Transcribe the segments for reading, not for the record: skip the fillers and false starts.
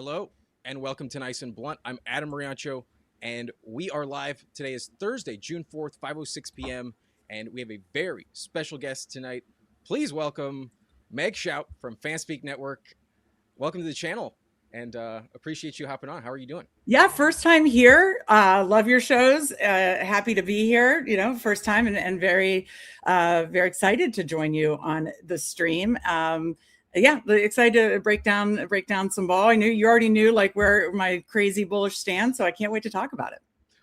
Hello and welcome to Nice and Blunt. I'm Adam Mariancho and we are live. Today is Thursday, June 4th, 5:06 p.m. and we have a very special guest tonight. Please welcome Meg Shoup from Fanspeak Network. Welcome to the channel and appreciate you hopping on. How are you doing? Yeah, first time here. Love your shows. Happy to be here. First time and very, very excited to join you on the stream. Yeah, excited to break down some ball. I knew you already knew like where my crazy bullish stands, so I can't wait to talk about it.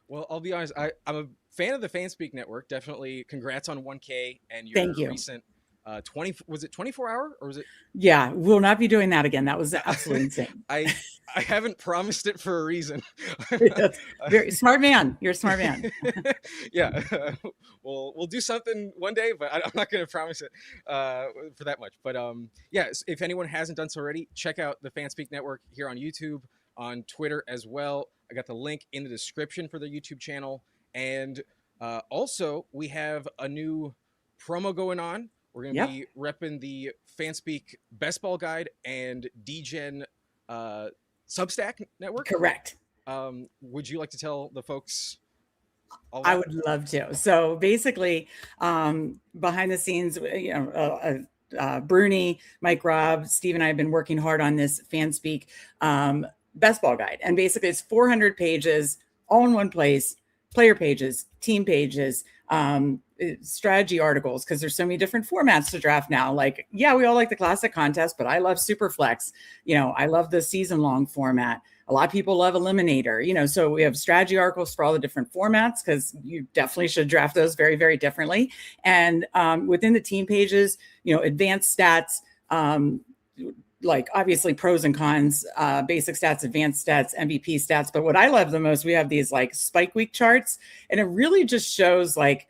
Well, I'll be honest. I'm a fan of the Fanspeak Network. Definitely, congrats on 1K and your Thank you. recent 20. Was it 24-hour or was it? Yeah, we'll not be doing that again. That was absolutely insane. I haven't promised it for a reason. Very smart man. You're a smart man. Yeah, we'll do something one day, but I'm not going to promise it for that much. But yeah, if anyone hasn't done so already, check out the Fanspeak Network here on YouTube, on Twitter as well. I got the link in the description for the YouTube channel, and also we have a new promo going on. We're going to be repping the Fanspeak Best Ball Guide and DGen Substack network. Correct. Would you like to tell the folks all I would love to. So basically, behind the scenes, Bruni, Mike Robb, Steve and I have been working hard on this Fanspeak Best Ball Guide. And basically it's 400 pages all in one place, player pages, team pages, strategy articles, because there's so many different formats to draft now. Like, yeah, we all like the classic contest, but I love Superflex. I love the season long format. A lot of people love Eliminator, so we have strategy articles for all the different formats, because you definitely should draft those very, very differently. And within the team pages, advanced stats, like obviously pros and cons, basic stats, advanced stats, MVP stats. But what I love the most, we have these like spike week charts, and it really just shows like,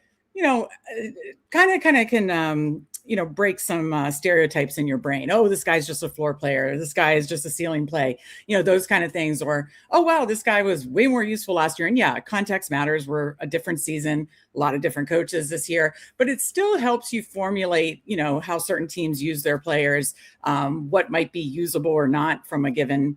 kind of can, break some stereotypes in your brain. Oh, this guy's just a floor player. This guy is just a ceiling play, those kind of things. Or, oh, wow, this guy was way more useful last year. And yeah, context matters. We're a different season, a lot of different coaches this year, but it still helps you formulate, how certain teams use their players, what might be usable or not from a given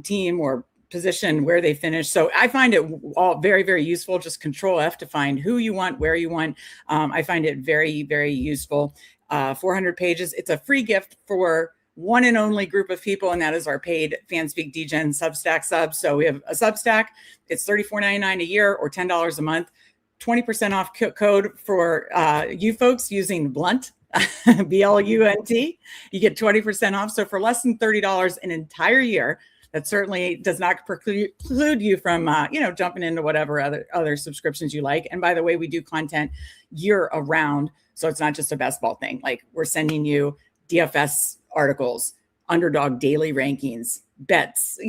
team or position, where they finish. So I find it all very, very useful. Just Control F to find who you want, where you want. I find it very, very useful. 400 pages. It's a free gift for one and only group of people, and that is our paid Fanspeak DGen Substack subs. So we have a Substack. It's $34.99 a year or $10 a month. 20% off code for you folks using Blunt. BLUNT. You get 20% off. So for less than $30 an entire year, that certainly does not preclude you from, jumping into whatever other subscriptions you like. And by the way, we do content year around. So it's not just a best ball thing. Like, we're sending you DFS articles, Underdog daily rankings, bets,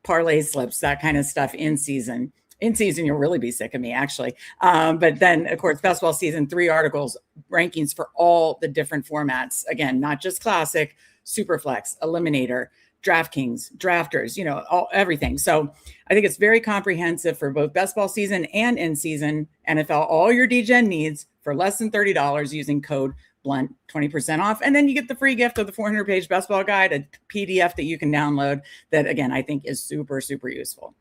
parlay slips, that kind of stuff in season. In season, you'll really be sick of me, actually. But then, of course, best ball season, 3 articles, rankings for all the different formats. Again, not just classic, Superflex, Eliminator, DraftKings, drafters, everything. So I think it's very comprehensive for both best ball season and in season NFL. All your DGen needs for less than $30 using code BLUNT, 20% off. And then you get the free gift of the 400-page best ball guide, a PDF that you can download that, again, I think is super, super useful.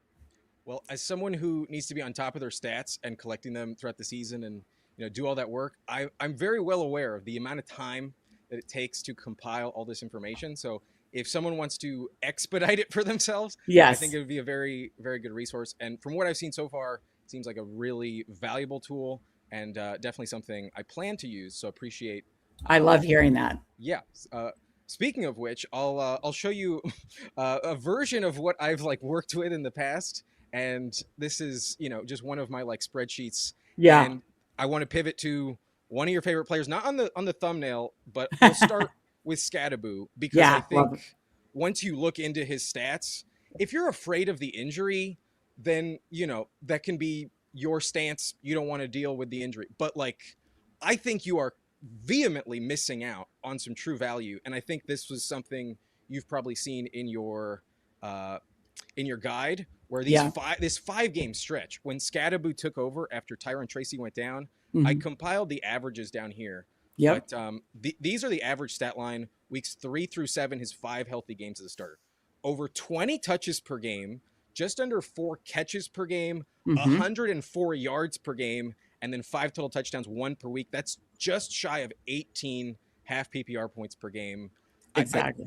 Well, as someone who needs to be on top of their stats and collecting them throughout the season and, do all that work, I'm very well aware of the amount of time that it takes to compile all this information. So if someone wants to expedite it for themselves, yes, I think it would be a very, very good resource. And from what I've seen so far, it seems like a really valuable tool and definitely something I plan to use. So appreciate. I love hearing that. Yeah. Speaking of which, I'll show you a version of what I've worked with in the past. And this is, just one of my spreadsheets. Yeah. And I want to pivot to one of your favorite players, not on the thumbnail, but we'll start with Skattebo, because I think once you look into his stats, if you're afraid of the injury, then, that can be your stance. You don't want to deal with the injury. But I think you are vehemently missing out on some true value. And I think this was something you've probably seen in your guide, where this 5-game stretch, when Skattebo took over after Tyron Tracy went down, I compiled the averages down here. But these are the average stat line, weeks 3 through 7, his 5 healthy games as a starter. over 20 touches per game, just under 4 catches per game, Mm-hmm. 104 yards per game, and then 5 total touchdowns, 1 per week. That's just shy of 18 half PPR points per game. Exactly.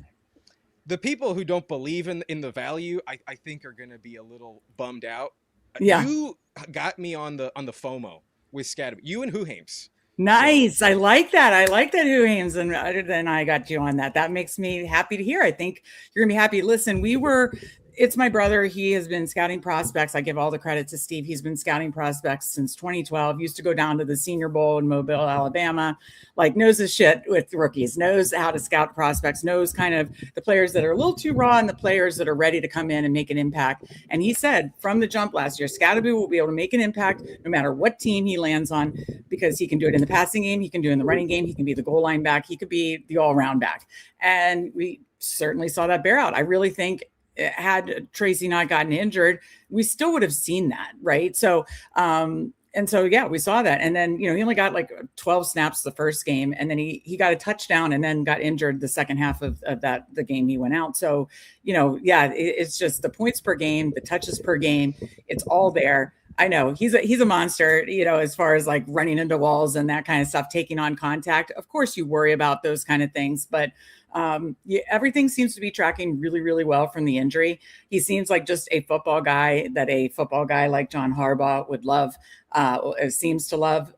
The people who don't believe in the value, I think are going to be a little bummed out. Yeah. You got me on the FOMO with Skattebo. You and Huhames. Nice. So, I like that. I like that Huhames and I got you on that. That makes me happy to hear. I think you're gonna be happy. Listen, it's my brother. He has been scouting prospects. I give all the credit to Steve. He's been scouting prospects since 2012. Used to go down to the Senior Bowl in Mobile, Alabama. Like, knows his shit with rookies, knows how to scout prospects, knows kind of the players that are a little too raw and the players that are ready to come in and make an impact. And he said from the jump last year, Skattebo will be able to make an impact no matter what team he lands on, because he can do it in the passing game, he can do it in the running game, he can be the goal line back, he could be the all-around back. And we certainly saw that bear out. I really think had Tracy not gotten injured, we still would have seen that, right? So, yeah, we saw that. And then, he only got like 12 snaps the first game, and then he got a touchdown and then got injured the second half of the game he went out. So, it's just the points per game, the touches per game, it's all there. I know he's a monster, as far as like running into walls and that kind of stuff, taking on contact. Of course, you worry about those kind of things, but everything seems to be tracking really, really well from the injury. He seems like just a football guy that a football guy like John Harbaugh would love, seems to love.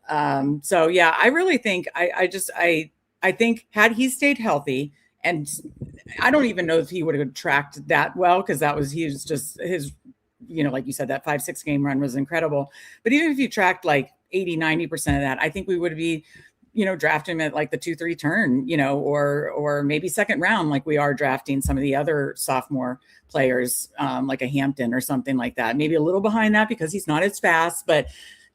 So yeah, I really think I think had he stayed healthy, and I don't even know if he would have tracked that well, because he was just his, like you said, that 5-6 game run was incredible. But even if you tracked like 80-90% of that, I think we would be, draft him at like the 2-3 turn, or maybe second round, like we are drafting some of the other sophomore players, like a Hampton or something like that. Maybe a little behind that because he's not as fast, but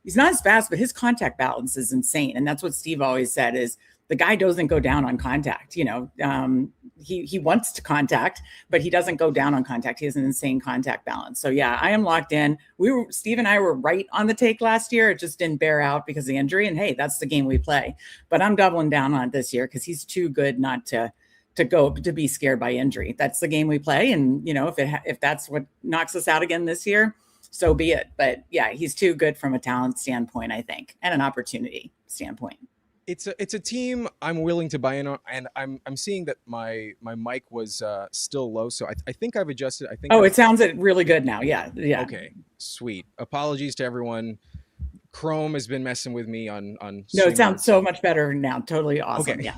his contact balance is insane. And that's what Steve always said, is the guy doesn't go down on contact. He wants to contact, but he doesn't go down on contact. He has an insane contact balance. So yeah, I am locked in. Steve and I were right on the take last year. It just didn't bear out because of the injury. And hey, that's the game we play. But I'm doubling down on it this year because he's too good not to be scared by injury. That's the game we play. And if that's what knocks us out again this year, so be it. But yeah, he's too good from a talent standpoint, I think, and an opportunity standpoint. It's a team I'm willing to buy in on, and I'm seeing that my mic was still low, so I think I've adjusted. It sounds really good now. Yeah. Okay, sweet. Apologies to everyone. Chrome has been messing with me on. No, it sounds so much better now. Totally awesome. Okay. Yeah,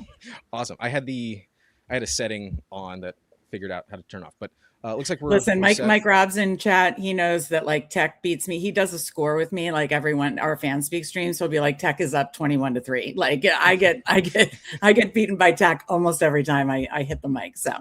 awesome. I had a setting on that figured out how to turn off, but looks like we're Mike Rob's in chat. He knows that like Tech beats me. He does a score with me, like everyone, our fan speak streams. He'll be like, Tech is up 21-3. Like I get beaten by Tech almost every time I hit the mic. So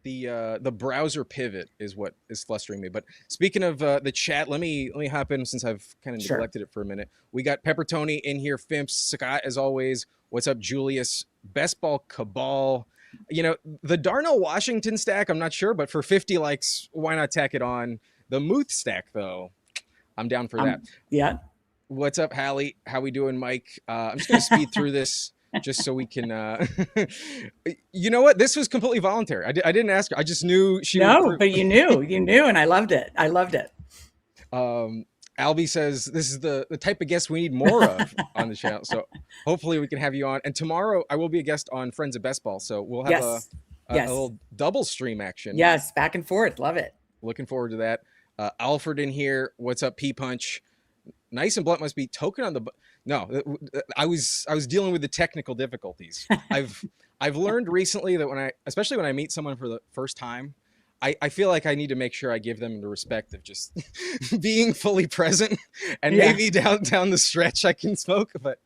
the browser pivot is what is flustering me. But speaking of the chat, let me hop in since I've kind of neglected it for a minute. We got Pepper Tony in here, Fimps, Scott as always. What's up, Julius? Best Ball Cabal. The Darnell Washington stack, I'm not sure, but for 50 likes, why not tack it on? The Muth stack, though, I'm down for that. Yeah. What's up, Hallie? How we doing, Mike? I'm just going to speed through this just so we can... You know what? This was completely voluntary. I didn't ask her. I just knew she would... but you knew, and I loved it. Albie says this is the type of guest we need more of on the channel. So hopefully we can have you on. And tomorrow I will be a guest on Friends of Best Ball. So we'll have a little double stream action. Yes, back and forth. Love it. Looking forward to that. Alfred in here. What's up, P Punch? Nice and Blunt must be token on the... No, I was dealing with the technical difficulties. I've learned recently that especially when I meet someone for the first time, I feel like I need to make sure I give them the respect of just being fully present, and maybe down the stretch I can smoke. But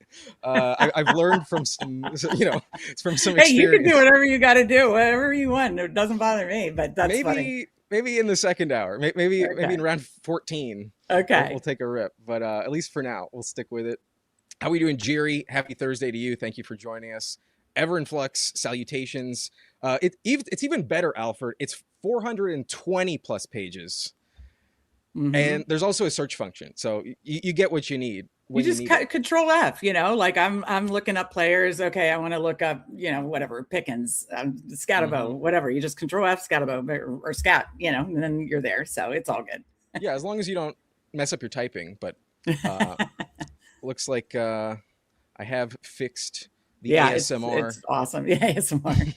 I've learned from some, from some experience. Hey, you can do whatever you got to do, whatever you want. It doesn't bother me, but that's funny. Maybe in the second hour, maybe in round 14. Okay, we'll take a rip. But at least for now, we'll stick with it. How we doing, Jerry? Happy Thursday to you. Thank you for joining us. Ever in Flux, salutations. It's even better, Alfred. It's 420 plus pages. Mm-hmm. And there's also a search function. So you get what you need. You when you just need it. control F, like I'm looking up players. Okay, I want to look up, whatever Pickens, Skattebo, whatever. You just control F Skattebo or Scat, and then you're there. So it's all good. Yeah, as long as you don't mess up your typing. But looks like I have fixed the Yeah, ASMR. it's awesome. Yeah, ASMR.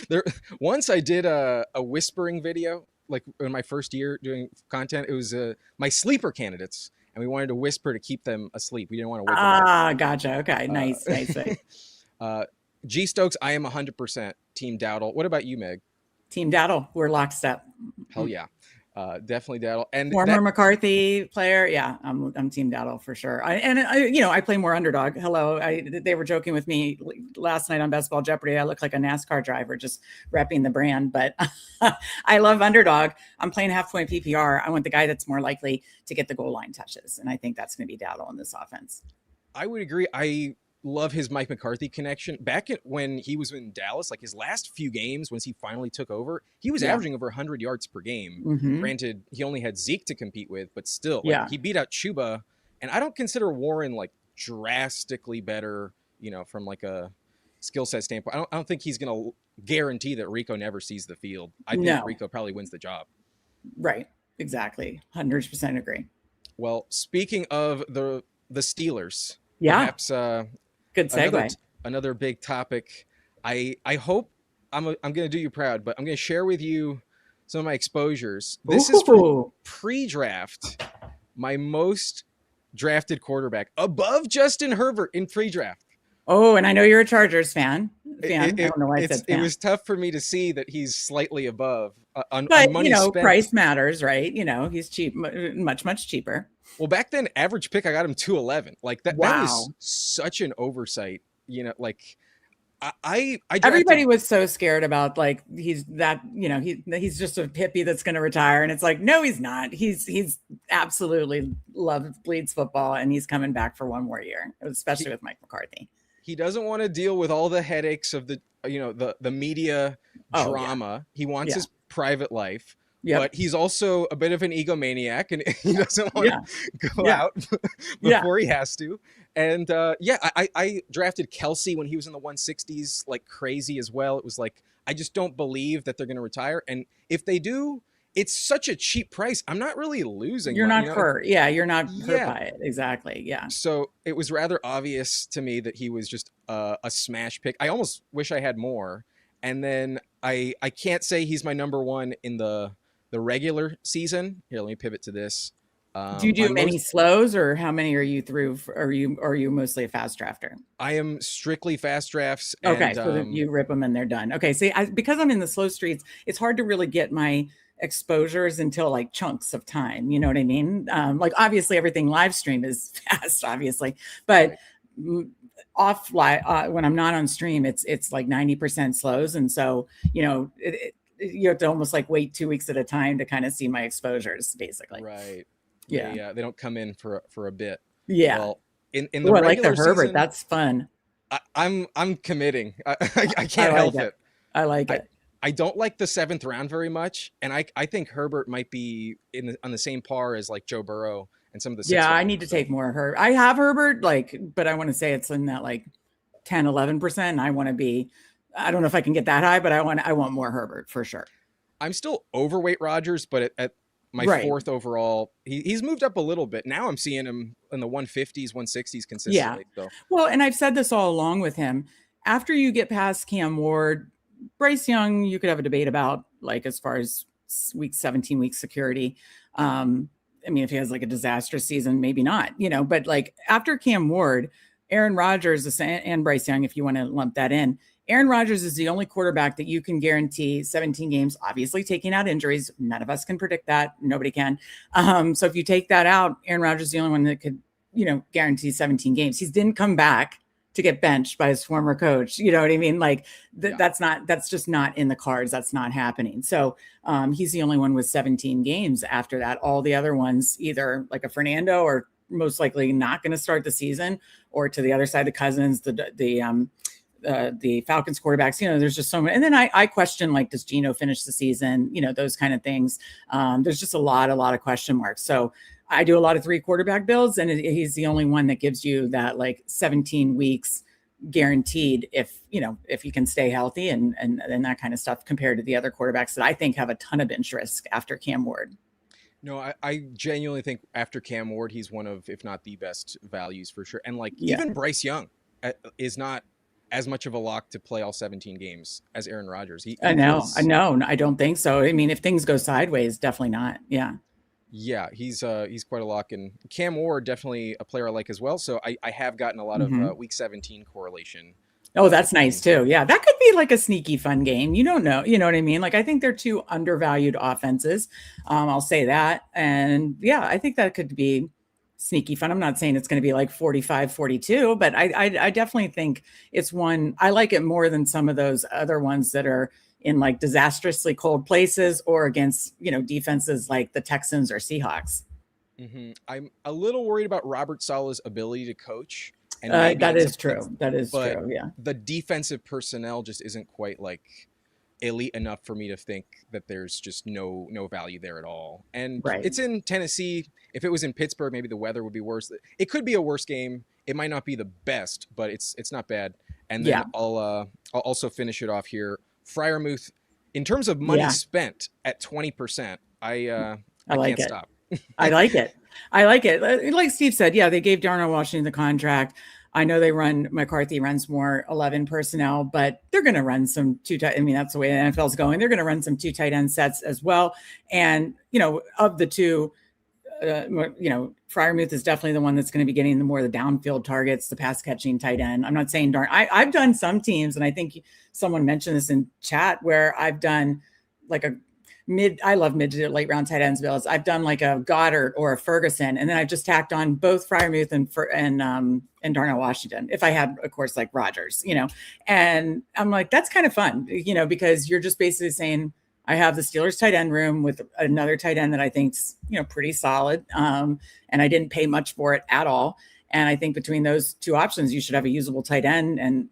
There, once I did a whispering video, like in my first year doing content. It was my sleeper candidates, and we wanted to whisper to keep them asleep. We didn't want to wake them up. Ah, gotcha. Okay, nice. G Stokes, I am 100% Team Dowdle. What about you, Meg? Team Dowdle, we're lockstep. Hell yeah. Definitely Dowdle. And former McCarthy player. Yeah, I'm Team Dowdle for sure. I play more Underdog. Hello. They were joking with me last night on Best Ball Jeopardy. I look like a NASCAR driver just repping the brand, but I love Underdog. I'm playing half point PPR. I want the guy that's more likely to get the goal line touches. And I think that's going to be Dowdle in this offense. I would agree. I love his Mike McCarthy connection. Back when he was in Dallas, like his last few games, once he finally took over, he was averaging over 100 yards per game. Mm-hmm. Granted, he only had Zeke to compete with, but still, like, he beat out Chuba. And I don't consider Warren like drastically better, from like a skill set standpoint. I don't think he's going to guarantee that Rico never sees the field. I think Rico probably wins the job. Right. Exactly. 100% agree. Well, speaking of the Steelers, perhaps good segue. Another big topic. I hope I'm going to do you proud, but I'm going to share with you some of my exposures. This is for pre-draft. My most drafted quarterback above Justin Herbert in pre-draft. Oh, and I know you're a Chargers fan. I don't know why I said fan. It was tough for me to see that he's slightly above on money spent. Price matters, right? He's cheap, much cheaper. Well, back then, average pick, I got him 211. Like that, wow. That was such an oversight. I everybody was so scared about like he's that he's just a hippie that's going to retire, and it's like no, he's not. He's absolutely bleeds football, and he's coming back for one more year, especially with Mike McCarthy. He doesn't want to deal with all the headaches of the media drama. He wants his private life. Yep. But he's also a bit of an egomaniac, and he doesn't want to go out before he has to. And I drafted Kelsey when he was in the 160s like crazy as well. It was like, I just don't believe that they're going to retire. And if they do, it's such a cheap price. I'm not really losing. You're not hurt. Yeah, you're not hurt by it. Exactly. Yeah. So it was rather obvious to me that he was just a smash pick. I almost wish I had more. And then I can't say he's my number one in the regular season. Here, let me pivot to this. Do you do many slows, or how many are you through? Are you mostly a fast drafter? I am strictly fast drafts. Okay, so you rip them and they're done. Okay, see, because I'm in the slow streets, it's hard to really get my exposures until like chunks of time. You know what I mean? Like obviously everything live stream is fast, obviously, but off when I'm not on stream, it's like 90% slows, and so you have to almost like wait 2 weeks at a time to kind of see my exposures, basically. Right. Yeah. They don't come in for a bit. Yeah. Well, in the I like the Herbert. Season, that's fun. I'm committing. I can't help it. I like it. I don't like the 7th round very much, and I think Herbert might be on the same par as like Joe Burrow and some of the 6th I need to take more Herbert. I have Herbert, but I want to say it's in that like 10-11%. I want to be. I don't know if I can get that high, but I want more Herbert for sure. I'm still overweight Rodgers, but at my 4th overall, he's moved up a little bit. Now I'm seeing him in the 150s, 160s consistently. Yeah. So. Well, and I've said this all along with him. After you get past Cam Ward, Bryce Young, you could have a debate about like as far as week 17 week security. I mean, if he has like a disastrous season, maybe not, but like after Cam Ward, Aaron Rodgers and Bryce Young, if you want to lump that in, Aaron Rodgers is the only quarterback that you can guarantee 17 games, obviously taking out injuries. None of us can predict that. Nobody can. So if you take that out, Aaron Rodgers is the only one that could, guarantee 17 games. He didn't come back to get benched by his former coach. You know what I mean? Like that's just not in the cards. That's not happening. So he's the only one with 17 games after that. All the other ones, either like a Fernando or most likely not going to start the season, or to the other side, the Cousins, the Falcons quarterbacks, there's just so many. And then I question, like, does Geno finish the season? Those kind of things. There's just a lot of question marks. So I do a lot of 3 quarterback builds, and he's the only one that gives you that like 17 weeks guaranteed if you can stay healthy and that kind of stuff, compared to the other quarterbacks that I think have a ton of bench risk after Cam Ward. No, I genuinely think after Cam Ward, he's one of, if not the best values for sure. And like even Bryce Young is not as much of a lock to play all 17 games as Aaron Rodgers. I know. I don't think so. I mean, if things go sideways, definitely not. Yeah. Yeah, he's quite a lock, and Cam Ward definitely a player I like as well. So I have gotten a lot of week 17 correlation. Oh, that's nice too. Yeah, that could be like a sneaky fun game. You don't know. You know what I mean? Like, I think they're 2 undervalued offenses. I'll say that. And yeah, I think that could be sneaky fun. I'm not saying it's going to be like 45-42, but I definitely think it's one. I like it more than some of those other ones that are in like disastrously cold places or against, defenses like the Texans or Seahawks. I'm a little worried about Robert Saleh's ability to coach. And that is true. That is true. Yeah. The defensive personnel just isn't quite like elite enough for me to think that there's just no value there at all. And it's in Tennessee. If it was in Pittsburgh, maybe the weather would be worse. It could be a worse game. It might not be the best, but it's not bad. And then I'll also finish it off here. Freiermuth, in terms of money spent at 20%, I can't stop. I like it. Like Steve said, they gave Darnell Washington the contract. I know McCarthy runs more 11 personnel, but they're going to run some that's the way the NFL's going. They're going to run some 2 tight end sets as well. And, of the 2, Freiermuth is definitely the one that's going to be getting the downfield targets, the pass catching tight end. I'm not saying I've done some teams, and I think someone mentioned this in chat, where I've done like I love mid to late round tight ends builds. I've done like a Goddard or a Ferguson, and then I've just tacked on both Freiermuth and Darnell Washington. If I had, of course, like Rodgers, and I'm like, that's kind of fun, because you're just basically saying, I have the Steelers tight end room with another tight end that I think's, pretty solid. And I didn't pay much for it at all. And I think between those 2 options, you should have a usable tight end and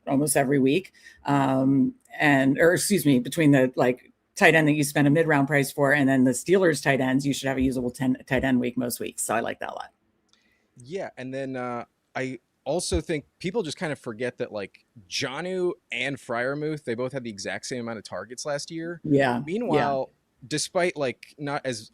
almost every week. Between the tight end that you spend a mid-round price for, and then the Steelers tight ends, you should have a usable tight end week most weeks. So I like that a lot. Yeah. And then I also think people just kind of forget that like Jonnu and Freiermuth, they both had the exact same amount of targets last year. Yeah. Meanwhile, despite like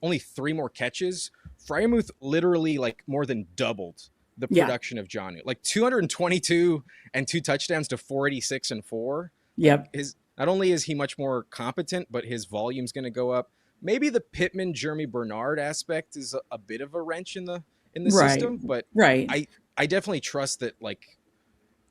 only 3 more catches, Freiermuth literally like more than doubled the production of Jonnu, like 222 and 2 touchdowns to 486 and 4. Yep. Not only is he much more competent, but his volume's going to go up. Maybe the Pittman, Jeremy Bernard aspect is a bit of a wrench in the system, but I definitely trust that like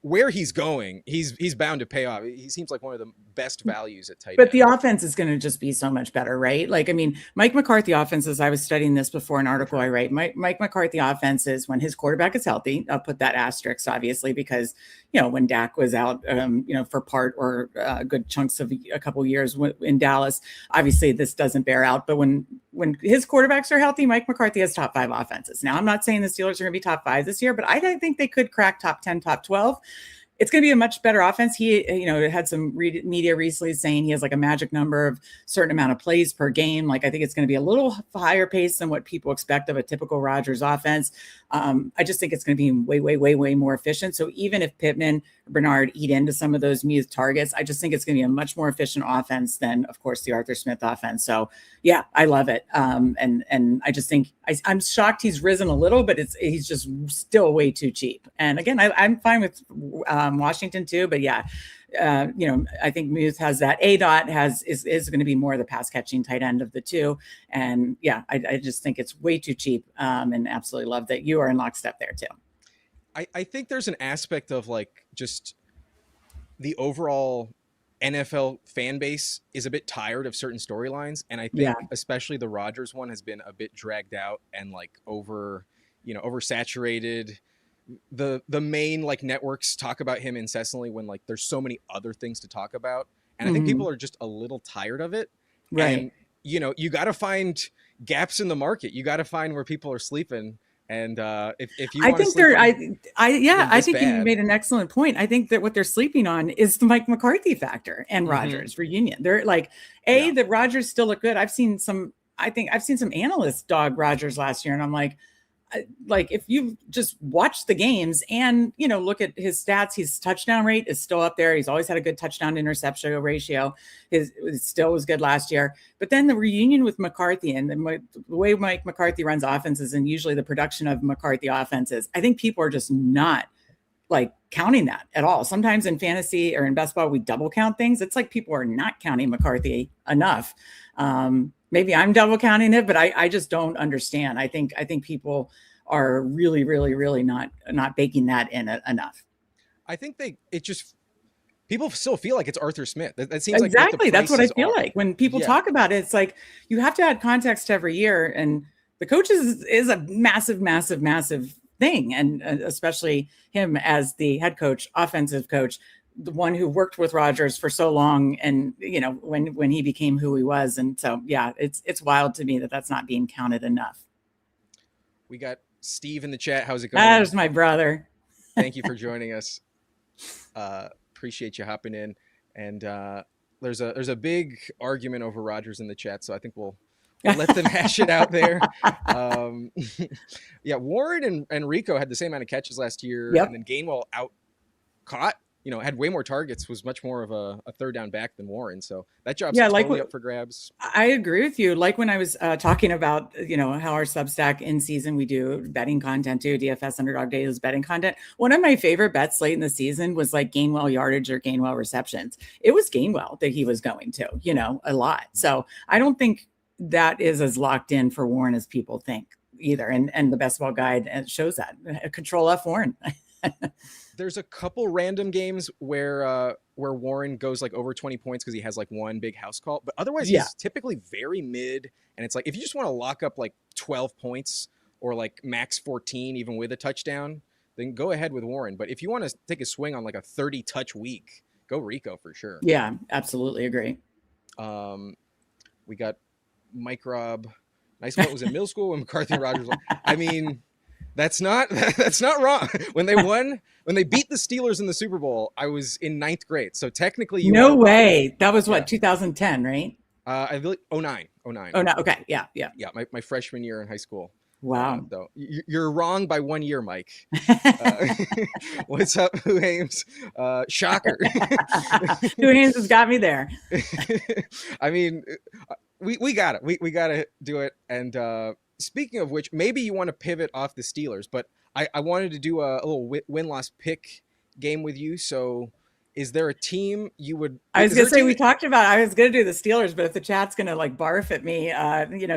where he's going, he's bound to pay off. He seems like one of the best values at tight end. But the offense is going to just be so much better, right? Like, I mean, Mike McCarthy offenses, I was studying this before an article I write. Mike McCarthy offenses, when his quarterback is healthy, I'll put that asterisk, obviously, because, when Dak was out, for part or good chunks of a couple years in Dallas, obviously this doesn't bear out. But when his quarterbacks are healthy, Mike McCarthy has top 5 offenses. Now, I'm not saying the Steelers are going to be top 5 this year, but I think they could crack top 10, top 12. It's going to be a much better offense. He, had some media recently saying he has like a magic number of certain amount of plays per game. Like, I think it's going to be a little higher pace than what people expect of a typical Rodgers offense. I just think it's going to be way, way, way, way more efficient. So even if Pittman or Bernard eat into some of those Muth targets, I just think it's going to be a much more efficient offense than, of course, the Arthur Smith offense. So yeah, I love it. And I just think I'm shocked he's risen a little, but he's just still way too cheap. And again, I'm fine with Washington too, but yeah, I think Muth has that. A-Dot is going to be more the pass catching tight end of the 2. And yeah, I just think it's way too cheap, and absolutely love that you are in lockstep there too. I think there's an aspect of like just the overall NFL fan base is a bit tired of certain storylines. And I think especially the Rodgers one has been a bit dragged out and like oversaturated. The main like networks talk about him incessantly when like there's so many other things to talk about. And I think people are just a little tired of it. Right. And, you got to find gaps in the market. You got to find where people are sleeping. And if you, I think I think you made an excellent point. I think that what they're sleeping on is the Mike McCarthy factor and Rodgers reunion. They're like, that Rodgers still look good. I've seen some. I think I've seen some analysts dog Rodgers last year, and I'm like if you just watch the games and look at his stats, his touchdown rate is still up there. He's always had a good touchdown to interception ratio. It still was good last year. But then the reunion with McCarthy and the way Mike McCarthy runs offenses, and usually the production of McCarthy offenses, I think people are just not like counting that at all. Sometimes in fantasy or in best ball, we double count things. It's like people are not counting McCarthy enough. Maybe I'm double counting it, but I just don't understand. I think people are really, really, really not baking that in enough. I think people still feel like it's Arthur Smith. That seems exactly. Like that's what I feel like when people talk about it. It's like you have to add context every year, and the coaches is a massive, massive, massive thing, and especially him as the head coach, offensive coach, the one who worked with Rodgers for so long, and when he became who he was. And so it's wild to me that that's not being counted enough. We got Steve in the chat. How's it going? That is my brother. Thank you for joining us. Appreciate you hopping in. And there's a big argument over Rodgers in the chat, so I think we'll let them hash it out there. Warren and Rico had the same amount of catches last year, and then Gainwell caught. Had way more targets, was much more of a third down back than Warren. So that job's totally up for grabs. I agree with you. Like when I was talking about, how our Substack in season, we do betting content too. DFS Underdog Days betting content. One of my favorite bets late in the season was like Gainwell yardage or Gainwell receptions. It was Gainwell that he was going to, a lot. So I don't think that is as locked in for Warren as people think either. And the best ball guide shows that. Control F Warren. There's a couple random games where Warren goes like over 20 points because he has like one big house call, but otherwise he's typically very mid. And it's like, if you just want to lock up like 12 points or like max 14, even with a touchdown, then go ahead with Warren. But if you want to take a swing on like a 30 touch week, go Rico for sure. Yeah, absolutely agree. We got Mike Robb. Nice. What was in middle school when McCarthy and Rodgers? I mean, that's not wrong. When they beat the Steelers in the Super Bowl, I was in 9th grade. So technically, no way. That was what, 2010, right? I believe 09. Oh no. Okay. Yeah. My freshman year in high school. Wow. So you're wrong by 1 year, Mike. What's up, Who Ames? Shocker. Who Ames has got me there. I mean, we got it. We got to do it. And speaking of which, maybe you want to pivot off the Steelers, but I wanted to do a little win-loss pick game with you. So is there a team you would... I was going to say, we talked about, I was going to do the Steelers, but if the chat's going to like barf at me,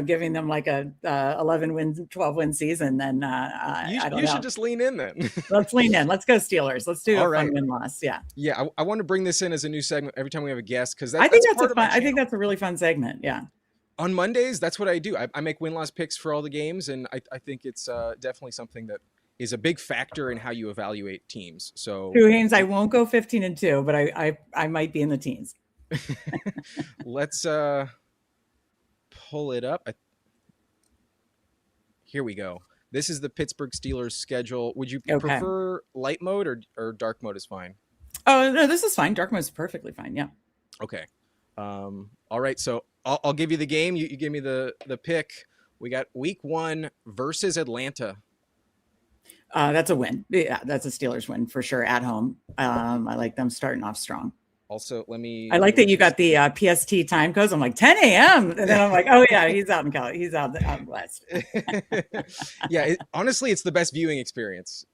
giving them like a 11-win, 12-win season, then I don't know. You should just lean in then. Let's lean in. Let's go Steelers. Let's do a fun win-loss. Yeah. Yeah. I want to bring this in as a new segment every time we have a guest, because I think that's a really fun segment. Yeah. On Mondays, that's what I do. I make win-loss picks for all the games, and I think it's definitely something that is a big factor in how you evaluate teams. So, Haynes, I won't go 15-2, but I might be in the teens. Let's pull it up. Here we go. This is the Pittsburgh Steelers schedule. Would you prefer light mode or dark mode is fine? Oh, no, this is fine. Dark mode is perfectly fine. Yeah. Okay. All right. So I'll give you the game. You give me the pick. We got week 1 versus Atlanta. That's a win. Yeah, that's a Steelers win for sure at home. I like them starting off strong. Also, I like that you got the PST time codes. I'm like 10 a.m. And then I'm like, oh yeah, he's out in Cali. He's out west. Yeah, honestly, it's the best viewing experience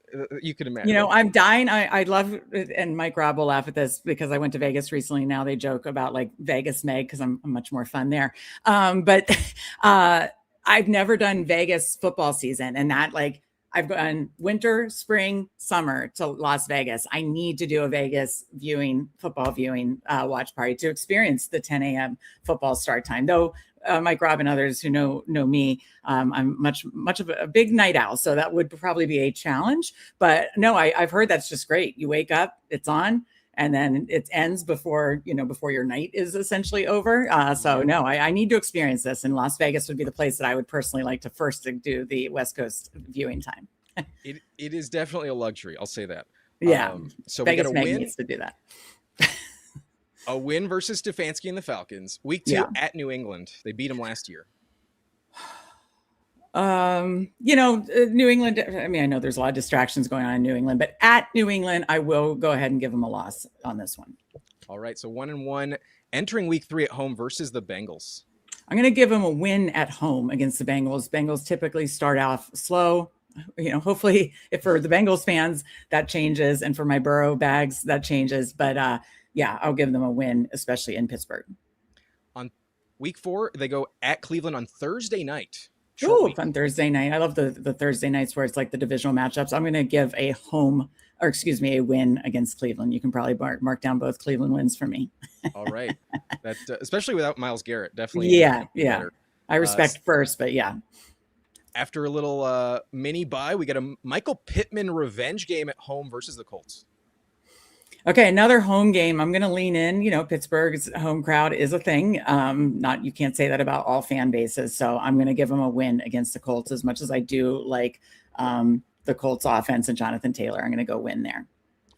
you could imagine. I'm dying. I love it. And Mike Robb will laugh at this because I went to Vegas recently. Now they joke about like Vegas Meg because I'm much more fun there. But I've never done Vegas football season, and that like I've gone winter, spring, summer to Las Vegas. I need to do a Vegas football viewing watch party to experience the 10 a.m. football start time. Though Mike Robb and others who know me, I'm much of a big night owl, so that would probably be a challenge. But no, I've heard that's just great. You wake up, it's on, and then it ends before your night is essentially over. So no, I need to experience this, and Las Vegas would be the place that I would personally like to first do the West Coast viewing time. It is definitely a luxury. I'll say that. Yeah. So Vegas we got a win. Needs to do that. A win versus Stefanski and the Falcons. Week 2 at New England. They beat them last year. New England, I mean, I know there's a lot of distractions going on in New England, but at New England, I will go ahead and give them a loss on this one. All right, so 1-1 entering week 3 at home versus the Bengals. I'm going to give them a win at home against the Bengals. Bengals typically start off slow. Hopefully, if for the Bengals fans that changes, and for my Burrow bags that changes. But yeah, I'll give them a win, especially in Pittsburgh. On week 4, they go at Cleveland on Thursday night. Oh, fun Thursday night. I love the Thursday nights where it's like the divisional matchups. I'm going to give a win against Cleveland. You can probably mark down both Cleveland wins for me. All right. That especially without Myles Garrett, definitely. Yeah. Better. I respect first, but yeah. After a little mini bye, we get a Michael Pittman revenge game at home versus the Colts. Okay, another home game. I'm going to lean in. Pittsburgh's home crowd is a thing. You can't say that about all fan bases. So I'm going to give them a win against the Colts. As much as I do like the Colts offense and Jonathan Taylor, I'm going to go win there.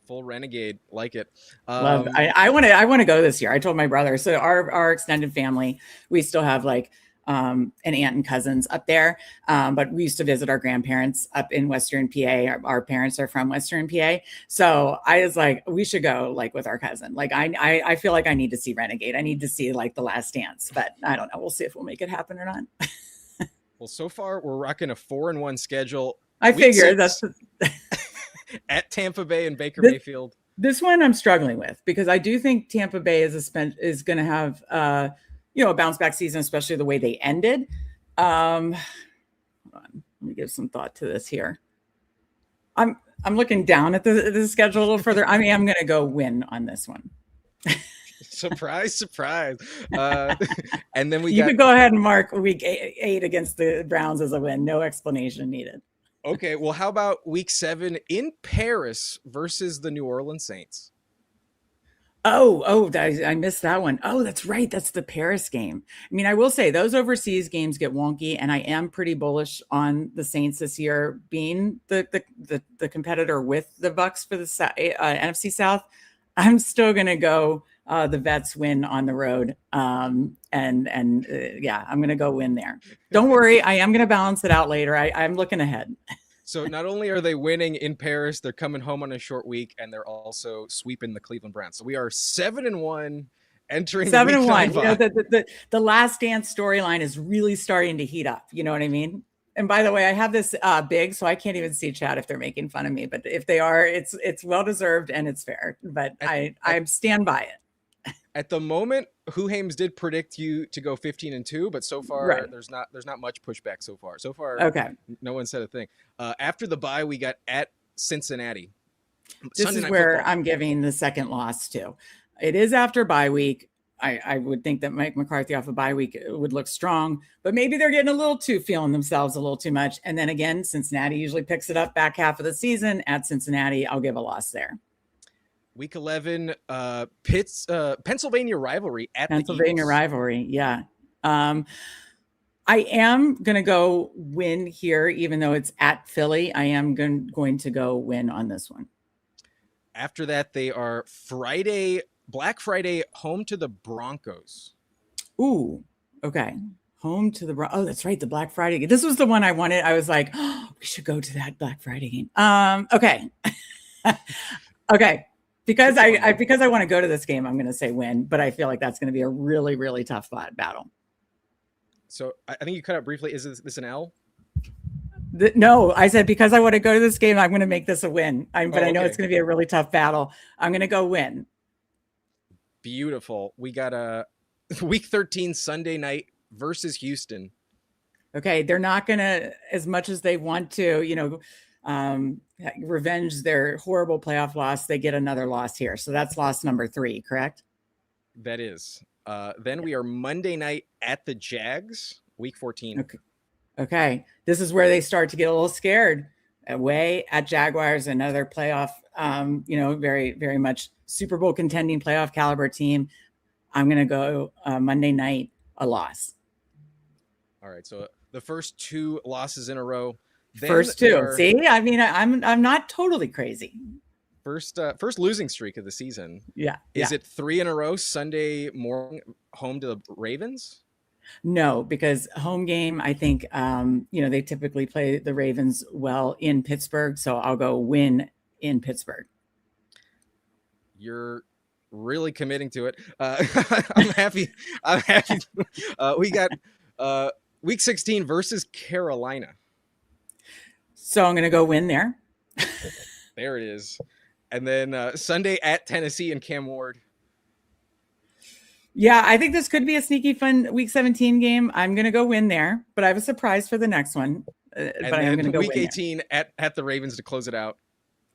Full renegade, like it. Love. I want to go this year. I told my brother. So our extended family, we still have like an aunt and cousins up there. But we used to visit our grandparents up in Western PA. Our parents are from Western PA. So I was like, we should go like with our cousin. Like I feel like I need to see Renegade. I need to see like The Last Dance, but I don't know. We'll see if we'll make it happen or not. Well, so far we're rocking a 4-1 schedule. I figured that's at Tampa Bay and Baker Mayfield. This one I'm struggling with because I do think Tampa Bay is going to have a bounce back season, especially the way they ended. Hold on, let me give some thought to this here. I'm looking down at the schedule a little further. I mean, I'm going to go win on this one. Surprise. And then you could go ahead and mark week 8 against the Browns as a win. No explanation needed. Okay, well, how about week 7 in Paris versus the New Orleans Saints? I missed that one. Oh, that's right. That's the Paris game. I mean, I will say those overseas games get wonky, and I am pretty bullish on the Saints this year being the competitor with the Bucs for the NFC South. I'm still going to go the Vets win on the road. I'm going to go win there. Don't worry. I am going to balance it out later. I'm looking ahead. So not only are they winning in Paris, they're coming home on a short week, and they're also sweeping the Cleveland Browns. So we are 7-1 entering 7-1. The Last Dance storyline is really starting to heat up. You know what I mean? And by the way, I have this big, so I can't even see chat if they're making fun of me. But if they are, it's well deserved and it's fair. But I stand by it. At the moment, Huhames did predict you to go 15-2, but so far there's not much pushback so far. So far, okay, no one said a thing. After the bye, we got at Cincinnati. This is where I'm giving the second loss to. It is after bye week. I would think that Mike McCarthy off a bye week would look strong, but maybe they're getting a little too feeling themselves a little too much. And then again, Cincinnati usually picks it up back half of the season. At Cincinnati, I'll give a loss there. Week 11, Pennsylvania rivalry at Pennsylvania rivalry. Yeah. I am going to go win here, even though it's at Philly. I am going to go win on this one. After that, they are Black Friday, home to the Broncos. Ooh, okay. Home to the Broncos. Oh, that's right. The Black Friday game. This was the one I wanted. I was like, oh, we should go to that Black Friday game. Okay. Okay. Because I want to go to this game, I'm going to say win, but I feel like that's going to be a really, really tough battle. So I think you cut out briefly. Is this an L? No, I said because I want to go to this game, I'm going to make this a win. I know it's going to be a really tough battle. I'm going to go win. Beautiful. We got a week 13 Sunday night versus Houston. Okay, they're not going to, as much as they want to, revenge their horrible playoff loss. They get another loss here. So that's loss number 3, correct? That is. Then we are Monday night at the Jags, week 14. Okay. This is where they start to get a little scared. Away at Jaguars, another playoff, very, very much Super Bowl contending playoff caliber team. I'm going to go Monday night, a loss. All right. So the first 2 losses in a row. First 2. See, I mean, I'm not totally crazy. First losing streak of the season. Yeah. Is it 3 in a row Sunday morning home to the Ravens? No, because home game, I think, they typically play the Ravens well in Pittsburgh. So I'll go win in Pittsburgh. You're really committing to it. I'm happy. I'm happy. We got week 16 versus Carolina. So I'm going to go win there. There it is. And then Sunday at Tennessee and Cam Ward. Yeah, I think this could be a sneaky fun week 17 game. I'm going to go win there, but I have a surprise for the next one. And but I'm going to go week win 18 at the Ravens to close it out.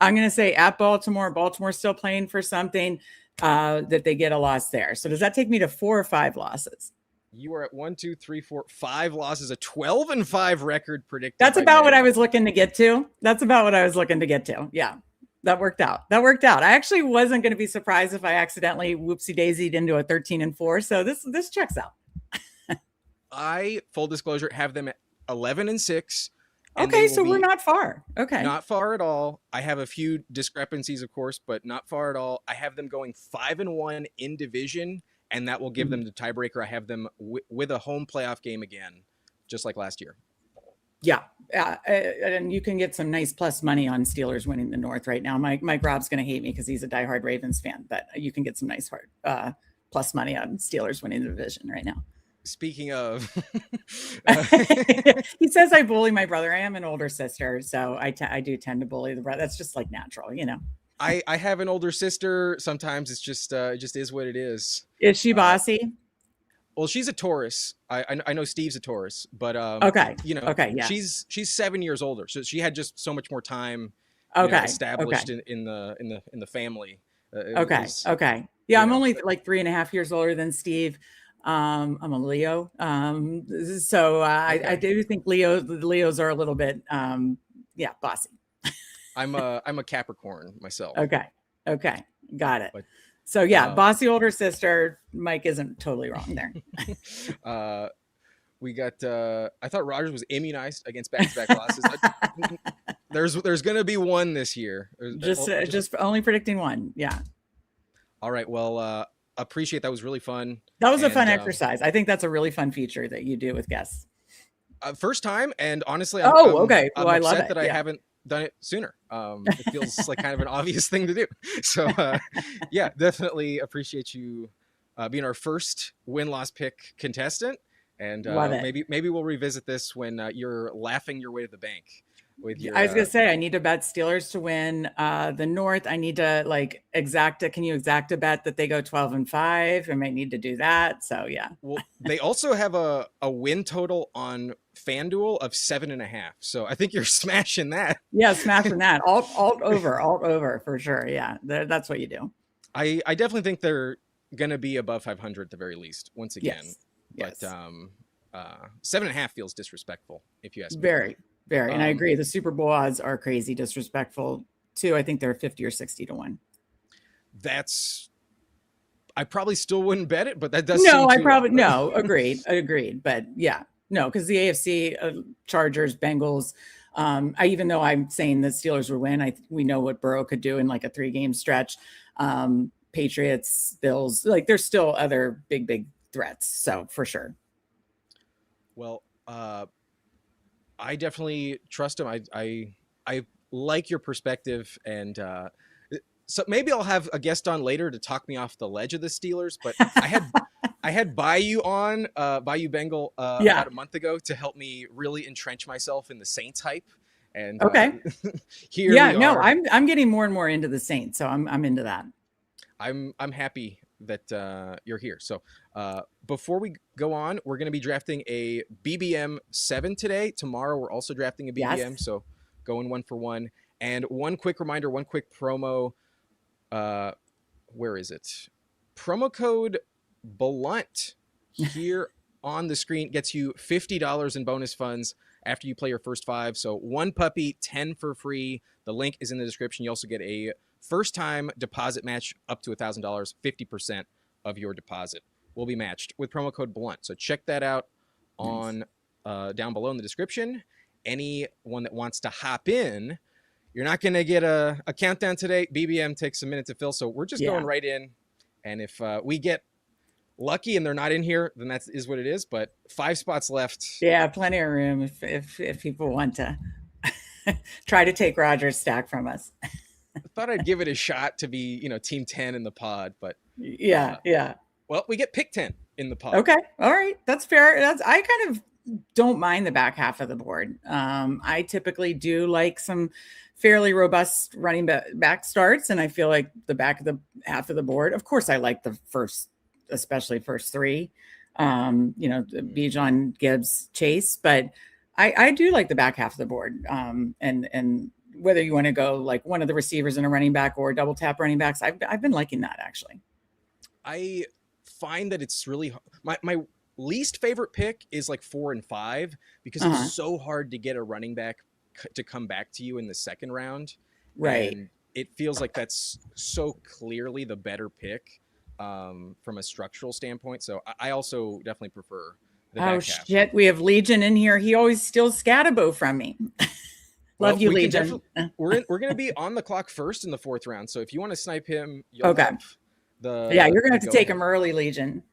I'm going to say at Baltimore. Baltimore's still playing for something, that they get a loss there. So does that take me to 4 or 5 losses? You are at 1, 2, 3, 4, 5 losses, a 12-5 record predicted. That's about what I was looking to get to. Yeah. That worked out. I actually wasn't going to be surprised if I accidentally whoopsie daisied into a 13-4. So this checks out. I, full disclosure, have them at 11-6. Okay, so we're not far. Okay. Not far at all. I have a few discrepancies, of course, but not far at all. I have them going 5-1 in division, and that will give them the tiebreaker. I have them with a home playoff game again, just like last year. Yeah. And you can get some nice plus money on Steelers winning the North right now. Mike Rob's going to hate me because he's a diehard Ravens fan, but you can get some nice plus money on Steelers winning the division right now. Speaking of, he says I bully my brother. I am an older sister, so I do tend to bully the brother. That's just like natural, I have an older sister. Sometimes it just is what it is. Is she bossy? Well, she's a Taurus. I know Steve's a Taurus, but okay, yeah. She's 7 years older, so she had just so much more time. Established in the family. Okay. Yeah, I'm only like 3.5 years older than Steve. I'm a Leo. So I do think Leos are a little bit, bossy. I'm a Capricorn myself. Okay. Got it. But, so bossy older sister. Mike isn't totally wrong there. We got, I thought Rodgers was immunized against back-to-back losses. There's going to be one this year. Just only predicting one. Yeah. All right. Well, appreciate that. Was really fun. That was a fun exercise. I think that's a really fun feature that you do with guests. First time, and honestly, okay. Well, I love it. I haven't done it sooner. It feels like kind of an obvious thing to do. So, definitely appreciate you being our first win-loss pick contestant, and maybe we'll revisit this when you're laughing your way to the bank. I was gonna say I need to bet Steelers to win the North. I need to can you exact a bet that they go 12-5? I might need to do that. So yeah. Well, they also have a win total on FanDuel of 7.5. So I think you're smashing that. Yeah, smashing that. Alt over for sure. Yeah, that's what you do. I definitely think they're gonna be above 500 at the very least once again. Yes. But 7.5 feels disrespectful if you ask me. Very. And I agree. The Super Bowl odds are crazy disrespectful too. I think they're 50 or 60 to 1. I probably still wouldn't bet it, but that does. Agreed. But yeah, no, because the AFC Chargers, Bengals. Even though I'm saying the Steelers will win, we know what Burrow could do in like a 3-game stretch. Patriots, Bills, there's still other big threats. So for sure. Well, I definitely trust him. I like your perspective, and so maybe I'll have a guest on later to talk me off the ledge of the Steelers. But I had Bayou on Bayou Bengal about a month ago to help me really entrench myself in the Saints hype. And here we are. I'm getting more and more into the Saints, so I'm into that. I'm happy that you're here. So before we go on, we're going to be drafting a BBM 7 today. Tomorrow, we're also drafting a BBM. Yes. So going 1 for 1. And one quick reminder, one quick promo. Where is it? Promo code BLUNT here on the screen gets you $50 in bonus funds after you play your first 5. So 1 puppy, 10 for free. The link is in the description. You also get a first-time deposit match up to $1,000, 50% of your deposit will be matched with promo code BLUNT. So check that out on down below in the description. Anyone that wants to hop in, you're not going to get a countdown today. BBM takes a minute to fill, so we're just going right in. And if we get lucky and they're not in here, then that is what it is. But 5 spots left. Yeah, plenty of room if people want to try to take Rodgers' stack from us. Thought I'd give it a shot to be, team 10 in the pod, but Yeah, yeah. well, we get pick 10 in the pod. Okay, all right, that's fair. I kind of don't mind the back half of the board. I typically do like some fairly robust running back starts, and I feel like the back of the half of the board. Of course, I like the first, especially first three. Bijan, Gibbs, Chase, but I do like the back half of the board. And whether you want to go like one of the receivers and a running back or double tap running backs, I've been liking that actually. I find that it's really my least favorite pick is like 4 and 5 because it's so hard to get a running back to come back to you in the second round. Right. And it feels like that's so clearly the better pick from a structural standpoint. So I also definitely prefer the back half. Shit, we have Legion in here. He always steals Skattebo from me. Love you, Legion. We're going to be on the clock first in the 4th round. So if you want to snipe him, you're going to have to take him early, Legion.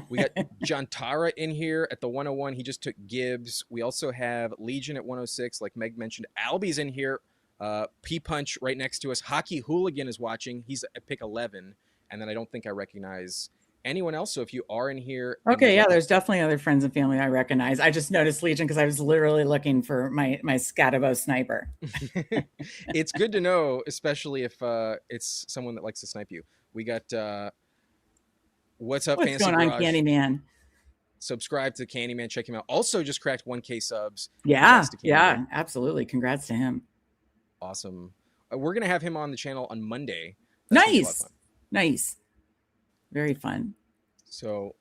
We got John Tara in here at the 101. He just took Gibbs. We also have Legion at 106, like Meg mentioned. Albie's in here. P-Punch right next to us. Hockey Hooligan is watching. He's at pick 11. And then I don't think I recognize anyone else. So if you are in here. Okay, yeah, there's definitely other friends and family I recognize. I just noticed Legion because I was literally looking for my Skattebo sniper. It's good to know, especially if it's someone that likes to snipe you. We got What's going on, Candyman? Subscribe to Candyman. Check him out. Also just cracked 1K subs. Yeah, absolutely. Congrats to him. Awesome. We're going to have him on the channel on Monday. Nice. Very fun. So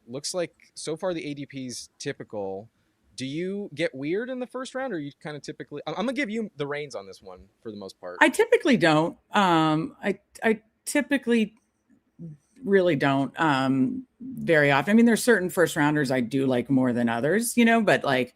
looks like so far the ADP's typical. Do you get weird in the first round, or you kind of typically? I'm gonna give you the reins on this one for the most part. I typically don't. I typically really don't very often. I mean, there's certain first rounders I do like more than others, but like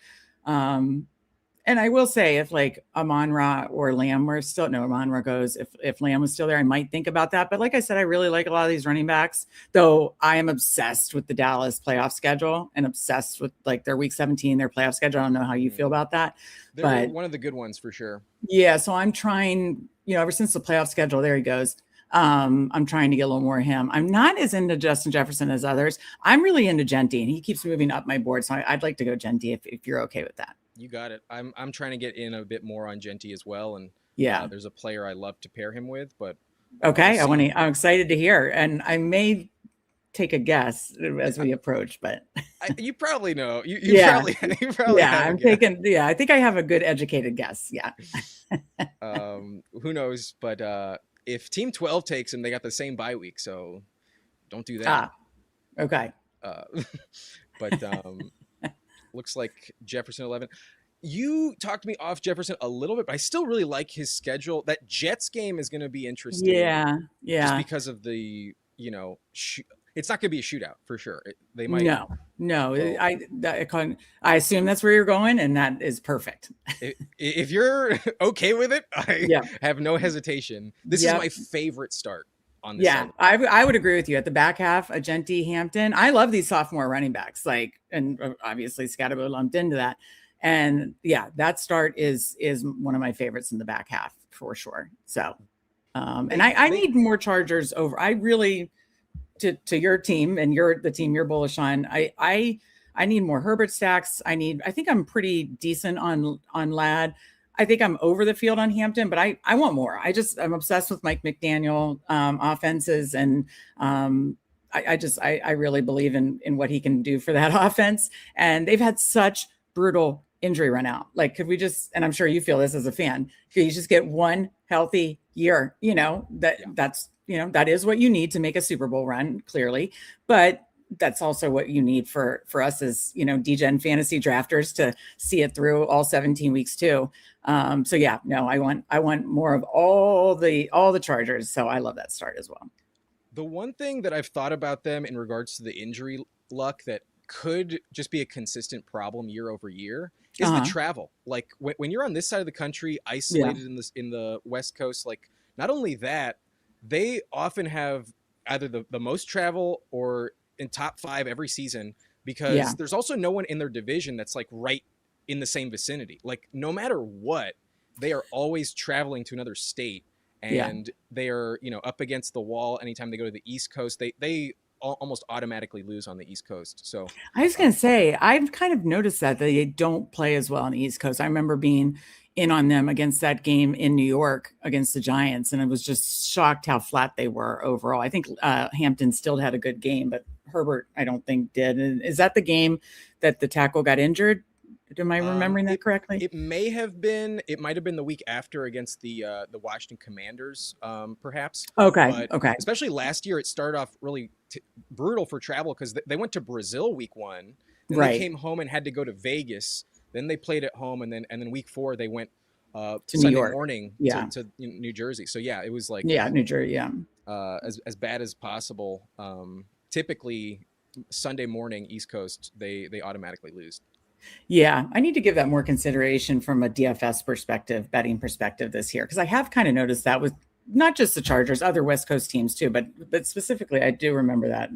and I will say if like Amon-Ra or Lamb were still, no, Amon-Ra goes, if Lamb was still there, I might think about that. But like I said, I really like a lot of these running backs, though I am obsessed with the Dallas playoff schedule and obsessed with like their week 17, their playoff schedule. I don't know how you feel about that. They're one of the good ones for sure. Yeah. So I'm trying, ever since the playoff schedule, there he goes. I'm trying to get a little more of him. I'm not as into Justin Jefferson as others. I'm really into Genty, and he keeps moving up my board. So I'd like to go Genty if you're okay with that. You got it. I'm trying to get in a bit more on Genty as well, and there's a player I love to pair him with. But okay, I'm excited to hear, and I may take a guess as we approach, but you probably know. You probably I'm taking. Yeah, I think I have a good educated guess. Yeah. Who knows? But if Team 12 takes him, they got the same bye week, so don't do that. Okay. But looks like Jefferson 11. You talked me off Jefferson a little bit, but I still really like his schedule. That Jets game is going to be interesting. Yeah. Just because of the, it's not going to be a shootout for sure. They might. No. I assume that's where you're going, and that is perfect. If you're okay with it, I have no hesitation. This is my favorite start. Yeah, I would agree with you. At the back half, a Genty, Hampton. I love these sophomore running backs, and obviously Skattebo lumped into that. And that start is one of my favorites in the back half for sure. So, and I need more Chargers over. I really, to your team, and you're the team you're bullish on. I need more Herbert stacks. I think I'm pretty decent on Ladd. I think I'm over the field on Hampton, but I want more. I'm obsessed with Mike McDaniel offenses, and I really believe in what he can do for that offense. And they've had such brutal injury run out. Like, could we just, and I'm sure you feel this as a fan, could you just get one healthy year? That is what you need to make a Super Bowl run, clearly, but that's also what you need for us as, DGen fantasy drafters to see it through all 17 weeks too. I want more of all the Chargers. So I love that start as well. The one thing that I've thought about them in regards to the injury luck that could just be a consistent problem year over year is the travel. Like when you're on this side of the country, isolated in the West Coast, like not only that, they often have either the most travel or in top 5 every season, Yeah. because there's also no one in their division that's like right in the same vicinity. Like no matter what, they are always traveling to another state, Yeah. and they are, up against the wall anytime they go to the East Coast. They almost automatically lose on the East Coast. So I was going to say, I've kind of noticed that they don't play as well on the East Coast. I remember being in on them against that game in New York against the Giants, and I was just shocked how flat they were overall. I think Hampton still had a good game, but Herbert, I don't think did. And is that the game that the tackle got injured? Am I remembering that correctly? It may have been. It might have been the week after against the Washington Commanders, perhaps. Okay. But Okay. especially last year, it started off really brutal for travel because they went to Brazil week 1, then they Right. came home and had to go to Vegas. Then they played at home, and then week 4 they went To New Sunday York. morning Yeah. to New Jersey. So yeah, it was like Yeah. New Jersey. Yeah. as bad as possible. Typically Sunday morning East Coast, they automatically lose. Yeah, I need to give that more consideration from a DFS perspective, betting perspective this year, because I have kind of noticed that with not just the Chargers, other West Coast teams too, but specifically, I do remember that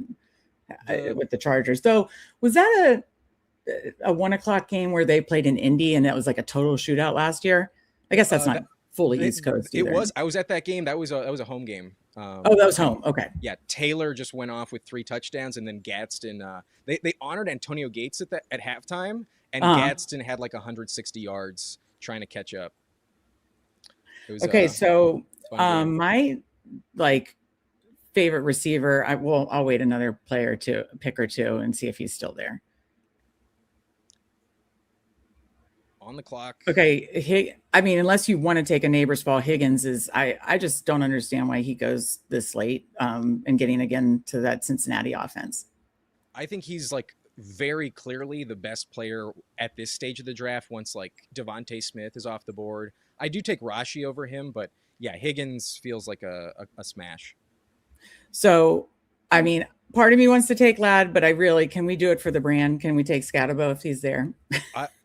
with the Chargers. Though, was that a 1 o'clock game where they played in Indy and that was like a total shootout last year? I guess that's not fully East Coast either. It was. I was at that game. That was a home game. Oh, that was home. Okay. Yeah, Taylor just went off with 3 touchdowns, and then Gadsden. They honored Antonio Gates at halftime, and Gadsden had like 160 yards trying to catch up. It was, okay, so my like favorite receiver. I'll wait another pick or two, and see if he's still there. On the clock. Okay, I mean, unless you want to take a neighbor's ball, Higgins is. I just don't understand why he goes this late and getting again to that Cincinnati offense. I think he's like very clearly the best player at this stage of the draft. Once like Devontae Smith is off the board, I do take Rashi over him, but yeah, Higgins feels like a smash. So, I mean, part of me wants to take Ladd, but can we do it for the brand? Can we take Skattebo if he's there?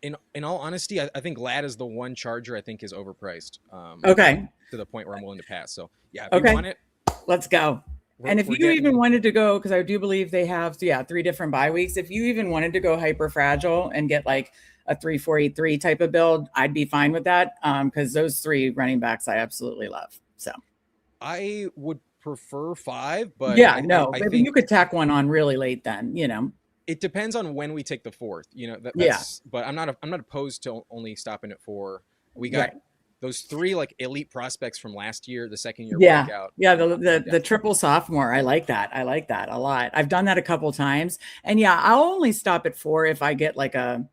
In all honesty, I think Ladd is the one Charger I think is overpriced. Okay. To the point where I'm willing to pass. So yeah, if you want it, let's go. And if you even wanted to go, because I do believe they have 3 different bye weeks. If you even wanted to go hyper fragile and get like a 3-4-8-3 type of build, I'd be fine with that. Because those 3 running backs I absolutely love. So I would prefer 5, but I think you could tack one on really late then, It depends on when we take the 4th, but I'm not opposed to only stopping at 4. We got those 3 like elite prospects from last year, the second year breakout. Yeah, the triple sophomore. I like that. I like that a lot. I've done that a couple times. And yeah, I'll only stop at 4 if I get like a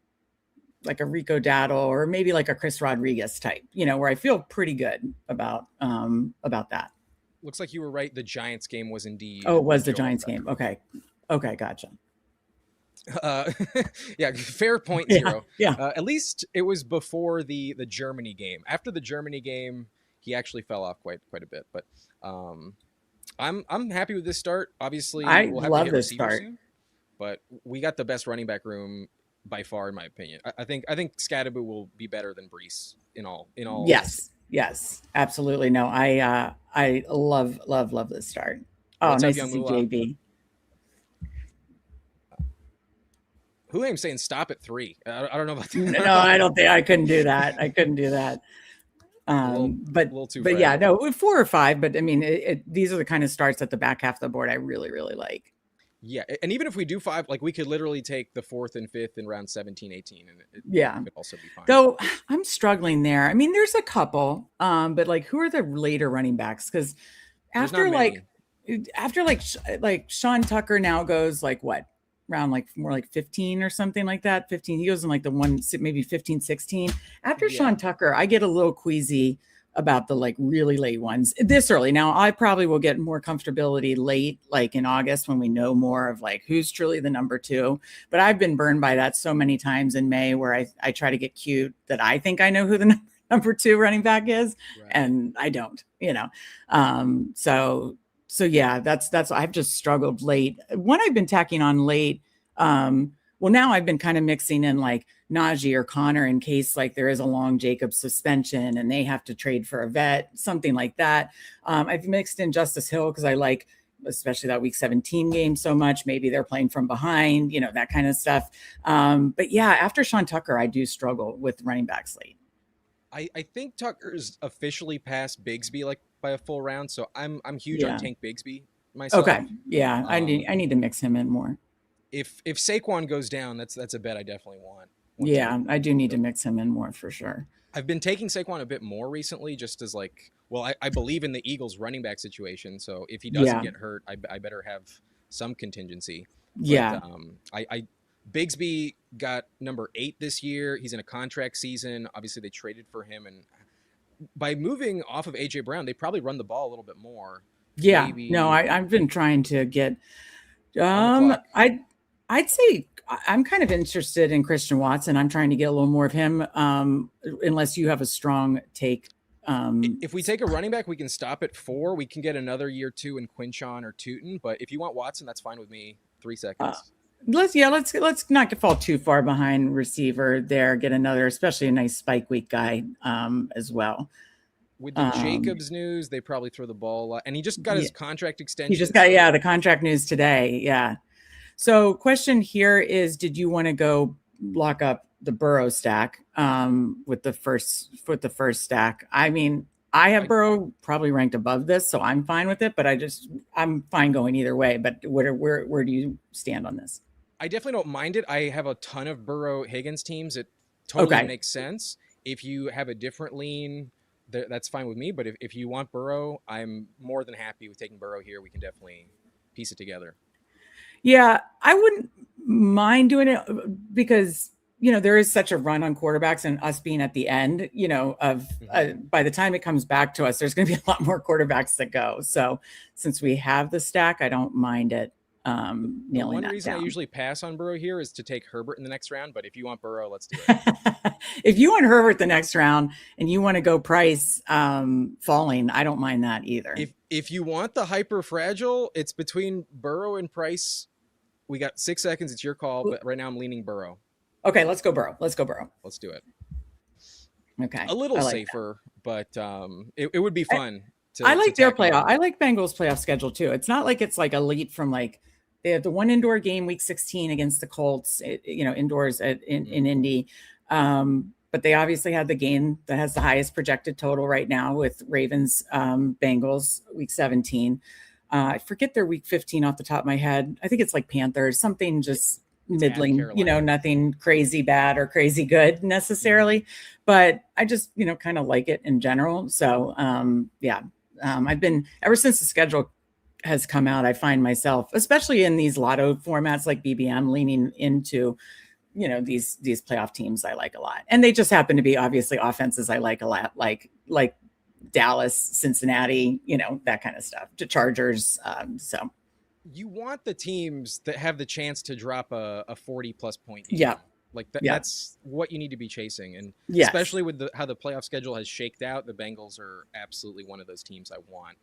Rico Daddle or maybe like a Chris Rodriguez type, where I feel pretty good about that. Looks like you were right. The Giants game was indeed. Oh, it was the Giants game. Okay, gotcha. Yeah, fair point, Zero. Yeah. At least it was before the Germany game. After the Germany game, he actually fell off quite a bit. But I'm happy with this start. Obviously, we'll love this start. Soon, but we got the best running back room by far, in my opinion. I think Skattebo will be better than Brees in all. Yes, absolutely. No, I love this start. Oh, nice to see JB. Who am saying stop at 3? I don't know about that. No, I don't think I couldn't do that. But yeah, no, 4 or 5. But I mean, these are the kind of starts at the back half of the board I really, really like. Yeah, and even if we do 5, like we could literally take the 4th and 5th in round 17, 18, and it could also be fine. Though I'm struggling there. I mean, there's a couple, but like, who are the later running backs? Because after Sean Tucker now goes like what? Around like more like 15 or something like that. 15. He goes in like the one, maybe 15, 16. After Sean Tucker, I get a little queasy about the like really late ones this early. Now I probably will get more comfortability late, like in August when we know more of like who's truly the number 2. But I've been burned by that so many times in May where I try to get cute that I think I know who the number 2 running back is, and I don't, So yeah, that's I've just struggled late. One I've been tacking on late. Now I've been kind of mixing in like Najee or Connor in case like there is a long Jacobs suspension and they have to trade for a vet, something like that. I've mixed in Justice Hill because I like especially that week 17 game so much. Maybe they're playing from behind, that kind of stuff. But yeah, after Sean Tucker, I do struggle with running backs late. I think Tucker's officially passed Bigsby like by a full round, so I'm huge on Yeah. Tank Bigsby myself. Okay. Yeah. I need to mix him in more. If Saquon goes down, that's a bet I definitely want to Yeah. make. I do need to mix him in more for sure. I've been taking Saquon a bit more recently, just as like, well, I believe in the Eagles running back situation. So if he doesn't Yeah. get hurt, I better have some contingency. But Yeah. I Bigsby got number 8 this year. He's in a contract season. Obviously, they traded for him, and by moving off of AJ Brown, they probably run the ball a little bit more. Yeah. No, Maybe I've been trying to get, on the clock. I'd say I'm kind of interested in Christian Watson. I'm trying to get a little more of him, unless you have a strong take. If we take a running back, we can stop at 4. We can get another year 2 in Quinchon or Tootin. But if you want Watson, that's fine with me. 3 seconds. Let's not fall too far behind receiver there. Get another, especially a nice spike week guy as well. With the Jacobs news, they probably throw the ball a lot. And he just got his contract extension. He just got the contract news today. Yeah. So question here is, did you want to go lock up the Burrow stack with the first stack? I mean, I have Burrow probably ranked above this, so I'm fine with it, but I'm fine going either way. But where do you stand on this? I definitely don't mind it. I have a ton of Burrow Higgins teams. It totally makes sense. If you have a different lean, that's fine with me. But if you want Burrow, I'm more than happy with taking Burrow here. We can definitely piece it together. Yeah, I wouldn't mind doing it because, there is such a run on quarterbacks, and us being at the end, of by the time it comes back to us, there's going to be a lot more quarterbacks that go. So since we have the stack, I don't mind it. Nailing that down. One reason I usually pass on Burrow here is to take Herbert in the next round. But if you want Burrow, let's do it. If you want Herbert the next round and you want to go price falling, I don't mind that either. If you want the hyper fragile, it's between Burrow and Price. We got 6 seconds. It's your call. But right now I'm leaning Burrow. Okay, let's go Burrow. Let's do it. Okay. A little safer, but it would be fun. I like their playoff. I like Bengals playoff schedule too. It's not like it's like elite from like they have the one indoor game week 16 against the Colts, indoors in Indy. But they obviously had the game that has the highest projected total right now with Ravens Bengals week 17. I forget their week 15 off the top of my head. I think it's like Panthers, something just middling, nothing crazy bad or crazy good necessarily, but I just, kind of like it in general. So, I've been, ever since the schedule has come out, I find myself, especially in these lotto formats like BBM, leaning into, these playoff teams I like a lot. And they just happen to be obviously offenses I like a lot, like Dallas, Cincinnati, that kind of stuff, to Chargers. So you want the teams that have the chance to drop a 40+ point game. Yeah. Like that's what you need to be chasing. And especially with how the playoff schedule has shaked out, the Bengals are absolutely one of those teams I want.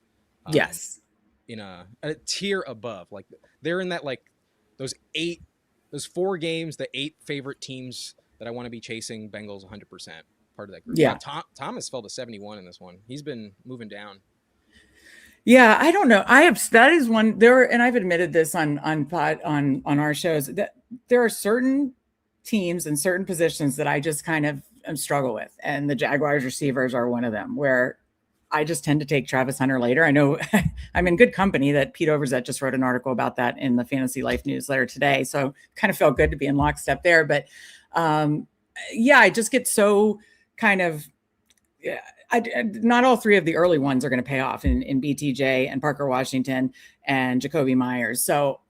In a tier above. Like they're in that, like those 4 games, the 8 favorite teams that I want to be chasing. Bengals 100% part of that group. Yeah. Thomas fell to 71 in this one. He's been moving down. Yeah, I don't know. That is one there, and I've admitted this on our shows, that there are certain teams and certain positions that I just kind of struggle with, and the Jaguars receivers are one of them, where I just tend to take Travis Hunter later. I know I'm in good company that Pete Overzet just wrote an article about that in the Fantasy Life newsletter today, so kind of felt good to be in lockstep there. But I just get so kind of. Not all 3 of the early ones are going to pay off in BTJ and Parker Washington and Jacoby Myers. So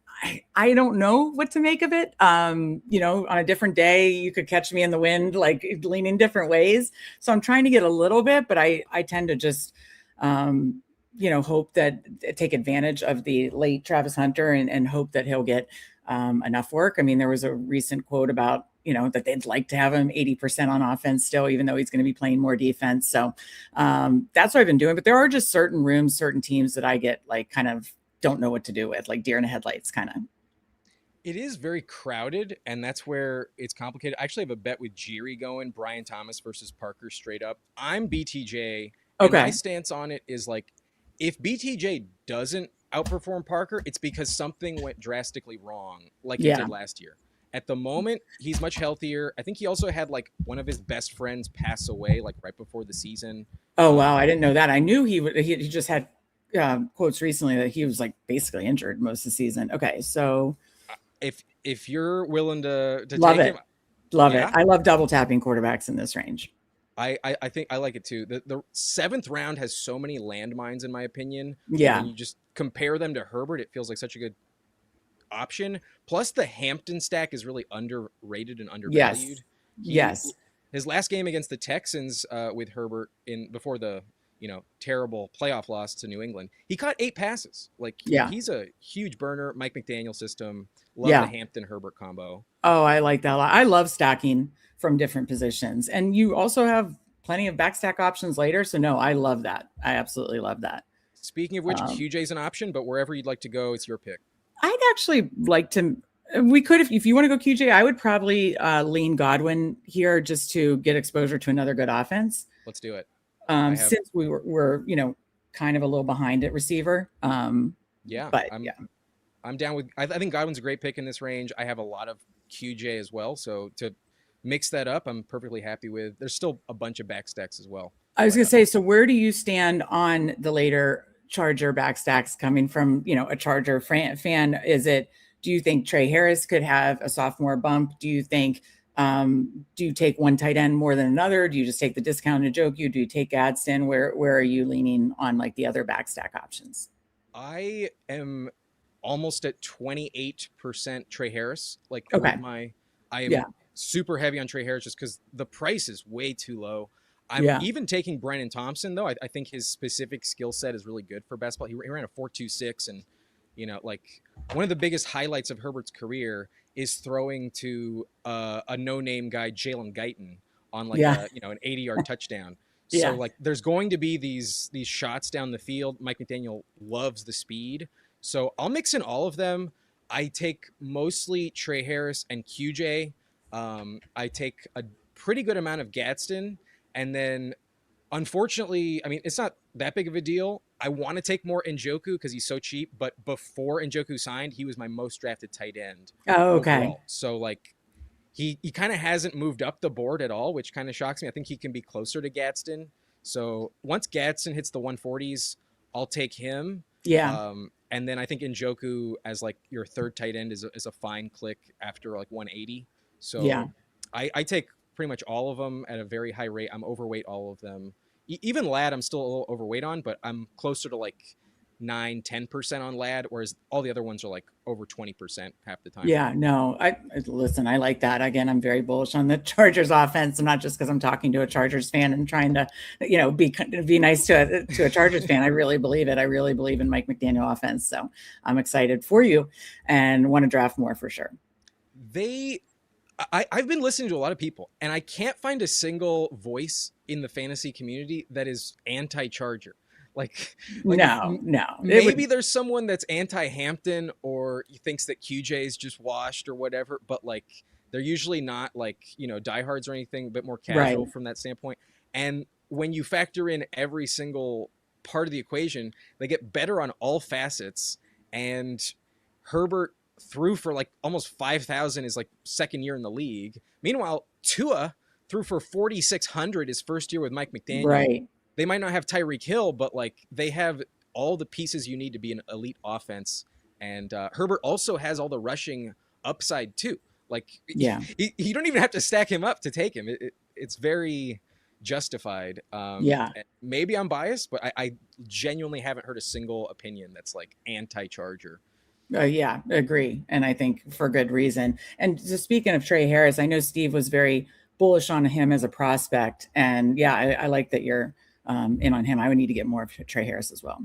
I don't know what to make of it. On a different day, you could catch me in the wind, like leaning different ways. So I'm trying to get a little bit, but I tend to just, hope that take advantage of the late Travis Hunter and hope that he'll get enough work. I mean, there was a recent quote about, that they'd like to have him 80% on offense still, even though he's going to be playing more defense. So that's what I've been doing. But there are just certain rooms, certain teams that I get like kind of don't know what to do with, like deer in the headlights kind of. It is very crowded, and that's where it's complicated. I actually have a bet with Jiri going, Brian Thomas versus Parker straight up. I'm BTJ. And my stance on it is like, if BTJ doesn't outperform Parker, it's because something went drastically wrong, like it Yeah. did last year. At the moment, he's much healthier. I think he also had like one of his best friends pass away, like right before the season. Oh wow, Um, I didn't know that. I knew he just had quotes recently that he was like basically injured most of the season. Okay, so if you're willing to love take him, it, love it. yeah, I love double tapping quarterbacks in this range. I think I like it too. The seventh round has so many landmines in my opinion, but when Yeah. you just compare them to Herbert, it feels like such a good option. Plus, the Hampton stack is really underrated and Yes. undervalued. He Yes. his last game against the Texans with Herbert in before the terrible playoff loss to New England, he caught 8 passes. Like Yeah. he's a huge burner. Mike McDaniel system. Love the Yeah. Hampton Herbert combo. Oh, I like that a lot. I love stacking from different positions. And you also have plenty of backstack options later. So no, I love that. I absolutely love that. Speaking of which, Um, QJ is an option, but wherever you'd like to go, it's your pick. I'd actually like to. We could, if you want to go QJ, I would probably lean Godwin here just to get exposure to another good offense. Let's do it. I have Since we're kind of a little behind at receiver. yeah. But I'm yeah, I'm down with. I think Godwin's a great pick in this range. I have a lot of QJ as well, so to mix that up, I'm perfectly happy with. There's still a bunch of backstacks as well. I was gonna say. So where do you stand on the later Charger backstacks coming from a Charger fan? Is it? Do you think Trey Harris could have a sophomore bump? Do you think? Do you take one tight end more than another? Do you just take the discounted Njoku? Do you take Gadsden? Where are you leaning on like the other backstack options? I am almost at 28% Trey Harris, like Okay. with my. I am Yeah. super heavy on Trey Harris just because the price is way too low. I'm Yeah. even taking Brennan Thompson though. I think his specific skill set is really good for basketball. He ran a 4.26, and like one of the biggest highlights of Herbert's career is throwing to a no-name guy, Jalen Guyton, on like Yeah. an 80-yard touchdown. So Yeah. like there's going to be these shots down the field. Mike McDaniel loves the speed. So I'll mix in all of them. I take mostly Trey Harris and QJ. I take a pretty good amount of Gadsden, and then unfortunately, I mean, it's not that big of a deal. I want to take more Njoku because he's so cheap, but before Njoku signed, he was my most drafted tight end Oh, okay. overall. So like he kind of hasn't moved up the board at all, which kind of shocks me. I think he can be closer to Gadsden. So once Gadsden hits the 140s, I'll take him. Yeah. And then I think Njoku as like your third tight end is a fine click after like 180. Yeah. So I take pretty much all of them at a very high rate. I'm overweight all of them. Even Lad, I'm still a little overweight on, but I'm closer to like 9-10% on Lad, whereas all the other ones are like over 20% half the time. Yeah. No, I listen, I like that. Again, I'm very bullish on the Chargers offense, and not just because I'm talking to a Chargers fan and trying to, be nice to a Chargers fan. I really believe it. I really believe in Mike McDaniel offense. So I'm excited for you and want to draft more for sure. I've been listening to a lot of people, and I can't find a single voice in the fantasy community that is anti-Charger. Like No. maybe there's someone that's anti-Hampton or he thinks that QJ is just washed or whatever, but like they're usually not like diehards or anything, but more Right. casual from that standpoint. And when you factor in every single part of the equation, they get better on all facets. And Herbert threw for like almost 5,000 his like second year in the league. Meanwhile, Tua threw for 4,600 his first year with Mike McDaniel. Right. They might not have Tyreek Hill, but like they have all the pieces you need to be an elite offense. And Herbert also has all the rushing upside too. Like Yeah. you don't even have to stack him up to take him. It's very justified. Yeah. Maybe I'm biased, but I genuinely haven't heard a single opinion that's like anti-Charger. Yeah, agree. And I think for good reason. And just speaking of Trey Harris, I know Steve was very bullish on him as a prospect. And yeah, I like that you're in on him. I would need to get more of Trey Harris as well.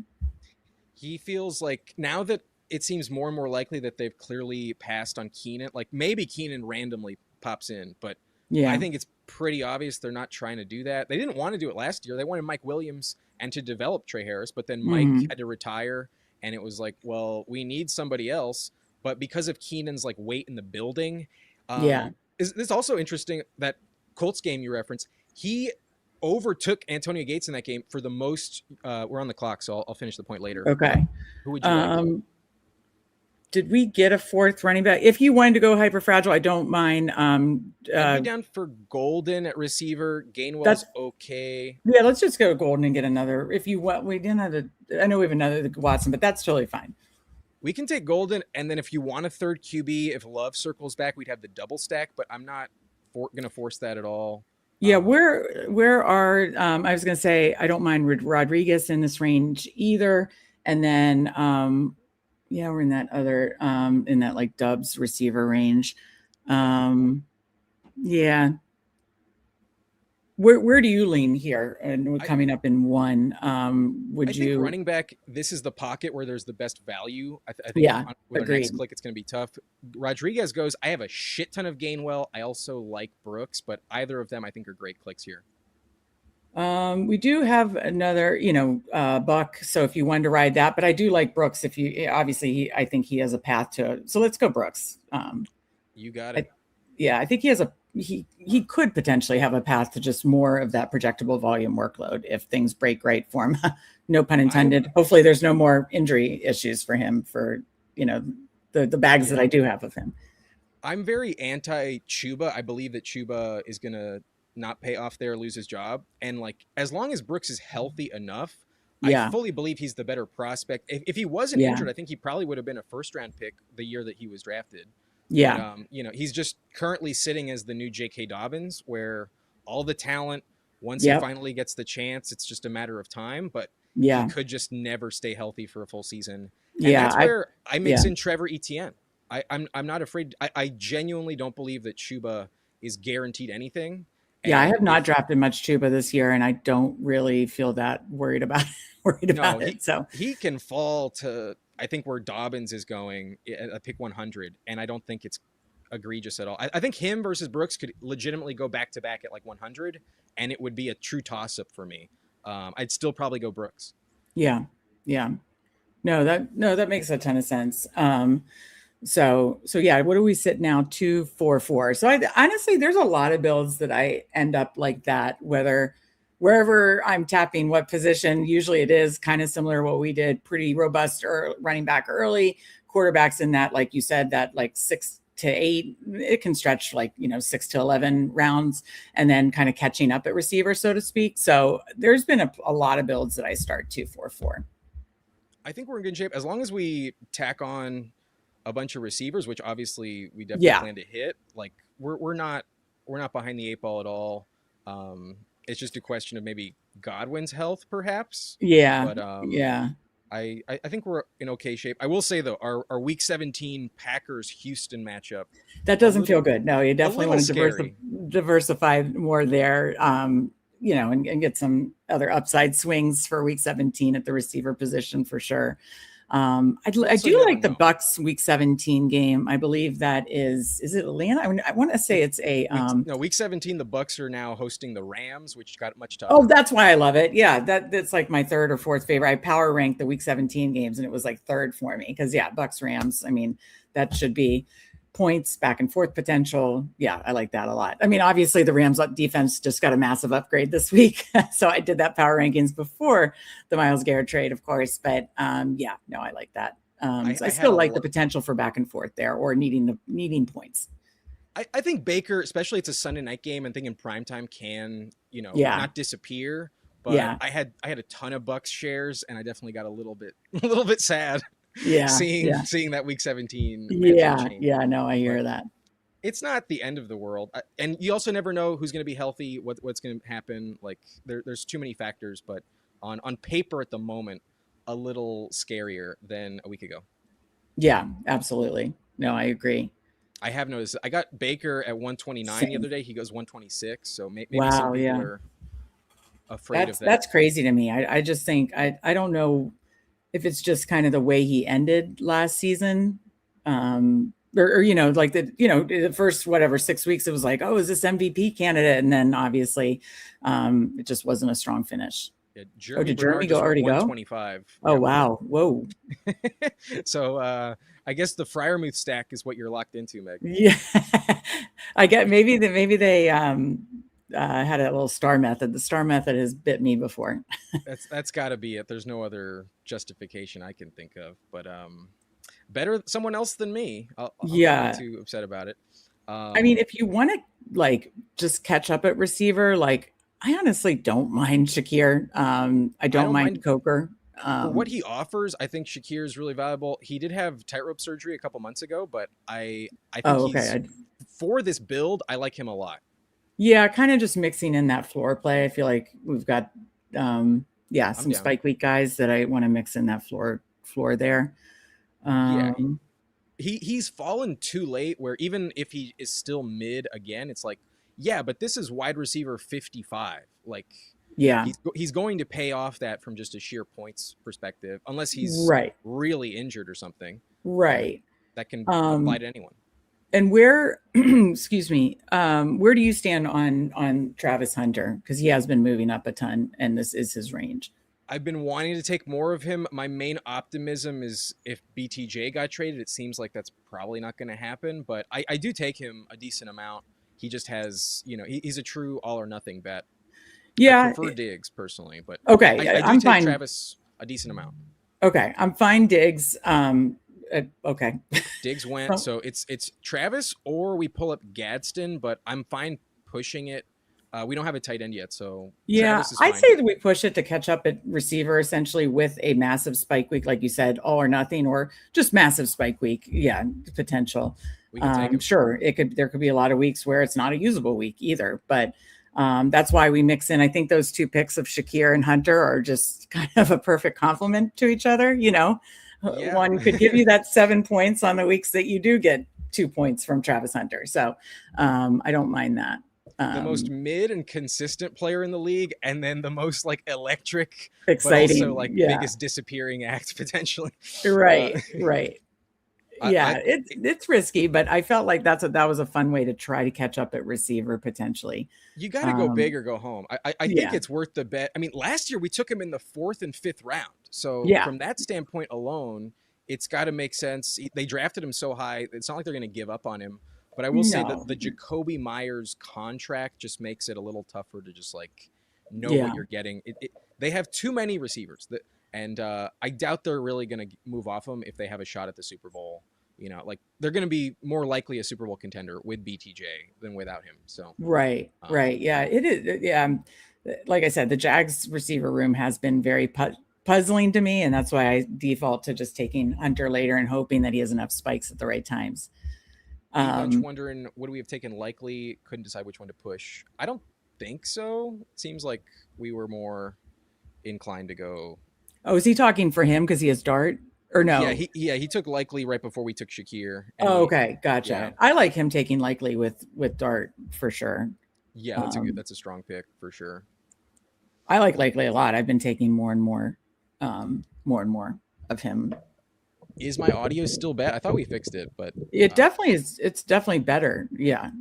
He feels like now that it seems more and more likely that they've clearly passed on Keenan, like maybe Keenan randomly pops in, but I Yeah. think it's pretty obvious they're not trying to do that. They didn't want to do it last year. They wanted Mike Williams and to develop Trey Harris, but then Mike Mhm. had to retire, and it was like, well, we need somebody else. But because of Keenan's like weight in the building, Yeah. is this also interesting that Colts game you reference? He overtook Antonio Gates in that game for the most. We're on the clock, so I'll finish the point later. Okay. Who would you like? Did we get a fourth running back? If you wanted to go hyper fragile, I don't mind. I'd be down for Golden at receiver. Gainwell's okay. Yeah, let's just go Golden and get another. If you want, we didn't have I know we have another Watson, but that's totally fine. We can take Golden, and then if you want a third QB, if Love circles back, we'd have the double stack. But I'm not going to force that at all. Yeah, where are I was going to say I don't mind Rodriguez in this range either, and then yeah, we're in that other in that like Dubs receiver range. Yeah. Where do you lean here? And we're coming up in one. I think running back, this is the pocket where there's the best value. I think yeah, with our next click, it's going to be tough. Rodriguez goes, I have a shit ton of Gainwell. I also like Brooks, but either of them I think are great clicks here. We do have another, Buck. So if you wanted to ride that, but I do like Brooks. If you obviously, I think he has a path to. So let's go Brooks. You got it. I think he has he could potentially have a path to just more of that projectable volume workload if things break right for him. No pun intended. Hopefully, there's no more injury issues for him for the bags that I do have of him. I'm very anti Chuba. I believe that Chuba is gonna not pay off there, lose his job. And like, as long as Brooks is healthy enough, I fully believe he's the better prospect. If he wasn't injured, I think he probably would have been a first round pick the year that he was drafted. Yeah. But, he's just currently sitting as the new J.K. Dobbins, where all the talent, once he finally gets the chance, it's just a matter of time. But he could just never stay healthy for a full season. And that's where I mix in Trevor Etienne. I'm not afraid. I genuinely don't believe that Chuba is guaranteed anything. Yeah, I have not drafted much Chuba this year, and I don't really feel that worried about it. So he can fall to, I think, where Dobbins is going at pick 100, and I don't think it's egregious at all. I think him versus Brooks could legitimately go back to back at like 100, and it would be a true toss up for me. I'd still probably go Brooks. Yeah. No, that makes a ton of sense. So yeah, what do we sit now? 2-4-4. So honestly, there's a lot of builds that I end up like that, wherever I'm tapping what position. Usually it is kind of similar to what we did, pretty robust running back early, quarterbacks in that, like you said, that like 6 to 8, it can stretch like 6 to 11 rounds, and then kind of catching up at receiver, so to speak. So there's been a lot of builds that I start 2-4-4. I think we're in good shape as long as we tack on a bunch of receivers, which obviously we definitely plan to hit. Like we're not behind the 8 ball at all. It's just a question of maybe Godwin's health, perhaps. Yeah. But I think we're in okay shape. I will say though, our week 17 Packers Houston matchup, that doesn't feel good. No, you definitely want to diversify more there. And get some other upside swings for week 17 at the receiver position for sure. I do like the Bucks week 17 game. I believe that is it Atlanta? I want to say it's week 17. The Bucks are now hosting the Rams, which got much tougher. Oh, that's why I love it. Yeah, that's like my third or fourth favorite. I power ranked the week 17 games, and it was like third for me because Bucks Rams. I mean, that should be points, back and forth potential. Yeah, I like that a lot. I mean, obviously the Rams defense just got a massive upgrade this week. So I did that power rankings before the Myles Garrett trade, of course. But I like that. I still like the potential for back and forth there, or needing points. I think Baker, especially it's a Sunday night game, and thinking primetime can, not disappear. But I had a ton of Bucks shares, and I definitely got a little bit sad. Seeing that week 17. No, I hear that. It's not the end of the world, and you also never know who's going to be healthy, what's going to happen. Like there's too many factors, but on paper at the moment, a little scarier than a week ago. Yeah, absolutely. No, I agree. I have noticed. I got Baker at 129 the other day. He goes 126. So maybe some people are afraid of that. That's crazy to me. I just think I don't know if it's just kind of the way he ended last season, the first 6 weeks, it was like, oh, is this MVP candidate? And then obviously it just wasn't a strong finish. Yeah, did Jeremy already go? 125. Oh, wow. Whoa. So I guess the Freiermuth stack is what you're locked into, Meg. Yeah. I get maybe they had a little star method. The star method has bit me before. That's got to be it. There's no other justification I can think of. But better someone else than me. I'll not be Yeah. too upset about it. I mean, Um, if you want to like just catch up at receiver, like I honestly don't mind Shakir. I I don't don't mind mind Coker. for what he offers. I think Shakir is really valuable. He did have tightrope surgery a couple months ago, but I think Oh, he's okay. for this build. I like him a lot. Yeah, kind of just mixing in that floor play. I feel like we've got yeah, I'm some down. spike week guys that I want to mix in that floor there. Yeah, Um he's fallen too late. Where even if he is still mid again, it's like yeah, but this is wide receiver 55. Like yeah, he's going to pay off that from just a sheer points perspective, unless he's right. really injured or something. But Right. that can apply Um to anyone. and where excuse me, where do you stand on Travis Hunter? Because he has been moving up a ton and this is his range. I've been wanting to take more of him. My main optimism is if BTJ got traded, it seems like that's probably not going to happen, but I do take him a decent amount. He just has, he's a true all or nothing bet. I Yeah. prefer Diggs personally, but Okay. I do I'm take fine. Travis a decent amount. Okay. I'm fine, Diggs. Okay. Diggs went, so it's Travis or we pull up Gadsden, but I'm fine pushing it. We don't have a tight end yet, so Yeah, Travis is I'd fine. say that we push it to catch up at receiver essentially with a massive spike week, like you said, all or nothing, or just massive spike week. Yeah, potential. We can take him. Sure, there could be a lot of weeks where it's not a usable week either, but that's why we mix in. I think those two picks of Shakir and Hunter are just kind of a perfect complement to each other. Yeah. One could give you that 7 points on the weeks that you do get 2 points from Travis Hunter. So I don't mind that. The most mid and consistent player in the league, and then the most like electric, but also Exciting. like Yeah. biggest disappearing act potentially. Uh, Right. Right. I Yeah, it's risky, but I felt like that was a fun way to try to catch up at receiver potentially. you got to go big Um, or go home. I think yeah, it's worth the bet. I mean, last year we took him in the 4th and 5th round, so yeah, from that standpoint alone, it's got to make sense. They drafted him so high; it's not like they're going to give up on him. But I will say that no, the Jacoby Myers contract just makes it a little tougher to just like know what yeah, you're getting. They have too many receivers that, and I doubt they're really going to move off him if they have a shot at the Super Bowl. Like they're going to be more likely a Super Bowl contender with BTJ than without him. So, right, um, right, yeah, it is. Yeah, like I said, the Jags receiver room has been very puzzling to me, and that's why I default to just taking Hunter later and hoping that he has enough spikes at the right times. A Bunch Um, wondering would we have taken likely? Couldn't decide which one to push. I don't think so. It seems like we were more inclined to go. oh, is he talking for him because he has Dart or Yeah, no? he took likely right before we took Shakir, and Oh, he okay, yeah gotcha. I like him taking likely with Dart for sure. yeah Um, that's a strong pick for sure. I like Likely a lot. I've been taking more and more of him. Is my audio still bad? I thought we fixed it, but It definitely is. It's definitely better. Yeah,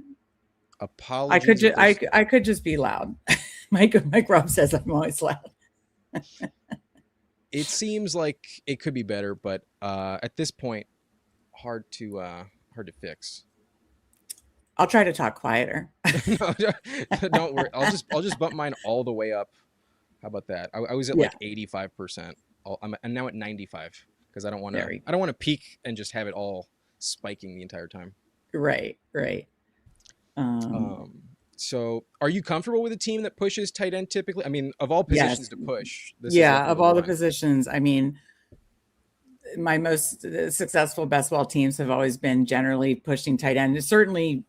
apologies if there's. I could just be loud. Mike Rob says I'm always loud. It seems like it could be better, but at this point, hard to fix. I'll try to talk quieter. No, don't worry. I'll just bump mine all the way up. How about that? I was at Yeah, like 85%. I'm now at 95 because there we I don't want to peak and just have it all spiking the entire time. right, right. Um, Um, so are you comfortable with a team that pushes tight end typically? I mean, of all positions yes, to push, this is like yeah. Of number all the one. positions, I mean, my most successful best ball teams have always been generally pushing tight end, certainly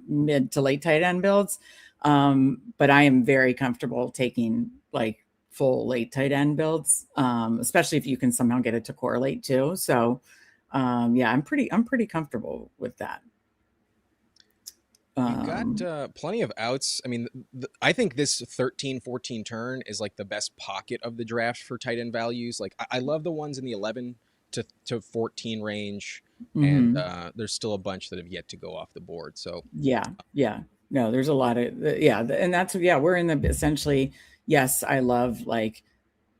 mid to late tight end builds. But I am very comfortable taking like full late tight end builds, especially if you can somehow get it to correlate too. So yeah, I'm pretty comfortable with that. You've got Um, plenty of outs. I mean, I think this 13-14 turn is like the best pocket of the draft for tight end values. Like, I love the ones in the 11 to 14 range, and mhm. there's still a bunch that have yet to go off the board. So, Yeah, yeah. No, there's a lot of yeah, and that's yeah, we're in the essentially yes, I love like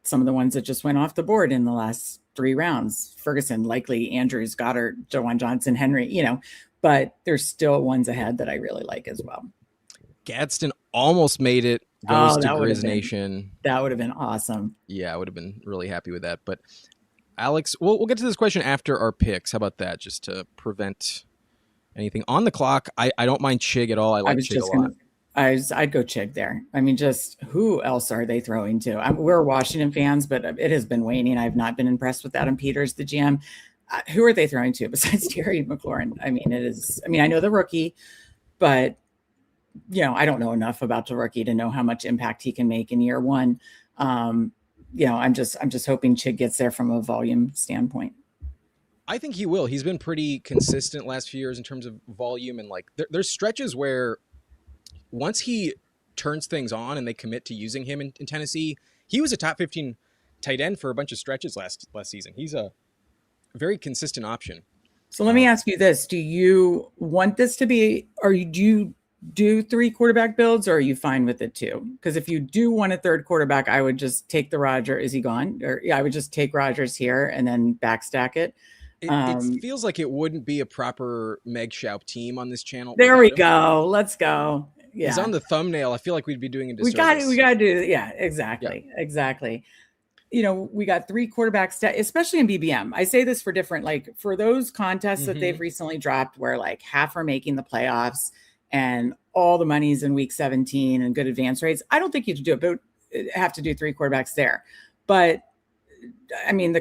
some of the ones that just went off the board in the last 3 rounds. Ferguson, Likely, Andrews, Goddard, Jawan Johnson, Henry, but there's still ones ahead that I really like as well. Gadsden almost made it, goes Oh, to Grizz Nation. that would have been awesome. Yeah, I would have been really happy with that. But Alex, we'll get to this question after our picks. How about that? Just to prevent anything on the clock. I don't mind Chig at all. I I like was Chig a just gonna. lot. I'd go Chig there. I mean, just who else are they throwing to? We're Washington fans, but it has been waning. I've not been impressed with Adam Peters, the GM. Who are they throwing to besides Terry McLaurin? I mean, it is. I mean, I know the rookie, but I don't know enough about the rookie to know how much impact he can make in year one. I'm just hoping Chig gets there from a volume standpoint. I think he will. He's been pretty consistent last few years in terms of volume, and like there's stretches where once he turns things on and they commit to using him in Tennessee, he was a top 15 tight end for a bunch of stretches last season. He's a very consistent option. So let me ask you this: do you want this to be, or do you do 3 quarterback builds, or are you fine with it too? Because if you do want a third quarterback, I would just take the Rodgers. Is he gone? Or I would just take Rodgers here and then backstack it. It feels like it wouldn't be a proper Meg Shoup team on this channel. There we go. Let's go. Yeah. He's on the thumbnail. I feel like we'd be doing a disservice. We got to do it. Yeah, exactly. Yeah. Exactly. We got 3 quarterbacks, especially in BBM. I say this for different, like for those contests that they've recently dropped where like half are making the playoffs and all the money's in week 17 and good advance rates. I don't think you should do it, but have to do 3 quarterbacks there. But I mean,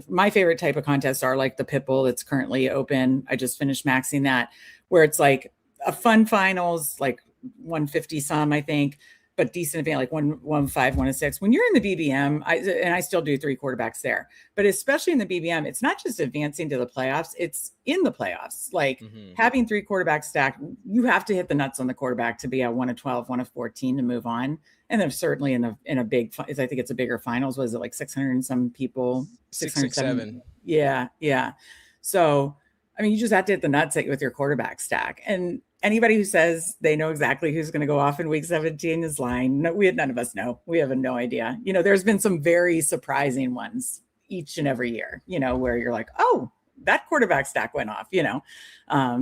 my favorite type of contests are like the Pitbull that's currently open. I just finished maxing that, where it's like a fun finals, like 150 some, I think, but decent event, like 115, 106. When you're in the BBM, I still do 3 quarterbacks there, but especially in the BBM, it's not just advancing to the playoffs, it's in the playoffs. Like having 3 quarterbacks stacked, you have to hit the nuts on the quarterback to be at 1 of 12, 1 of 14 to move on. And then certainly in a big, I think it's a bigger finals. Was it like 600 and some people? 607. Yeah. So, I mean, you just have to hit the nuts with your quarterback stack. And anybody who says they know exactly who's going to go off in week 17 is lying. No, none of us know. We have no idea. There's been some very surprising ones each and every year, where you're like, oh, that quarterback stack went off,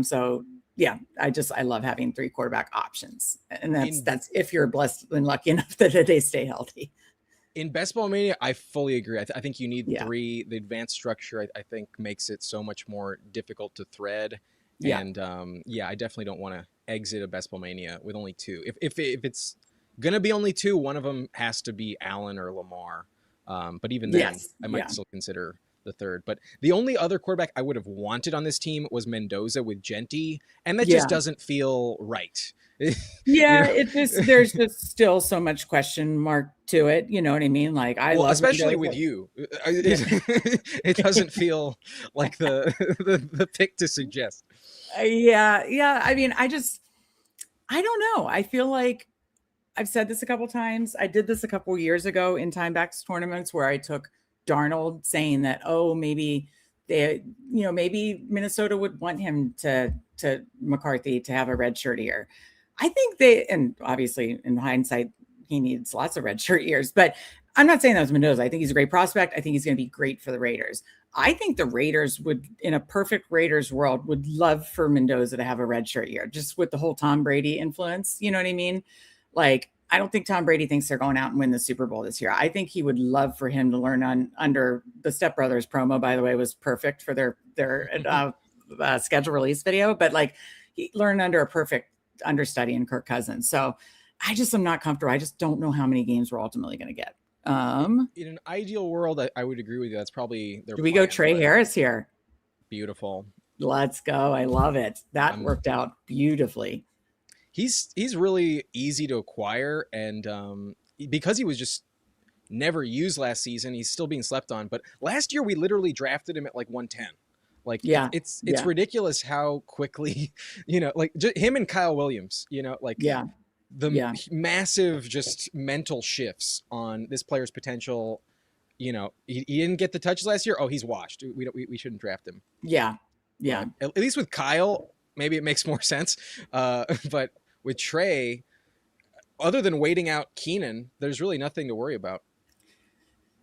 So yeah, I love having 3 quarterback options. And that's if you're blessed and lucky enough that they stay healthy. In Best Ball Mania, I fully agree. I think you need 3. The advanced structure, I think, makes it so much more difficult to thread. Yeah. And I definitely don't want to exit a Best Ball Mania with only 2. If it's gonna be only 2, one of them has to be Allen or Lamar. But even then, I might still consider the third. But the only other quarterback I would have wanted on this team was Mendoza with Genty, and that just doesn't feel right. There's just still so much question mark to it. You know what I mean? Like love especially Mendoza. With you, it doesn't feel like the pick to suggest. Yeah. I mean, I don't know. I feel like I've said this a couple times. I did this a couple years ago in timebacks tournaments where I took Darnold, saying that, maybe maybe Minnesota would want him to McCarthy to have a red shirt year. I think and obviously in hindsight, he needs lots of red shirt years, but I'm not saying that was Mendoza. I think he's a great prospect. I think he's going to be great for the Raiders. I think the Raiders would, in a perfect Raiders world, would love for Mendoza to have a red shirt year, just with the whole Tom Brady influence. You know what I mean? Like, I don't think Tom Brady thinks they're going out and win the Super Bowl this year. I think he would love for him to learn under the Step Brothers promo, by the way, was perfect for their schedule release video, but like he learned under a perfect understudy in Kirk Cousins. So I just am not comfortable. I just don't know how many games we're ultimately going to get. In an ideal world, I would agree with you. That's probably their Do we go Trey Harris here? Beautiful. Let's go. I love it. That worked out beautifully. He's really easy to acquire, and because he was just never used last season, he's still being slept on. But last year we literally drafted him at like 110. Like it's ridiculous how quickly, like just him and Kyle Williams, the massive just mental shifts on this player's potential. He didn't get the touches last year. Oh, he's washed. We shouldn't draft him. Yeah. At least with Kyle, maybe it makes more sense. But with Trey, other than waiting out Keenan, there's really nothing to worry about.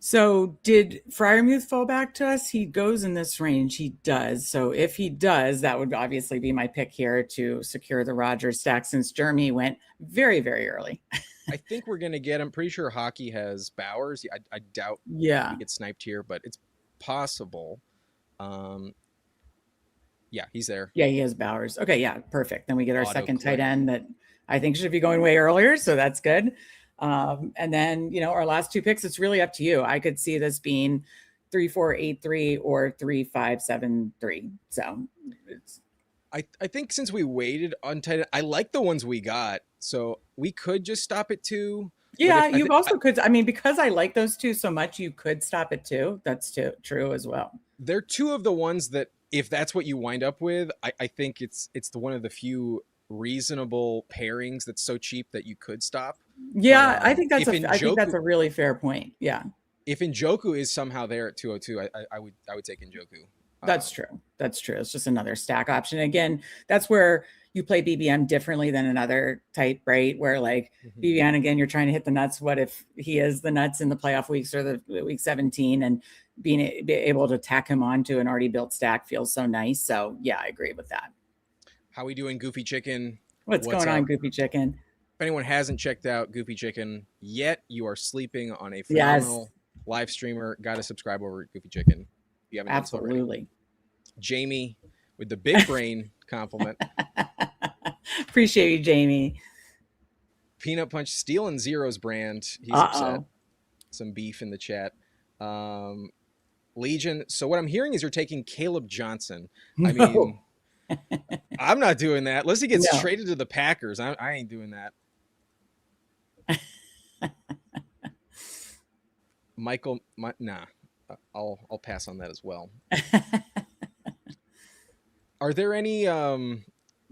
So did Fryermuth fall back to us? He goes in this range. He does. So if he does, that would obviously be my pick here to secure the Rodgers stack since Jeremy went very, very early. I think we're gonna get. I'm pretty sure hockey has Bowers. I doubt Yeah. we get sniped here, but it's possible. Um, yeah, he's there. Yeah, he has Bowers. Okay, yeah, perfect. Then we get our Auto second tight click. end that I think should be going way earlier. So that's good. And then, our last two picks, it's really up to you. I could see this being 3-4-8-3 or 3-5-7-3. So it's I think since we waited on tight end, I like the ones we got. So we could just stop at 2. But yeah, if you also could. I mean, because I like those two so much, you could stop at 2. That's true as well. they're two of the ones that if that's what you wind up with, I think it's the one of the few reasonable pairings that's so cheap that you could stop. Yeah, But I think if I think that's Njoku a really fair point. Yeah. if Njoku is somehow there at 202, I would take Njoku. That's true. That's true. It's just another stack option. Again, that's where you play BBM differently than another type, right? Where like Mhm. BBM, again, you're trying to hit the nuts. What if he is the nuts in the playoff weeks or the week 17 and be able to tack him onto an already built stack feels so nice. So yeah, I agree with that. How we doing, Goofy Chicken? What's going up? on, Goofy Chicken? If anyone hasn't checked out Goofy Chicken yet, you are sleeping on a Yes, phenomenal live streamer. Got to subscribe over at Goofy Chicken if you haven't done so already. absolutely. Jamie with the big brain compliment. Appreciate you, Jamie. Peanut Punch stealing Zero's brand. He's upset. Some beef in the chat. Legion. So what I'm hearing is you're taking Caleb Johnson. I mean, I'm not doing that. Unless he gets traded to the Packers. I ain't doing that. Michael, nah. I'll pass on that as well. Are there any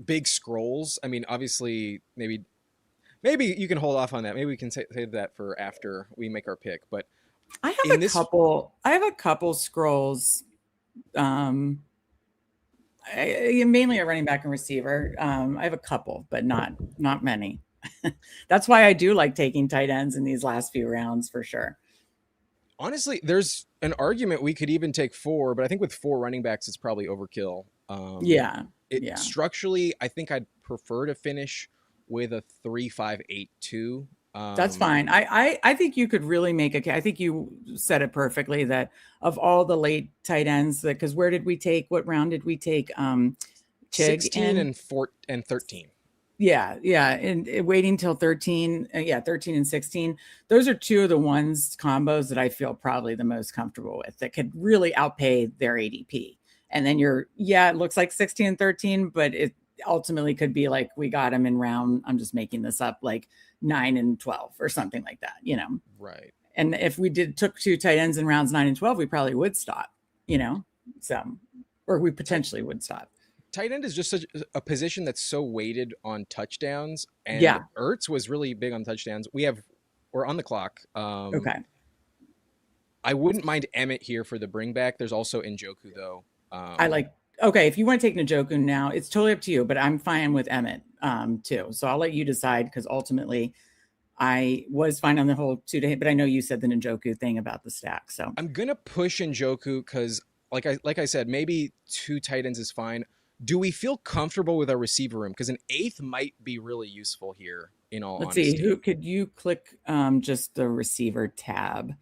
big scrolls? I mean, obviously, maybe you can hold off on that. Maybe we can save that for after we make our pick. But I have a couple. I have a couple scrolls. Mainly a running back and receiver. I have a couple, but not many. That's why I do like taking tight ends in these last few rounds for sure. Honestly, there's an argument we could even take 4, but I think with 4 running backs, it's probably overkill. Structurally, I think I'd prefer to finish with a 3-5-8-2. That's fine. I think you could really make a. I think you said it perfectly that of all the late tight ends, because where did we take? What round did we take? 16 and 13. Yeah, and waiting till 13. 13 and 16. Those are two of the combos that I feel probably the most comfortable with that could really outpay their ADP. And then it looks like 16 and 13, but it ultimately could be like we got them in round. I'm just making this up, like 9 and 12 or something like that, Right. And if we took 2 tight ends in rounds 9 and 12, we probably would stop, or we potentially would stop. Tight end is just such a position that's so weighted on touchdowns, and Ertz was really big on touchdowns. We're on the clock. Okay. I wouldn't mind Emmett here for the bring back. There's also Njoku though. If you want to take Njoku now, it's totally up to you, but I'm fine with Emmett too. So I'll let you decide because ultimately I was fine on the whole 2 day, but I know you said the Njoku thing about the stack. So I'm going to push Njoku because like I said, maybe 2 tight ends is fine. Do we feel comfortable with our receiver room? Because an 8th might be really useful here in all honesty. Let's see, who could you click just the receiver tab?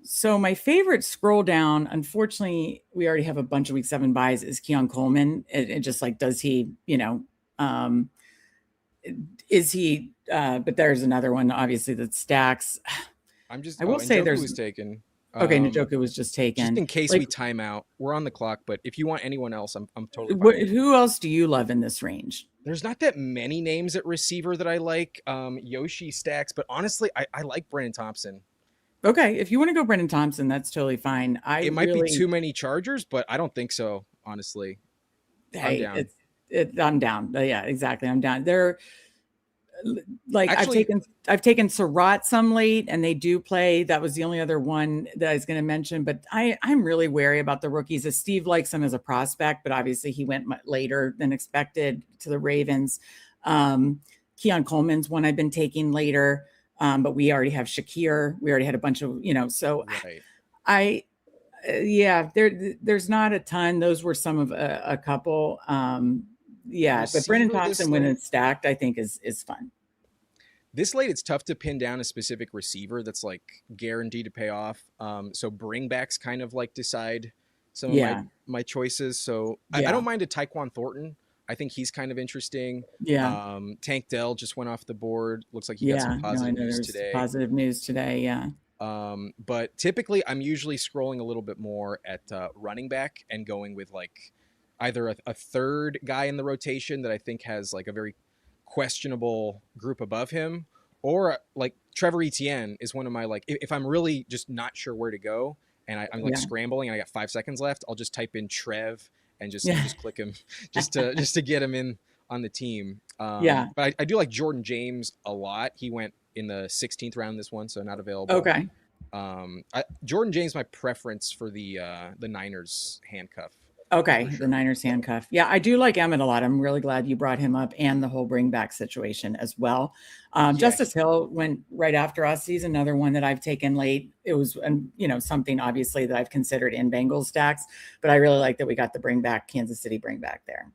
So my favorite scroll down, unfortunately, we already have a bunch of week 7 buys, is Keon Coleman. It just like, does he, is he, but there's another one, obviously, that stacks. I will say Njoku was taken. Okay, Njoku was just taken. Just in case we time out. We're on the clock, but if you want anyone else, I'm totally fine. Who else do you love in this range? There's not that many names at receiver that I like. Yoshi stacks, but honestly, I like Brandon Thompson. Okay, if you want to go Brandon Thompson, that's totally fine. It might be too many Chargers, but I don't think so, honestly. Hey, I'm down. Yeah, exactly. I'm down. They're like, actually, I've taken Surratt some late, and they do play. That was the only other one that I was going to mention, but I'm really wary about the rookies. As Steve likes him as a prospect, but obviously he went later than expected to the Ravens. Keon Coleman's one I've been taking later. But we already have Shakir. We already had a bunch of, so Right. I, yeah, there's not a ton. Those were some of a couple. Yeah, but Brennan Receiver this Thompson when late. it's stacked, I think is fun. This late, it's tough to pin down a specific receiver that's like guaranteed to pay off. So bringbacks kind of like decide some of my Yeah, my choices. So I yeah, don't mind a Tyquan Thornton. I think he's kind of interesting. yeah, Tank Dell just went off the board. Looks like he got some yeah. No, I positive know news there's today. positive news today. Yeah. But typically, I'm usually scrolling a little bit more at running back and going with like either a third guy in the rotation that I think has like a very questionable group above him, or like Trevor Etienne is one of my like if I'm really just not sure where to go and I'm like Yeah. scrambling and I got 5 seconds left, I'll just type in Trev and Yeah. just click him just to get him in on the team. Yeah. But I do like Jordan James a lot. He went in the 16th round this one, so not available. Okay. Jordan James, my preference for the Niners handcuff for Okay, the sure. Niners handcuff. Yeah, I do like Emmett a lot. I'm really glad you brought him up and the whole bring back situation as well. Yeah, Justice Hill went right after us. He's another one that I've taken late. It was, something obviously that I've considered in Bengals stacks, but I really like that we got the bring back Kansas City bring back there.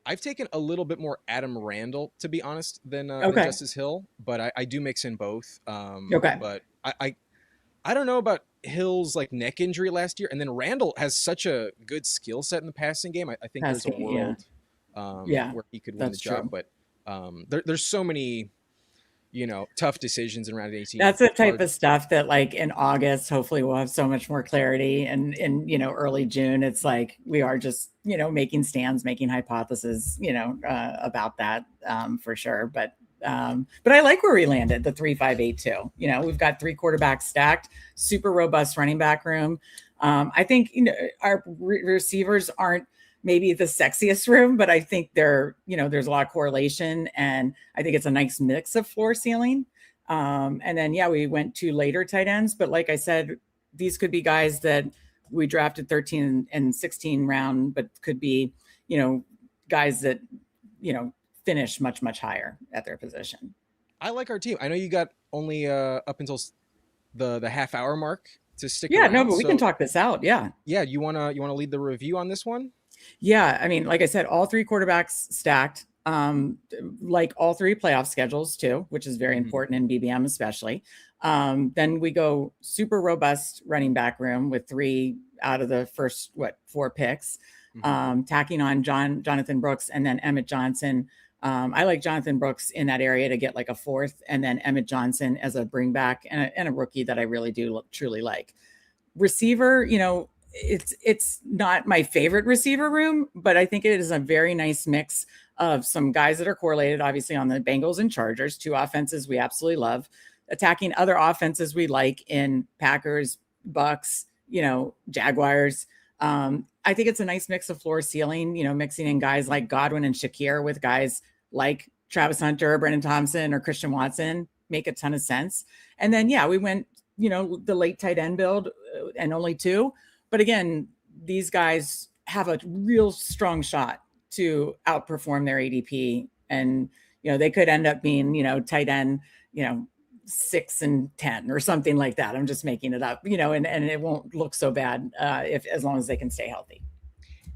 I've taken a little bit more Adam Randall to be honest than Okay. Justice Hill, but I do mix in both. Okay. But I don't know about Hill's like neck injury last year, and then Randall has such a good skill set in the passing game. I think there's a Passing. Yeah. world Yeah. where he could win the That's job, true. but there's so many tough decisions in round 18. That's the type Hard. of stuff that like in August, hopefully we'll have so much more clarity. And in, early June, it's like we are just, making stands, making hypotheses, about that for sure. But I like where we landed, the 3-5-8-2. We've got three quarterbacks stacked, super robust running back room. I think, our receivers aren't maybe the sexiest room, but I think there's a lot of correlation, and I think it's a nice mix of floor ceiling. And then, yeah, we went to later tight ends, but like I said, these could be guys that we drafted 13 and 16 round, but could be, guys that, finish much, much higher at their position. I like our team. I know you got only up until the half hour mark to stick Yeah, no, around. but we can So talk this out. Yeah. yeah, you wanna lead the review on this one? Yeah, I mean, like I said, all three quarterbacks stacked. Like all three playoff schedules too, which is very Mhm. important in BBM especially. Then we go super robust running back room with three out of the first four picks. Mhm. Tacking on Jonathan Brooks and then Emmett Johnson. I like Jonathan Brooks in that area to get like a fourth, and then Emmett Johnson as a bring back and a rookie that I really do truly like. Receiver, it's not my favorite receiver room, but I think it is a very nice mix of some guys that are correlated, obviously, on the Bengals and Chargers, two offenses we absolutely love, attacking other offenses we like in Packers, Bucks, Jaguars. I think it's a nice mix of floor ceiling, mixing in guys like Godwin and Shakir with guys like Travis Hunter, Brendan Thompson, or Christian Watson make a ton of sense. And then, yeah, we went, the late tight end build and only two. But again, these guys have a real strong shot to outperform their ADP. And, they could end up being, tight end, 6 and 10 or something like that. I'm just making it up, and it won't look so bad if as long as they can stay healthy.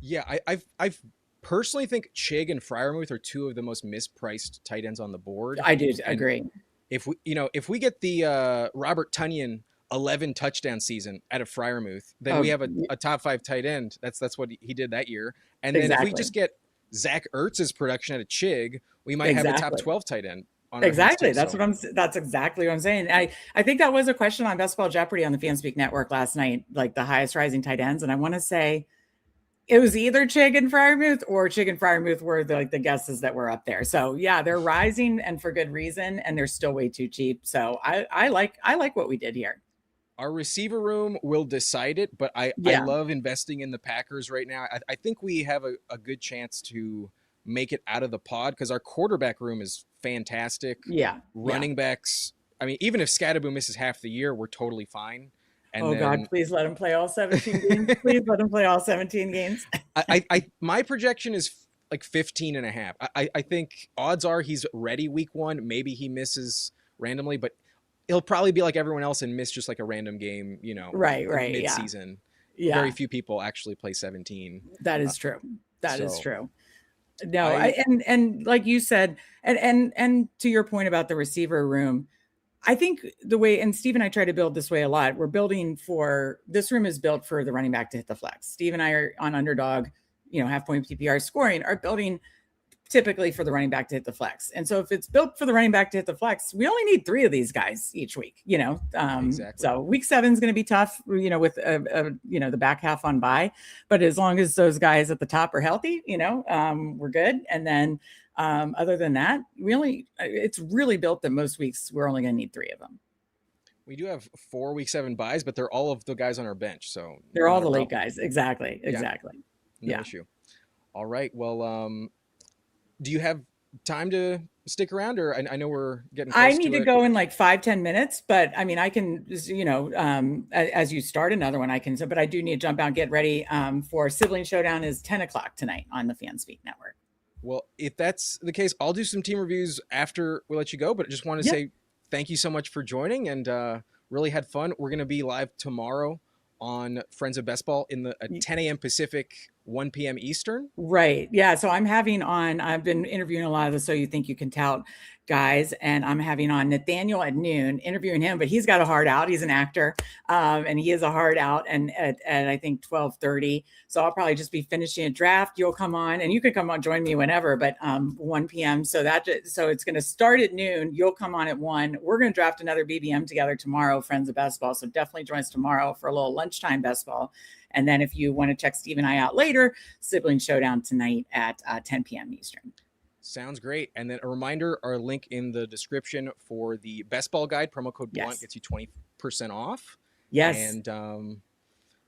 Yeah, I've personally think Chig and Fryermuth are two of the most mispriced tight ends on the board. I do And agree. if we get the Robert Tunyon 11 touchdown season out of Fryermuth, then we Oh, have a top 5 tight end. That's what he did that year. And then if we exactly. just get Zach Ertz's production out of Chig, we might have a top Exactly. 12 tight end on our hands Exactly. too. So That's exactly what I'm saying. I think that was a question on Best Ball Jeopardy on the Fanspeak Network last night, like the highest rising tight ends. And I want to say it was either Chig and Fryermuth or Chig and Fryermuth were the guesses that were up there. So yeah, they're rising and for good reason, and they're still way too cheap. So I like what we did here. our receiver room will decide it, but I Yeah. love investing in the Packers right now. I think we have a good chance to make it out of the pod because our quarterback room is fantastic. Yeah. Yeah. Running backs, I mean, even if Skattebo misses half the year, we're totally fine. And Oh God, then please let him play all 17 games. Please let him play all 17 games. my projection is like 15 and a half. I think odds are he's ready week one. Maybe he misses randomly, but he'll probably be like everyone else and miss just like a random game, Right, right. Yeah. mid-season. Very Yeah. few people actually play 17. That Uh, is true. That is so true. No, I and like you said, and to your point about the receiver room, I think the way, and Steve and I try to build this way a lot. We're building for, this room is built for the running back to hit the flex. Steve and I are on Underdog, half point PPR scoring, are building typically for the running back to hit the flex. And so if it's built for the running back to hit the flex, we only need 3 of these guys each week, exactly. So week 7 is going to be tough, with the back half on bye, but as long as those guys at the top are healthy, we're good. And then other than that, it's really built that most weeks we're only going to need 3 of them. We do have 4 week 7 buys, but they're all of the guys on our bench, so they're all the late guys. Exactly. No issue. All right, well, do you have time to stick around, or I know we're getting close. I need to go in like 5-10 minutes, but I mean, I can, as you start another one, I can, but I do need to jump out and get ready for Sibling Showdown is 10 o'clock tonight on the FanSpeak Network. Well, if that's the case, I'll do some team reviews after we let you go, but I just want to say thank you so much for joining, and really had fun. We're going to be live tomorrow on Friends of Best Ball at 10 a.m. Pacific, 1 p.m. Eastern. Right. Yeah. So I've been interviewing a lot of the So You Think You Can Tout guys, and I'm having on Nathaniel at noon, interviewing him, but he's got a hard out. He's an actor, and he is a hard out, and at I think 12:30. So I'll probably just be finishing a draft. You'll come on, and you can come on, join me whenever, but 1 p.m. So it's going to start at noon. You'll come on at 1. We're going to draft another BBM together tomorrow, Friends of Best Ball. So definitely join us tomorrow for a little lunchtime best ball. And then if you want to check Steve and I out later, Sibling Showdown tonight at 10 p.m. Eastern. Sounds great. And then a reminder, our link in the description for the Best Ball Guide, promo code BLUNT gets you 20% off. Yes. And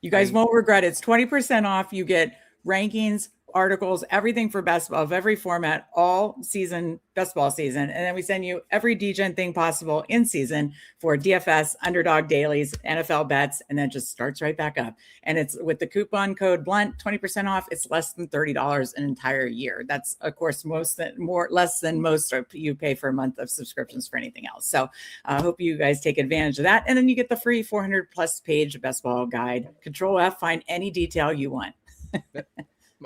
you guys won't regret it. It's 20% off. You get rankings, articles, everything for best ball of every format, all season, best ball season. And then we send you every DGen thing possible in season for DFS, Underdog dailies, NFL bets, and then it just starts right back up. And it's with the coupon code BLUNT, 20% off. It's less than $30 an entire year. That's, of course, less than most you pay for a month of subscriptions for anything else. So I hope you guys take advantage of that. And then you get the free 400 plus page best ball guide. Control F, find any detail you want.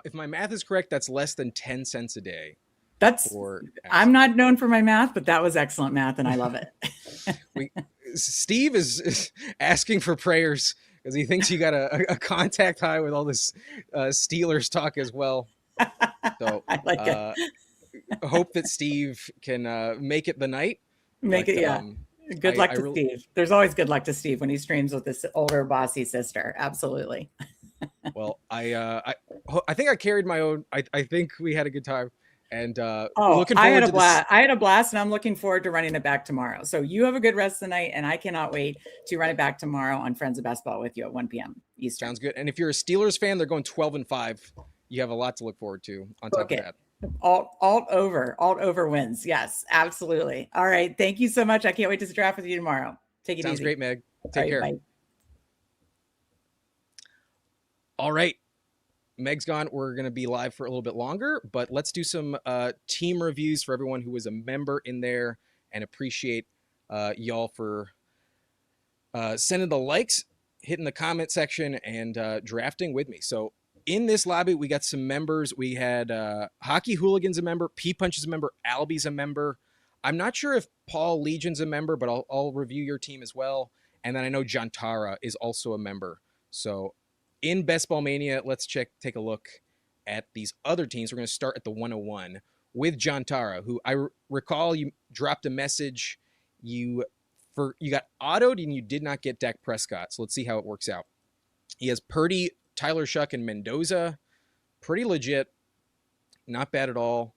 If my math is correct, that's less than 10 cents a day. I'm not known for my math, but that was excellent math, and I love it. Steve is asking for prayers because he thinks you got a contact high with all this Steelers talk as well. So I like it. Hope that Steve can make it the night. Good luck to Steve. There's always good luck to Steve when he streams with this older bossy sister. Absolutely. Well, I think I carried my own. I think we had a good time, and looking forward I had a blast. I had a blast, and I'm looking forward to running it back tomorrow. So you have a good rest of the night, and I cannot wait to run it back tomorrow on Friends of Best Ball with you at 1 p.m. Eastern. Sounds good. And if you're a Steelers fan, they're going 12-5. You have a lot to look forward to on top of that. Alt over wins. Yes, absolutely. All right. Thank you so much. I can't wait to draft with you tomorrow. Take it easy. Sounds great, Meg. Take care. Bye. All right, Meg's gone. We're going to be live for a little bit longer, but let's do some team reviews for everyone who was a member in there, and appreciate y'all for sending the likes, hitting the comment section, and drafting with me. So in this lobby, we got some members. We had Hockey Hooligans a member, P Punch is a member, Albie's a member. I'm not sure if Paul Legion's a member, but I'll review your team as well. And then I know Jantara is also a member. So in Best Ball Mania, let's take a look at these other teams. We're going to start at the 101 with Jantara, who I recall you dropped a message. You got autoed and you did not get Dak Prescott. So let's see how it works out. He has Purdy, Tyler Shuck, and Mendoza. Pretty legit. Not bad at all.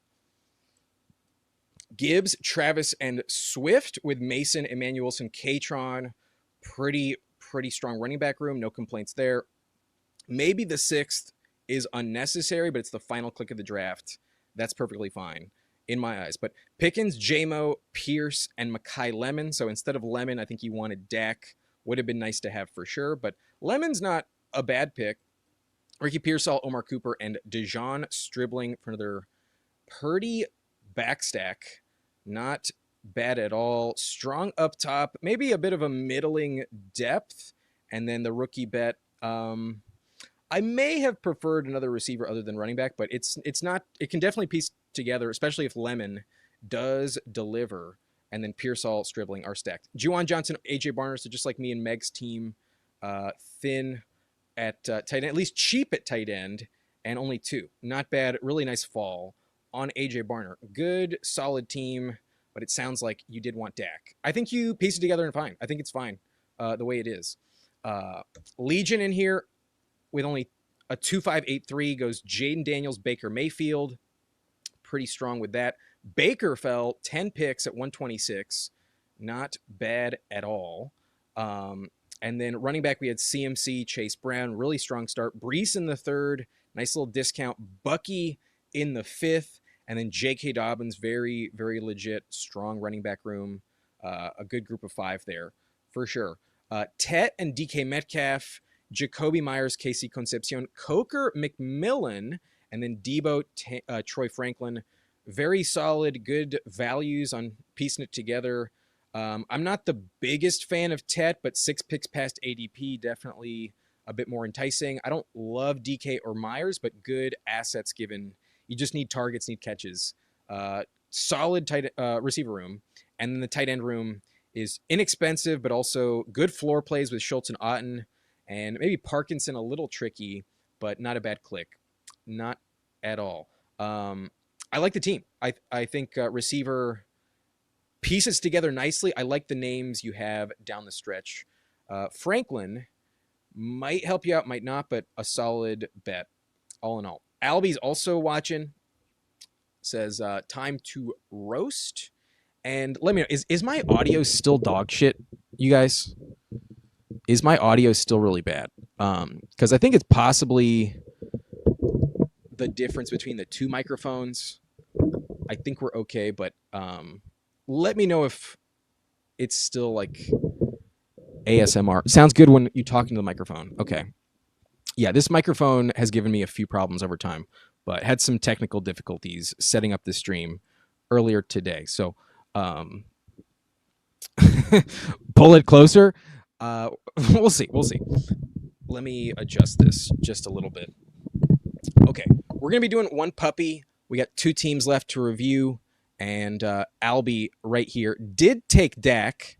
Gibbs, Travis, and Swift with Mason, Emmanuel Wilson, Katron. Pretty strong running back room. No complaints there. Maybe the 6th is unnecessary, but it's the final click of the draft. That's perfectly fine in my eyes. But Pickens, J-Mo, Pierce, and Mekhi Lemon. So instead of Lemon, I think you wanted Dak. Would have been nice to have for sure, but Lemon's not a bad pick. Ricky Pearsall, Omar Cooper, and Dejon Stribling for another Purdy backstack. Not bad at all. Strong up top, maybe a bit of a middling depth, and then the rookie bet. I may have preferred another receiver other than running back, but it's not. It can definitely piece together, especially if Lemon does deliver, and then Pearsall, Stribling are stacked. Juwan Johnson, AJ Barner, so just like me and Meg's team, thin at tight end, at least cheap at tight end, and only two. Not bad. Really nice fall on AJ Barner. Good, solid team, but it sounds like you did want Dak. I think you piece it together and fine. I think it's fine the way it is. Legion in here with only a 2.583 goes Jaden Daniels, Baker Mayfield. Pretty strong with that. Baker fell 10 picks at 126. Not bad at all. And then running back, we had CMC, Chase Brown, really strong start. Brees in the third, nice little discount. Bucky in the fifth, and then J.K. Dobbins, very, very legit, strong running back room. A good group of five there, for sure. Tet and DK Metcalf, Jacoby Myers, Casey Concepcion, Coker, McMillan, and then Debo, Troy Franklin. Very solid, good values on piecing it together. I'm not the biggest fan of Tet, but 6 picks past ADP, definitely a bit more enticing. I don't love DK or Myers, but good assets given. You just need targets, need catches. Solid tight receiver room. And then the tight end room is inexpensive, but also good floor plays with Schultz and Otten. And maybe Parkinson a little tricky, but not a bad click. Not at all. I like the team. I think receiver pieces together nicely. I like the names you have down the stretch. Franklin might help you out, might not, but a solid bet all in all. Albie's also watching. Says time to roast. And let me know, is my audio still dog shit, you guys? Is my audio still really bad? Because I think it's possibly the difference between the two microphones. I think we're okay, but let me know if it's still like ASMR. Sounds good when you're talking to the microphone. Okay. Yeah, this microphone has given me a few problems over time, but had some technical difficulties setting up this stream earlier today. So pull it closer. We'll see. Let me adjust this just a little bit. Okay, we're going to be doing one puppy. We got 2 teams left to review, and Albie right here did take Dak,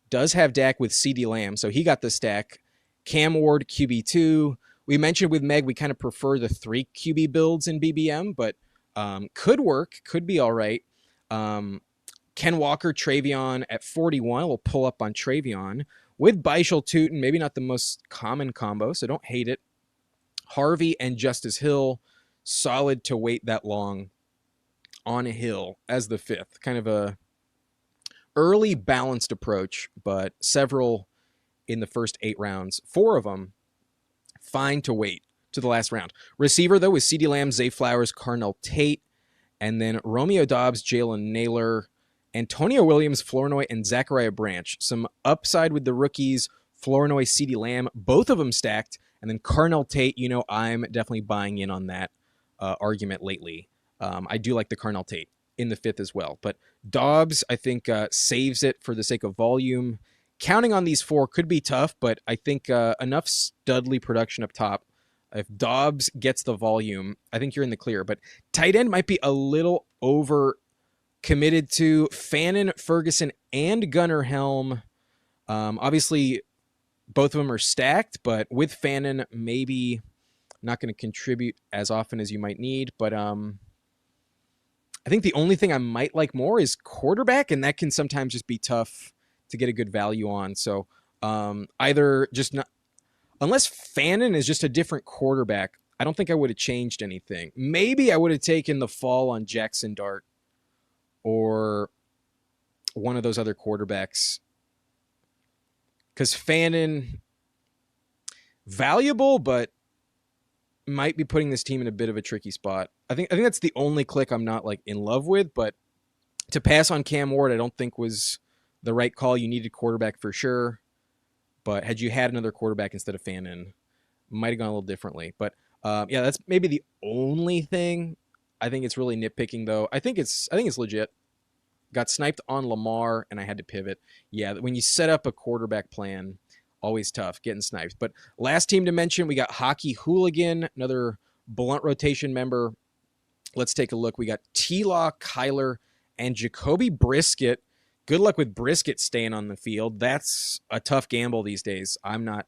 does have Dak with CeeDee Lamb, so he got the stack. Cam Ward, QB2. We mentioned with Meg we kind of prefer the 3 QB builds in BBM, but could work, could be all right. Ken Walker, Travion at 41. We'll pull up on Travion. With Beischel, Tootin, maybe not the most common combo, so don't hate it. Harvey and Justice Hill, solid to wait that long on Hill as the 5th. Kind of a early balanced approach, but several in the first 8 rounds. 4 of them, fine to wait to the last round. Receiver, though, is CeeDee Lamb, Zay Flowers, Carnell Tate, and then Romeo Dobbs, Jalen Naylor, Antonio Williams, Flournoy, and Zachariah Branch. Some upside with the rookies, Flournoy, CeeDee Lamb, both of them stacked. And then Carnell Tate, I'm definitely buying in on that argument lately. I do like the Carnell Tate in the 5th as well. But Dobbs, I think, saves it for the sake of volume. Counting on these 4 could be tough, but I think enough Studley production up top. If Dobbs gets the volume, I think you're in the clear. But tight end might be a little over committed to Fannin, Ferguson, and Gunnar Helm. Obviously, both of them are stacked, but with Fannin, maybe not going to contribute as often as you might need. But I think the only thing I might like more is quarterback, and that can sometimes just be tough to get a good value on. So either just not, unless Fannin is just a different quarterback, I don't think I would have changed anything. Maybe I would have taken the fall on Jackson Dart or one of those other quarterbacks. Because Fannin, valuable, but might be putting this team in a bit of a tricky spot. I think that's the only click I'm not like in love with, but to pass on Cam Ward, I don't think was the right call. You needed quarterback for sure. But had you had another quarterback instead of Fannin, might have gone a little differently. But yeah, that's maybe the only thing. I think it's really nitpicking though. I think it's legit. got sniped on Lamar, and I had to pivot. Yeah, when you set up a quarterback plan, always tough getting sniped. But last team to mention, we got Hockey Hooligan, another blunt rotation member. Let's take a look. We got T-Law, Kyler, and Jacoby Brisket. Good luck with Brisket staying on the field. That's a tough gamble these days. I'm not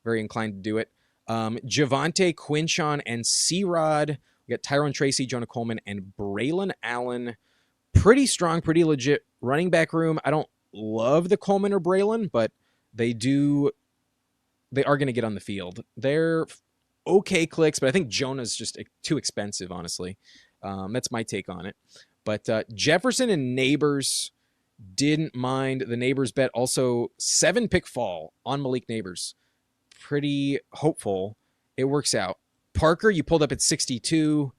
very inclined to do it. Javante, Quinchon, and C-Rod. We got Tyrone Tracy, Jonah Coleman, and Braylon Allen. Pretty strong, pretty legit running back room. I don't love the Coleman or Braylon, but they are going to get on the field. They're okay clicks, but I think Jonah's just too expensive, honestly. That's my take on it. But Jefferson and Neighbors, didn't mind the Neighbors bet. Also, 7-pick fall on Malik Neighbors. Pretty hopeful it works out. Parker, you pulled up at 62.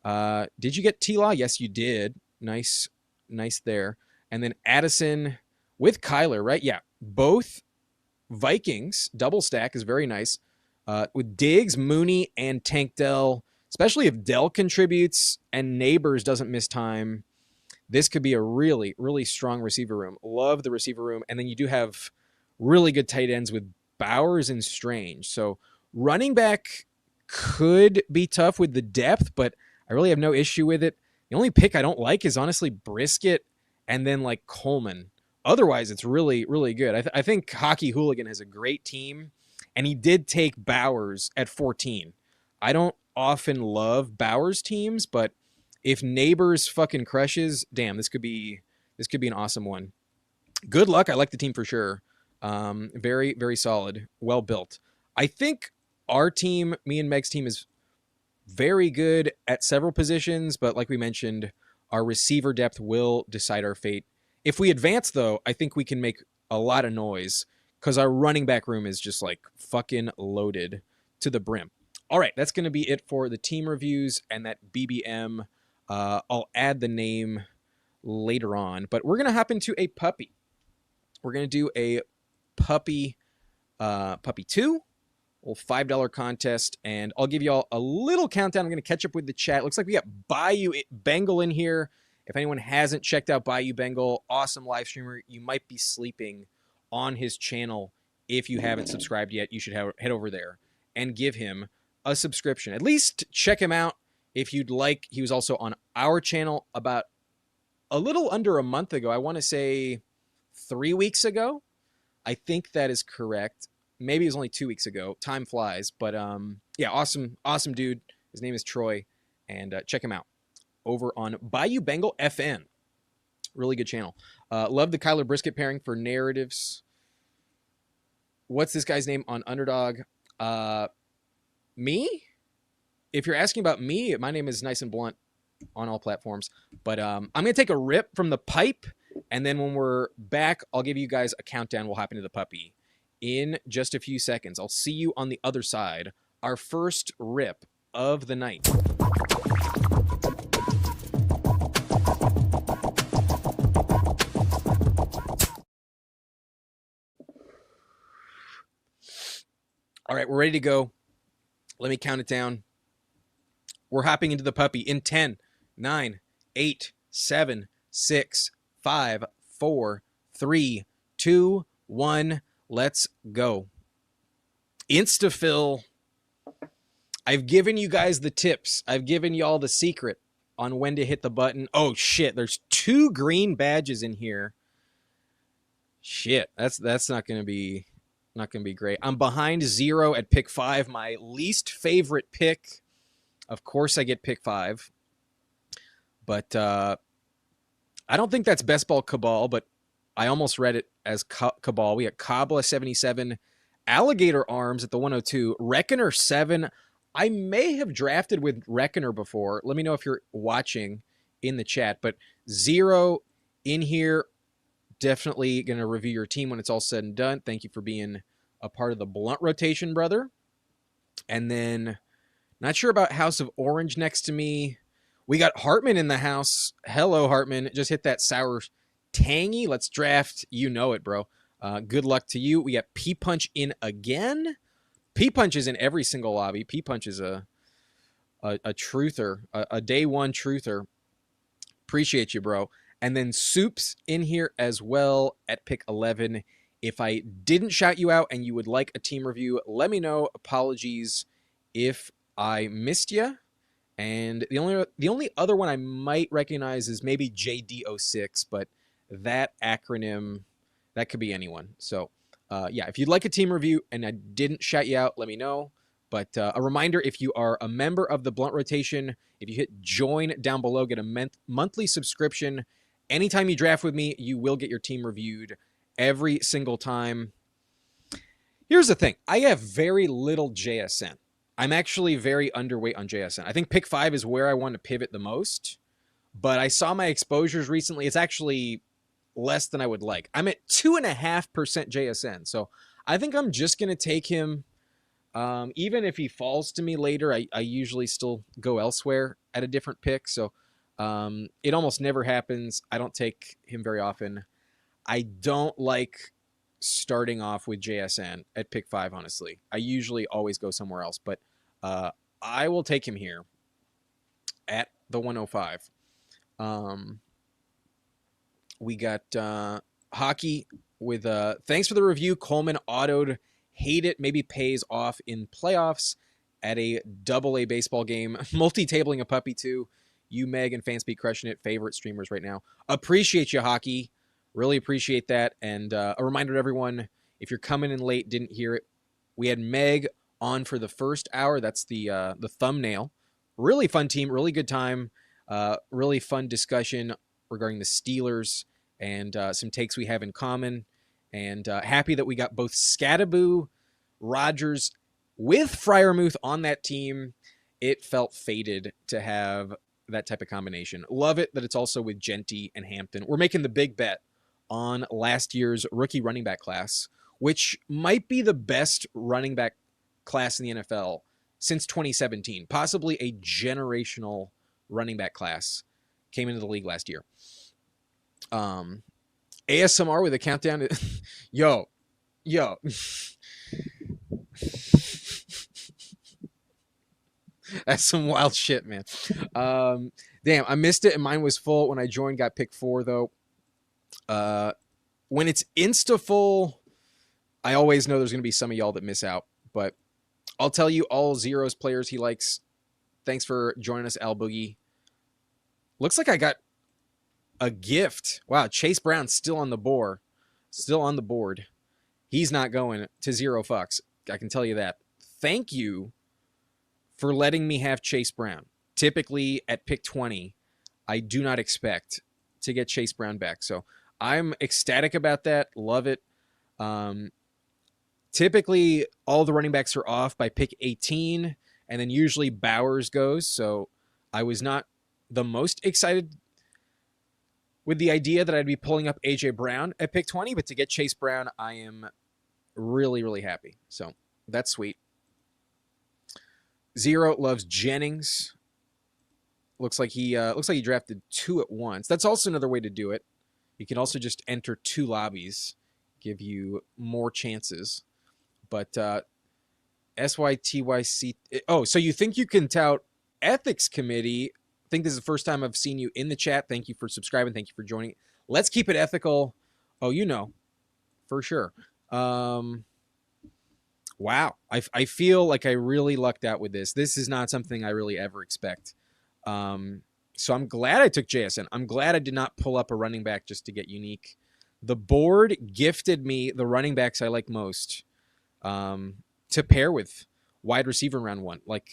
Did you get T-Law? Yes, you did. Nice there. And then Addison with Kyler, right? Yeah, both Vikings. Double stack is very nice. With Diggs, Mooney, and Tank Dell, especially if Dell contributes and Neighbors doesn't miss time, this could be a really, really strong receiver room. Love the receiver room. And then you do have really good tight ends with Bowers and Strange. So running back could be tough with the depth, but I really have no issue with it. The only pick I don't like is honestly Brisket and then like Coleman. Otherwise, it's really, really good. I think Hockey Hooligan has a great team, and he did take Bowers at 14. I don't often love Bowers teams, but if Neighbors fucking crushes, damn, this could be an awesome one. Good luck. I like the team for sure. Very, very solid. Well built. I think our team, me and Meg's team, is very good at several positions, but like we mentioned, our receiver depth will decide our fate. If we advance, though, I think we can make a lot of noise because our running back room is just like fucking loaded to the brim. All right, that's going to be it for the team reviews and that BBM. I'll add the name later on, but we're going to hop into a puppy. We're going to do a puppy 2, $5 contest, and I'll give you all a little countdown. I'm going to catch up with the chat. Looks like we got Bayou Bengal in here. If anyone hasn't checked out Bayou Bengal, awesome live streamer. You might be sleeping on his channel. If you haven't subscribed yet, you should head over there and give him a subscription. At least check him out if you'd like. He was also on our channel about a little under a month ago. I want to say 3 weeks ago. I think that is correct. Maybe it was only 2 weeks ago. Time flies. But yeah, awesome dude. His name is Troy. And check him out over on Bayou Bengal FN. Really good channel. Love the Kyler Brisket pairing for narratives. What's this guy's name on Underdog? Me? If you're asking about me, my name is Nice and Blunt on all platforms. But I'm going to take a rip from the pipe. And then when we're back, I'll give you guys a countdown. We'll hop into the puppy in just a few seconds. I'll see you on the other side. Our first rip of the night. All right, we're ready to go. Let me count it down. We're hopping into the puppy in 10, 9, 8, 7, 6, 5, 4, 3, 2, 1. Let's go. Instafill. I've given you guys the tips. I've given y'all the secret on when to hit the button. Oh shit, there's 2 green badges in here. Shit, that's not gonna be great. I'm behind 0 at pick 5. My least favorite pick. Of course, I get pick 5. But I don't think that's Best Ball Cabal, but I almost read it as Cabal. We got Kabla 77, Alligator Arms at the 102, Reckoner 7. I may have drafted with Reckoner before. Let me know if you're watching in the chat. But 0 in here. Definitely going to review your team when it's all said and done. Thank you for being a part of the blunt rotation, brother. And then, not sure about House of Orange next to me. We got Hartman in the house. Hello, Hartman. Just hit that sour tangy. Let's draft. You know it, bro. Good luck to you. We got P-Punch in again. P-Punch is in every single lobby. P-Punch is a truther, a day one truther. Appreciate you, bro. And then Soup's in here as well at pick 11. If I didn't shout you out and you would like a team review, let me know. Apologies if I missed you. And the only other one I might recognize is maybe JD06, but that acronym, that could be anyone. So yeah, if you'd like a team review and I didn't shout you out, let me know. But a reminder, if you are a member of the Blunt Rotation, if you hit join down below, get a monthly subscription. Anytime you draft with me, you will get your team reviewed every single time. Here's the thing. I have very little JSN. I'm actually very underweight on JSN. I think pick 5 is where I want to pivot the most. But I saw my exposures recently. It's actually less than I would like. I'm at 2.5% JSN. So I think I'm just going to take him. Even if he falls to me later, I usually still go elsewhere at a different pick. So it almost never happens. I don't take him very often. I don't like starting off with JSN at pick 5, honestly. I usually always go somewhere else, but I will take him here at the 105. We got hockey with thanks for the review. Coleman autoed, hate it, maybe pays off in playoffs at a AA baseball game. Multi-tabling a puppy too. You, Meg, and Fanspeak crushing it. Favorite streamers right now. Appreciate you, hockey. Really appreciate that. And a reminder to everyone, if you're coming in late, didn't hear it, we had Meg on for the first hour. That's the thumbnail. Really fun team, really good time, really fun discussion regarding the Steelers and some takes we have in common. And happy that we got both Skattebo, Rodgers, with Freiermuth on that team. It felt fated to have that type of combination. Love it that it's also with Genty and Hampton. We're making the big bet on last year's rookie running back class, which might be the best running back class in the NFL since 2017. Possibly a generational running back class came into the league last year. ASMR with a countdown. Yo. That's some wild shit, man. Damn, I missed it and mine was full when I joined. Got pick 4 though. When it's insta full, I always know there's going to be some of y'all that miss out, but I'll tell you all Zero's players he likes. Thanks for joining us, Al Boogie. Looks like I got a gift. Wow, Chase Brown's still on the board. He's not going to 0 fucks. I can tell you that. Thank you for letting me have Chase Brown. Typically at pick 20, I do not expect to get Chase Brown back. So I'm ecstatic about that. Love it. Typically, all the running backs are off by pick 18, and then usually Bowers goes. So I was not the most excited with the idea that I'd be pulling up A.J. Brown at pick 20, but to get Chase Brown, I am really, really happy. So that's sweet. Zero loves Jennings. Looks like he drafted 2 at once. That's also another way to do it. You can also just enter 2 lobbies, give you more chances. But SYTYC. Oh, so you think you can tout ethics committee? I think this is the first time I've seen you in the chat. Thank you for subscribing. Thank you for joining. Let's keep it ethical. Oh, you know, for sure. Wow. I feel like I really lucked out with this. This is not something I really ever expect. So I'm glad I took JSN. I'm glad I did not pull up a running back just to get unique. The board gifted me the running backs I like most to pair with wide receiver in round 1. Like,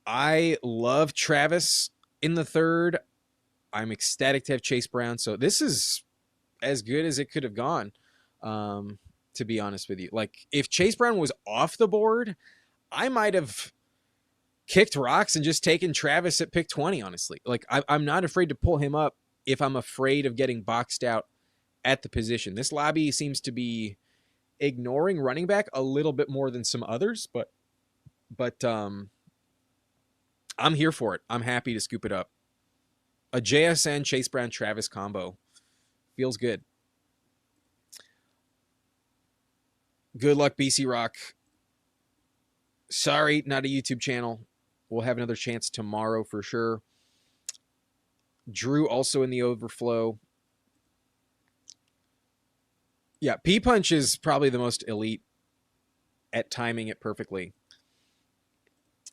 I love Travis in the 3rd. I'm ecstatic to have Chase Brown. So this is as good as it could have gone, to be honest with you. Like, if Chase Brown was off the board, I might have kicked rocks and just taken Travis at pick 20, honestly. Like, I'm not afraid to pull him up if I'm afraid of getting boxed out at the position. This lobby seems to be ignoring running back a little bit more than some others, but I'm here for it. I'm happy to scoop it up. A JSN, Chase Brown, Travis combo feels good. Good luck, BC Rock. Sorry, not a YouTube channel. We'll have another chance tomorrow for sure. Drew also in the overflow. Yeah, P Punch is probably the most elite at timing it perfectly.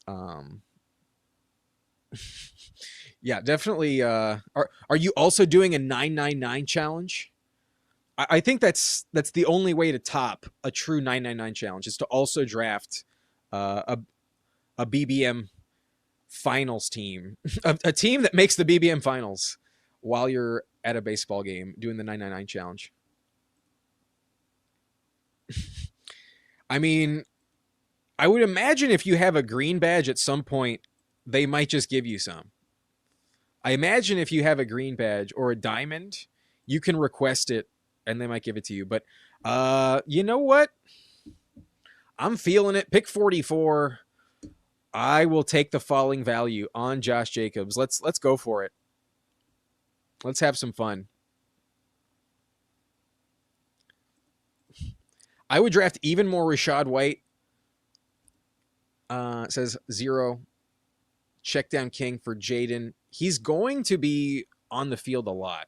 Um, yeah, definitely. Are you also doing a 999 challenge? I think that's the only way to top a true 999 challenge is to also draft a BBM finals team, a team that makes the BBM finals while you're at a baseball game doing the 999 challenge. I mean, I would imagine if you have a green badge at some point, they might just give you some. I imagine if you have a green badge or a diamond, you can request it and they might give it to you. But you know what? I'm feeling it. Pick 44. I will take the falling value on Josh Jacobs. Let's go for it. Let's have some fun. I would draft even more Rashad White. Says 0. Check down King for Jaden. He's going to be on the field a lot.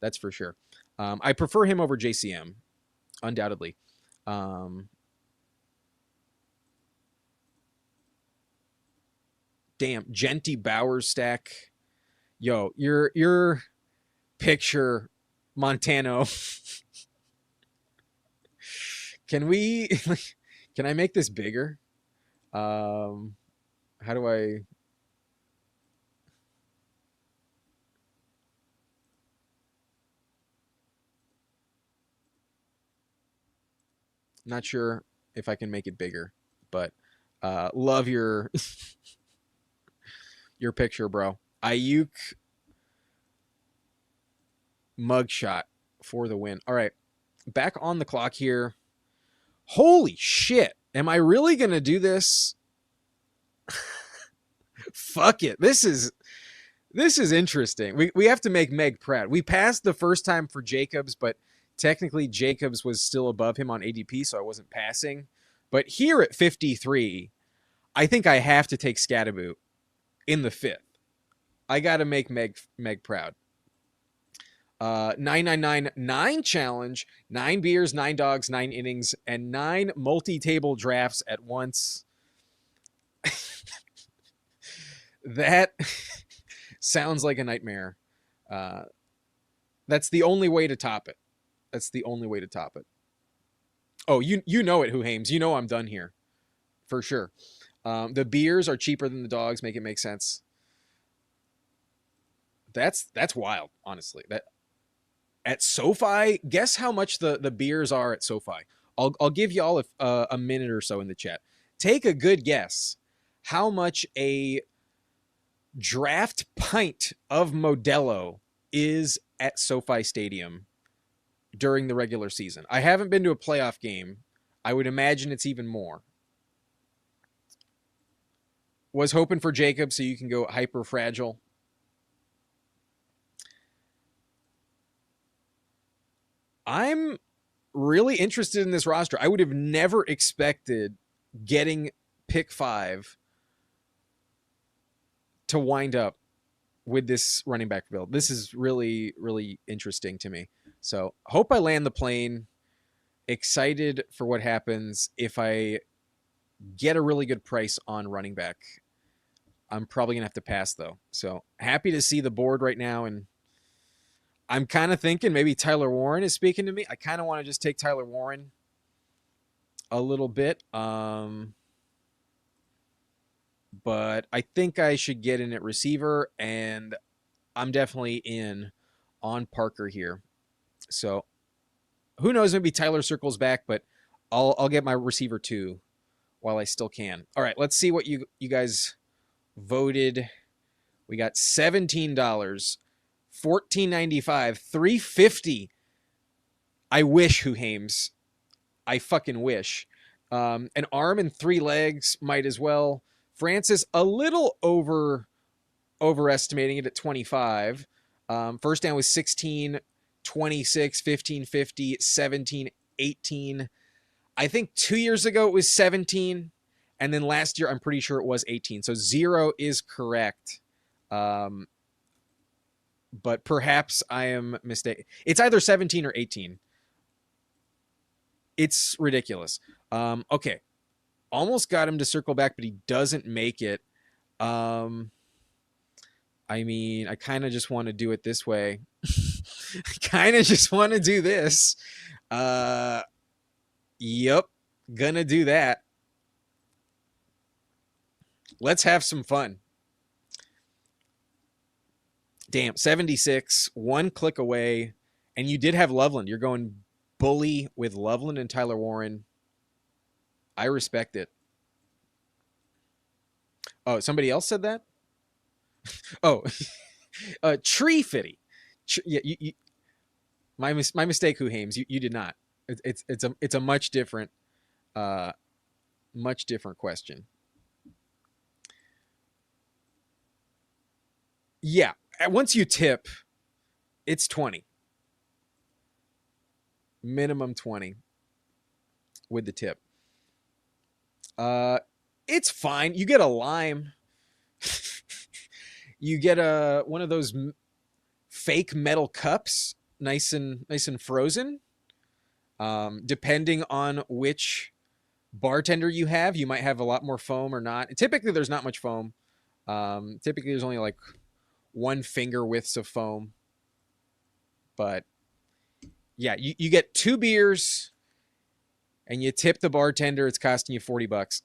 That's for sure. I prefer him over JCM, undoubtedly. Damn, Genty Bowers stack. Yo, your picture, Montano. Can we? Can I make this bigger? How do I? Not sure if I can make it bigger, but love your your picture, bro. Ayuk mugshot for the win. All right, back on the clock here. Holy shit. Am I really going to do this? Fuck it. This is interesting. We have to make Meg proud. We passed the first time for Jacobs, but technically Jacobs was still above him on ADP, so I wasn't passing. But here at 53, I think I have to take Skattebo in the 5th. I got to make Meg proud. 9 challenge, 9 beers, 9 dogs, 9 innings, and 9 multi-table drafts at once. That sounds like a nightmare. That's the only way to top it. That's the only way to top it. Oh, you know it, Who Hames. You know I'm done here. For sure. The beers are cheaper than the dogs, make it make sense. That's wild, honestly. That at SoFi, guess how much the beers are at SoFi. I'll give y'all a minute or so in the chat. Take a good guess how much a draft pint of Modelo is at SoFi Stadium during the regular season. I haven't been to a playoff game. I would imagine it's even more. Was hoping for Jacob so you can go hyper fragile. I'm really interested in this roster. I would have never expected getting pick 5 to wind up with this running back build. This is really, really interesting to me. So hope I land the plane. Excited for what happens if I get a really good price on running back. I'm probably going to have to pass, though. So happy to see the board right now. And I'm kind of thinking maybe Tyler Warren is speaking to me. I kind of want to just take Tyler Warren a little bit. But I think I should get in at receiver, and I'm definitely in on Parker here. So who knows? Maybe Tyler circles back, but I'll get my receiver too while I still can. All right, let's see what you guys voted. We got $17, $14.95, $3.50. I wish, Who Hames. I fucking wish. An arm and 3 legs might as well. Francis a little overestimating it at 25. First down was 16, 26, 15, 50, 17, 18. I think 2 years ago it was 17. And then last year, I'm pretty sure it was 18. So 0 is correct. but perhaps I am mistaken. It's either 17 or 18. It's ridiculous. Okay. Almost got him to circle back, but he doesn't make it. I mean, I kind of just want to do it this way. I kind of just want to do this. Yep. Gonna do that. Let's have some fun. Damn, 76, one click away. And you did have Loveland. You're going bully with Loveland and Tyler Warren. I respect it. Oh, somebody else said that? Oh, Tree Fitty. Yeah, my mistake, Who Hames. You did not. It's a much different question. Yeah, once you tip, it's 20. Minimum 20 with the tip. It's fine. You get a lime. You get one of those fake metal cups, nice and frozen. Depending on which bartender you have, you might have a lot more foam or not. Typically, there's not much foam. Typically, there's only like one finger widths of foam. But yeah, you get 2 beers and you tip the bartender. It's costing you $40.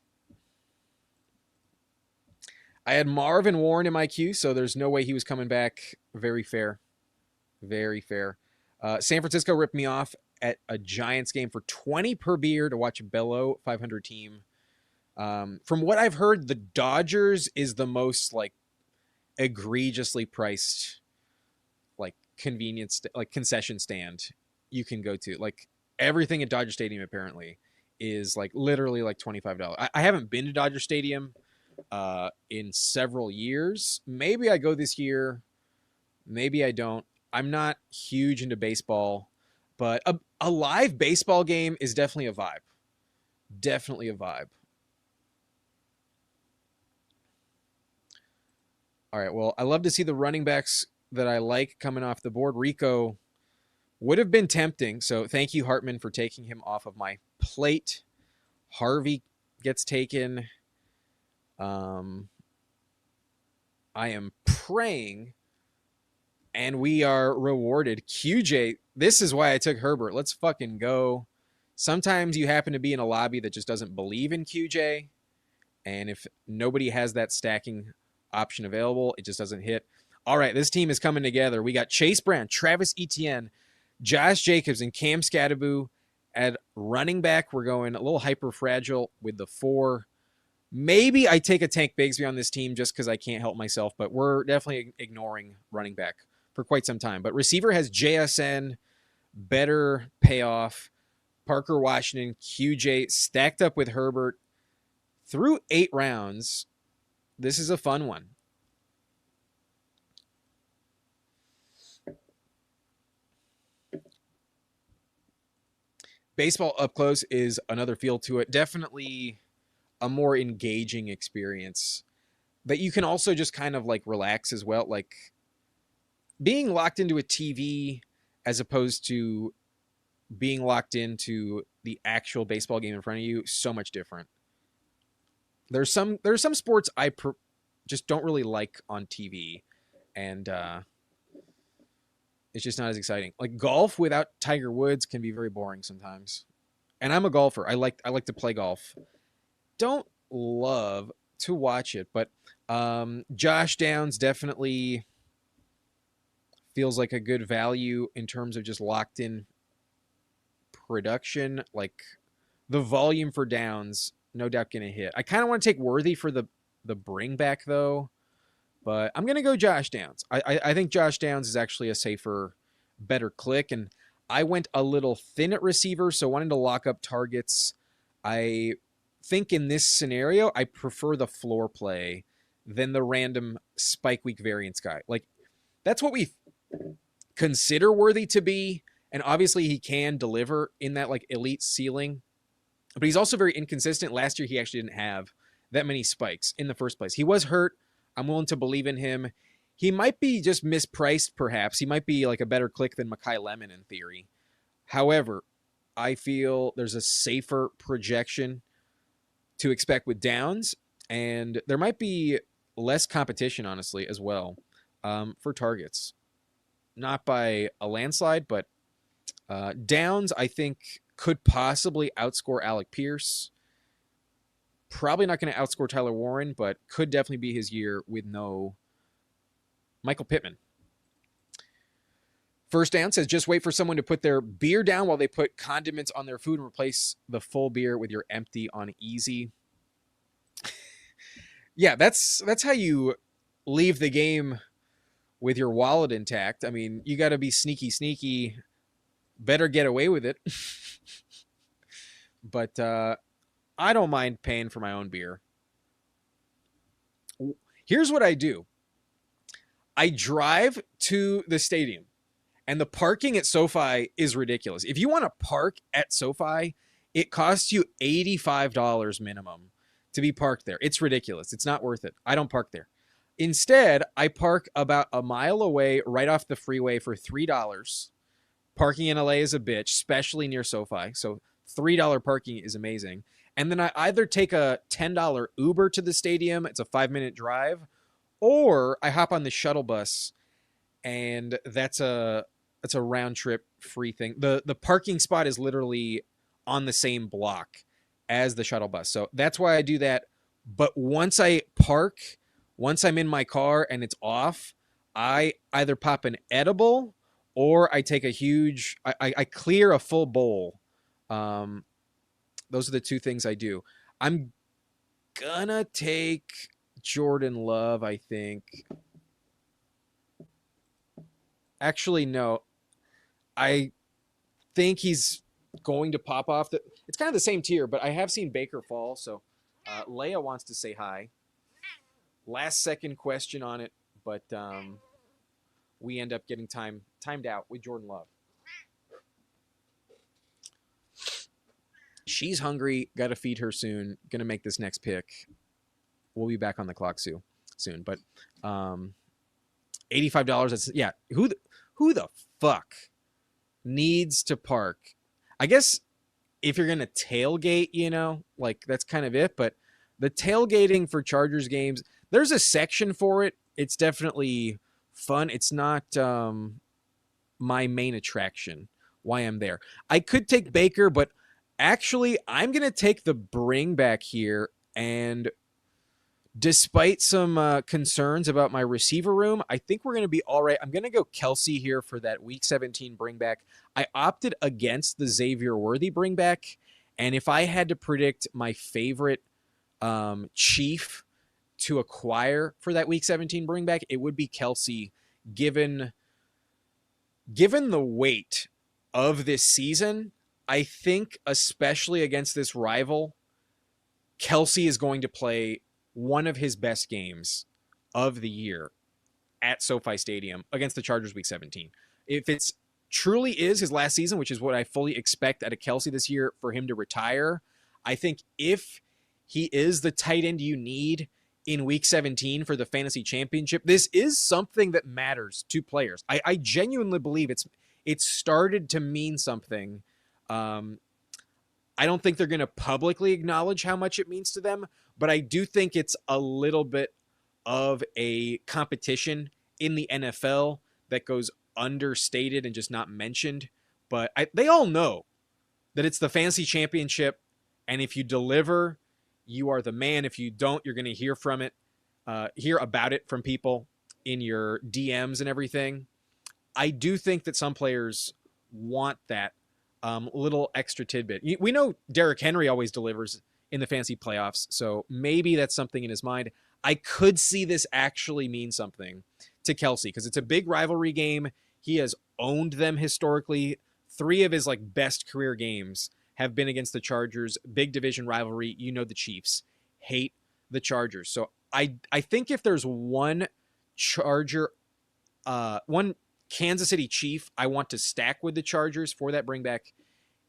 I had Marvin Warren in my queue, so there's no way he was coming back. Very fair. Very fair. San Francisco ripped me off at a Giants game for 20 per beer to watch a below 500 team. From what I've heard, the Dodgers is the most like egregiously priced like convenience, like concession stand you can go to. Like everything at Dodger Stadium apparently is like literally like $25. I haven't been to Dodger Stadium in several years. Maybe I go this year. Maybe I don't. I'm not huge into baseball, but a live baseball game is definitely a vibe. Definitely a vibe. All right. Well, I love to see the running backs that I like coming off the board. Rico would have been tempting. So thank you, Hartman, for taking him off of my plate. Harvey gets taken. I am praying, and we are rewarded. QJ, this is why I took Herbert. Let's fucking go. Sometimes you happen to be in a lobby that just doesn't believe in QJ, and if nobody has that stacking option available, it just doesn't hit. All right, this team is coming together. We got Chase Brown, Travis Etienne, Josh Jacobs, and Cam Skattebo. At running back, we're going a little hyper fragile with the 4. Maybe I take a Tank Bigsby on this team just because I can't help myself, but we're definitely ignoring running back for quite some time. But receiver has JSN, better payoff. Parker Washington, QJ, stacked up with Herbert through 8 rounds. This is a fun one. Baseball up close is another feel to it. Definitely a more engaging experience that you can also just kind of like relax as well. Like being locked into a TV as opposed to being locked into the actual baseball game in front of you, so much different. There's some sports I just don't really like on TV, and it's just not as exciting. Like golf without Tiger Woods can be very boring sometimes. And I'm a golfer. I like to play golf. Don't love to watch it, but Josh Downs definitely feels like a good value in terms of just locked in production. Like the volume for Downs, no doubt going to hit. I kind of want to take Worthy for the bring back though, but I'm going to go Josh Downs. I think Josh Downs is actually a safer, better click, and I went a little thin at receiver, so wanting to lock up targets. I think in this scenario, I prefer the floor play than the random spike week variance guy. Like that's what we consider Worthy to be, and obviously he can deliver in that like elite ceiling, but he's also very inconsistent. Last year he actually didn't have that many spikes in the first place. He was hurt. I'm willing to believe in him. He might be just mispriced, perhaps. He might be like a better click than Makai Lemon in theory. However, I feel there's a safer projection to expect with Downs, and there might be less competition, honestly, as well, for targets. Not by a landslide, but Downs, I think, could possibly outscore Alec Pierce. Probably not going to outscore Tyler Warren, but could definitely be his year with no Michael Pittman. First Down says, just wait for someone to put their beer down while they put condiments on their food and replace the full beer with your empty on easy. Yeah, that's how you leave the game with your wallet intact. I mean, you got to be sneaky. Better get away with it. But I don't mind paying for my own beer. Here's what I do. I drive to the stadium, and the parking at SoFi is ridiculous. If you want to park at SoFi, it costs you $85 minimum to be parked there. It's ridiculous. It's not worth it. I don't park there. Instead, I park about a mile away right off the freeway for $3. Parking in LA is a bitch, especially near SoFi. So $3 parking is amazing. And then I either take a $10 Uber to the stadium. It's a 5-minute drive. Or I hop on the shuttle bus, and that's a round trip free thing. The parking spot is literally on the same block as the shuttle bus. So that's why I do that. But once I park, once I'm in my car and it's off, I either pop an edible or I take a huge, I clear a full bowl. Those are the two things I do. I'm gonna take Jordan Love, I think. Actually, no. I think he's going to pop off. It's kind of the same tier, but I have seen Baker fall. So Leia wants to say hi. Last second question on it, but we end up getting timed out with Jordan Love. She's hungry. Got to feed her soon. Gonna make this next pick. We'll be back on the clock soon. But $85. That's, yeah. Who the fuck needs to park? I guess if you're gonna tailgate, like that's kind of it. But the tailgating for Chargers games, there's a section for it. It's definitely fun. It's not my main attraction. Why I'm there. I could take Baker, but actually, I'm gonna take the bring back here. And despite some concerns about my receiver room, I think we're going to be all right. I'm going to go Kelsey here for that Week 17 bring back. I opted against the Xavier Worthy bring back. And if I had to predict my favorite Chief to acquire for that Week 17 bring back, it would be Kelsey, given the weight of this season. I think, especially against this rival, Kelsey is going to play one of his best games of the year at SoFi Stadium against the Chargers Week 17. If it's truly is his last season, which is what I fully expect out of Kelsey this year for him to retire, I think if he is the tight end you need in Week 17 for the fantasy championship, this is something that matters to players. I genuinely believe it's started to mean something. I don't think they're going to publicly acknowledge how much it means to them, but I do think it's a little bit of a competition in the NFL that goes understated and just not mentioned. But they all know that it's the fantasy championship, and if you deliver, you are the man. If you don't, you're going to hear about it from people in your DMs and everything. I do think that some players want that little extra tidbit. We know Derrick Henry always delivers in the fantasy playoffs, so maybe that's something in his mind. I could see this actually mean something to Kelsey because it's a big rivalry game. He has owned them historically. 3 of his best career games have been against the Chargers. Big division rivalry. The Chiefs hate the Chargers. So I think if there's one Kansas City Chief I want to stack with the Chargers for that bring back,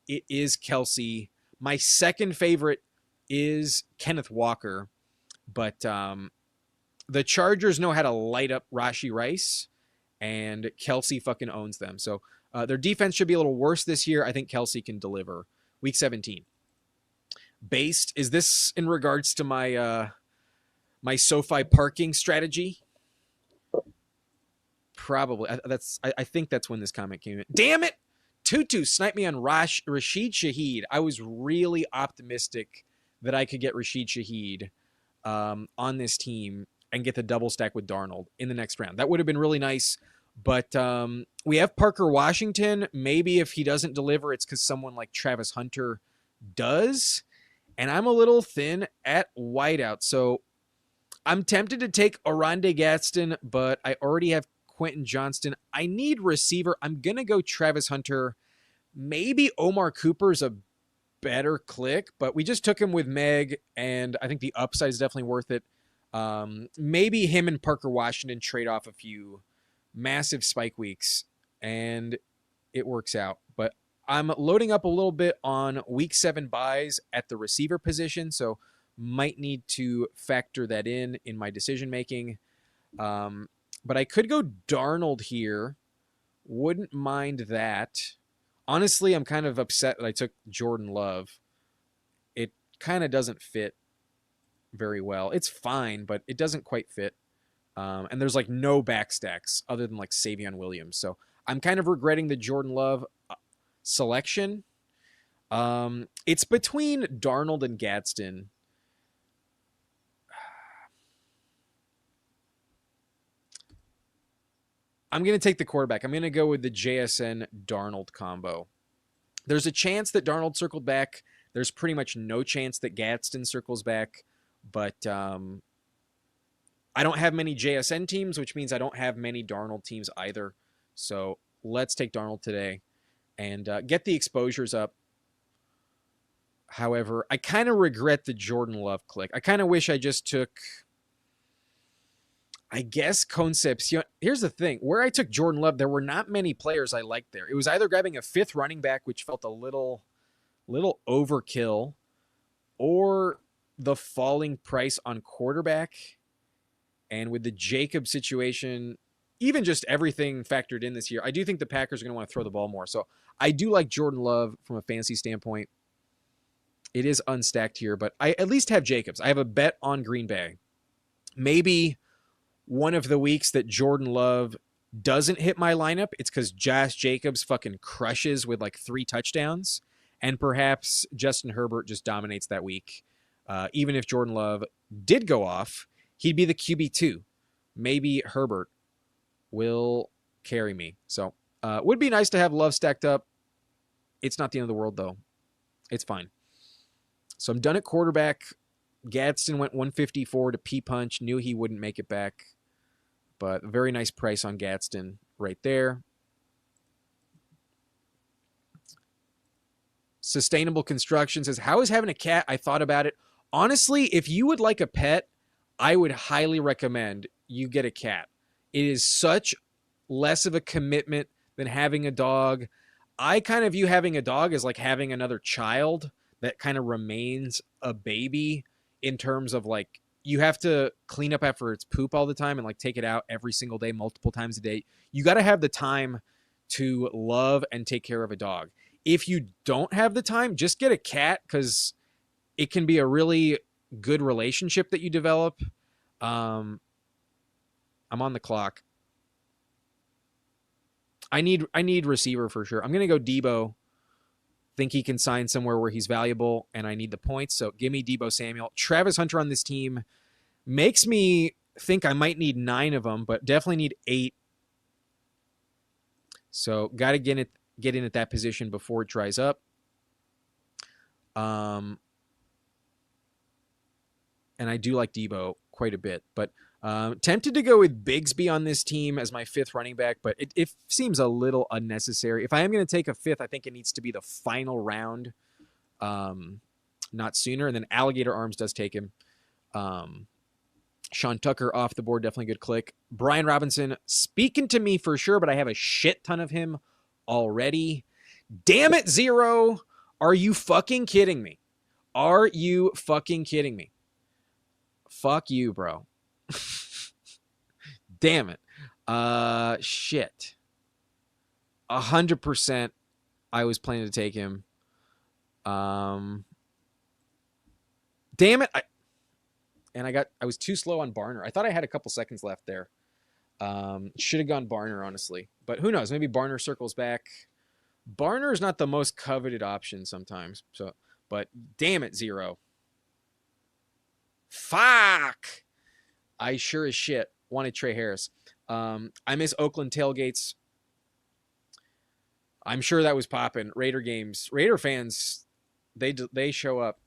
it is Kelsey. My second favorite is Kenneth Walker, but The Chargers know how to light up Rashee Rice, and Kelsey fucking owns them. So their defense should be a little worse this year. I think Kelsey can deliver. Week 17. Based, is this in regards to my SoFi parking strategy? Probably. I think that's when this comment came in. Damn it! Tutu sniped me on Rashid Shaheed. I was really optimistic that I could get Rashid Shaheed on this team and get the double stack with Darnold in the next round. That would have been really nice. But we have Parker Washington. Maybe if he doesn't deliver, it's because someone like Travis Hunter does. And I'm a little thin at wideout. So I'm tempted to take Oronde Gadsden, but I already have Quentin Johnston. I need receiver. I'm going to go Travis Hunter. Maybe Omar Cooper's a better click, but we just took him with Meg, and I think the upside is definitely worth it. Maybe him and Parker Washington trade off a few massive spike weeks, and it works out. But I'm loading up a little bit on week 7 buys at the receiver position, so might need to factor that in my decision making. But I could go Darnold here. Wouldn't mind that. Honestly, I'm kind of upset that I took Jordan Love. It kind of doesn't fit very well. It's fine, but it doesn't quite fit. And there's like no backstacks other than like Savion Williams. So I'm kind of regretting the Jordan Love selection. It's between Darnold and Gadsden. I'm going to take the quarterback. I'm going to go with the JSN Darnold combo. There's a chance that Darnold circled back. There's pretty much no chance that Gadsden circles back. But I don't have many JSN teams, which means I don't have many Darnold teams either. So let's take Darnold today and get the exposures up. However, I kind of regret the Jordan Love click. I kind of wish I just took, I guess, Concepcion. Here's the thing. Where I took Jordan Love, there were not many players I liked there. It was either grabbing a 5th running back, which felt a little overkill, or the falling price on quarterback. And with the Jacob situation, even just everything factored in this year, I do think the Packers are going to want to throw the ball more. So I do like Jordan Love from a fantasy standpoint. It is unstacked here, but I at least have Jacobs. I have a bet on Green Bay. Maybe one of the weeks that Jordan Love doesn't hit my lineup, it's because Josh Jacobs fucking crushes with like 3 touchdowns. And perhaps Justin Herbert just dominates that week. Even if Jordan Love did go off, he'd be the QB2. Maybe Herbert will carry me. So would be nice to have Love stacked up. It's not the end of the world, though. It's fine. So I'm done at quarterback. Gadsden went 154 to P-Punch. Knew he wouldn't make it back. But a very nice price on Gadsden right there. Sustainable Construction says, how is having a cat? I thought about it. Honestly, if you would like a pet, I would highly recommend you get a cat. It is such less of a commitment than having a dog. I kind of view having a dog as like having another child that kind of remains a baby in terms of like, you have to clean up after its poop all the time and like take it out every single day, multiple times a day. You got to have the time to love and take care of a dog. If you don't have the time, just get a cat because it can be a really good relationship that you develop. I'm on the clock. I need receiver for sure. I'm going to go Debo. Think he can sign somewhere where he's valuable, and I need the points. So give me Debo Samuel. Travis Hunter on this team makes me think I might need 9 of them, but definitely need 8. So got to get in at that position before it dries up. And I do like Debo quite a bit, but tempted to go with Bigsby on this team as my 5th running back, but it seems a little unnecessary. If I am going to take a 5th, I think it needs to be the final round, not sooner. And then Alligator Arms does take him. Sean Tucker off the board, definitely good click. Brian Robinson speaking to me for sure, but I have a shit ton of him already. Damn it, Zero. Are you fucking kidding me? Are you fucking kidding me? Fuck you, bro. Damn it. Shit. 100% I was planning to take him. Damn it. I was too slow on Barner. I thought I had a couple seconds left there. Should have gone Barner, honestly. But who knows? Maybe Barner circles back. Barner is not the most coveted option sometimes. But damn it, Zero. Fuck. I sure as shit wanted Trey Harris. I miss Oakland tailgates. I'm sure that was popping. Raider games. Raider fans, they show up.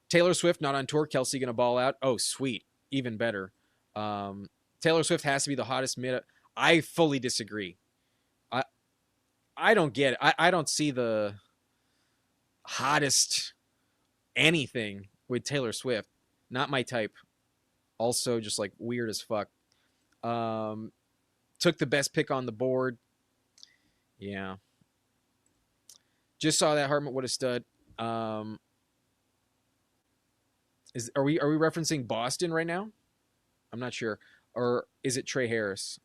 Taylor Swift not on tour. Kelsey gonna ball out. Oh, sweet. Even better. Taylor Swift has to be the hottest mid. I fully disagree. I don't get it. I don't see the hottest anything with Taylor Swift. Not my type. Also just like weird as fuck. Took the best pick on the board. Yeah. Just saw that Hartman. What a stud. Are we referencing Boston right now? I'm not sure. Or is it Trey Harris?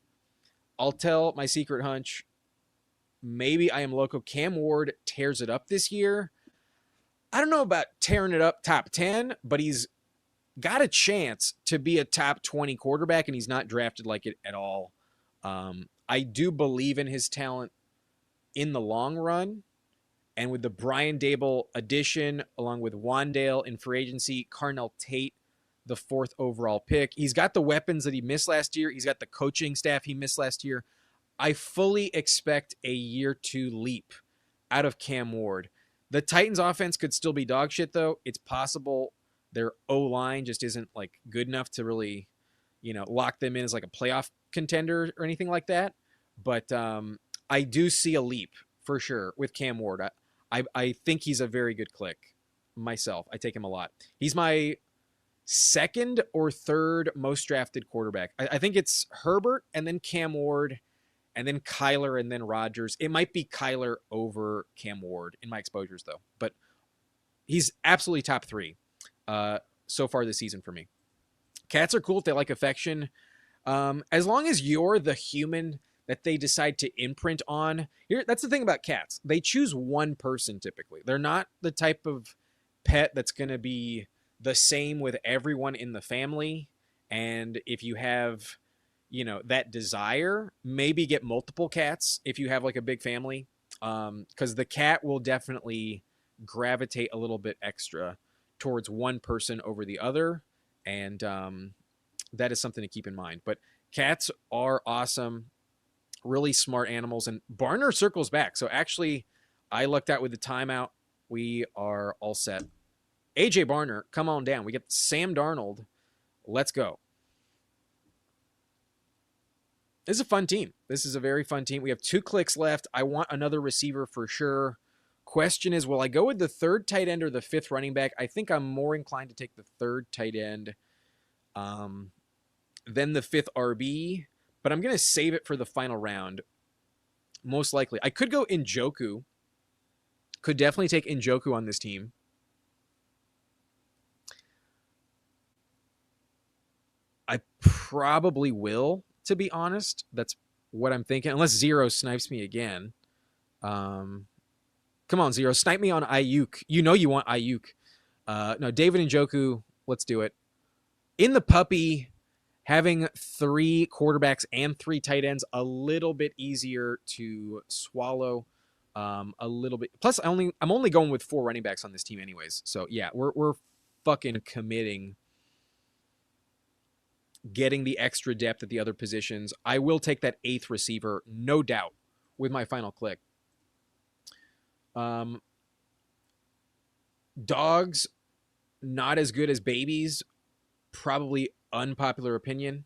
I'll tell my secret hunch. Maybe I am loco. Cam Ward tears it up this year. I don't know about tearing it up top 10, but he's got a chance to be a top 20 quarterback, and he's not drafted like it at all. I do believe in his talent in the long run. And with the Brian Dable addition, along with Wandale in free agency, Carnell Tate, the 4th overall pick, he's got the weapons that he missed last year. He's got the coaching staff he missed last year. I fully expect a year 2 leap out of Cam Ward. The Titans offense could still be dog shit, though. It's possible their O-line just isn't like good enough to really, lock them in as like a playoff contender or anything like that. But I do see a leap for sure with Cam Ward. I think he's a very good click myself. I take him a lot. He's my 2nd or 3rd most drafted quarterback. I think it's Herbert and then Cam Ward and then Kyler and then Rodgers. It might be Kyler over Cam Ward in my exposures, though. But he's absolutely top 3 so far this season for me. Cats are cool if they like affection. As long as you're the human that they decide to imprint on. That's the thing about cats. They choose one person typically. They're not the type of pet that's going to be the same with everyone in the family. And if you have, that desire, maybe get multiple cats if you have like a big family. Because the cat will definitely gravitate a little bit extra towards one person over the other. And that is something to keep in mind. But cats are awesome. Really smart animals, and Barner circles back. So actually, I lucked out with the timeout. We are all set. AJ Barner, come on down. We get Sam Darnold. Let's go. This is a fun team. This is a very fun team. We have 2 clicks left. I want another receiver for sure. Question is, will I go with the 3rd tight end or the 5th running back? I think I'm more inclined to take the 3rd tight end than the 5th RB. But I'm going to save it for the final round. Most likely. I could go Njoku. Could definitely take Njoku on this team. I probably will, to be honest. That's what I'm thinking. Unless Zero snipes me again. Come on, Zero. Snipe me on Ayuk. You know you want Ayuk. No, David Njoku. Let's do it. In the puppy, having 3 quarterbacks and 3 tight ends, a little bit easier to swallow. A little bit. Plus, I'm only going with 4 running backs on this team anyways. So, yeah, we're fucking committing getting the extra depth at the other positions. I will take that 8th receiver, no doubt, with my final click. Dogs, not as good as babies. Probably unpopular opinion.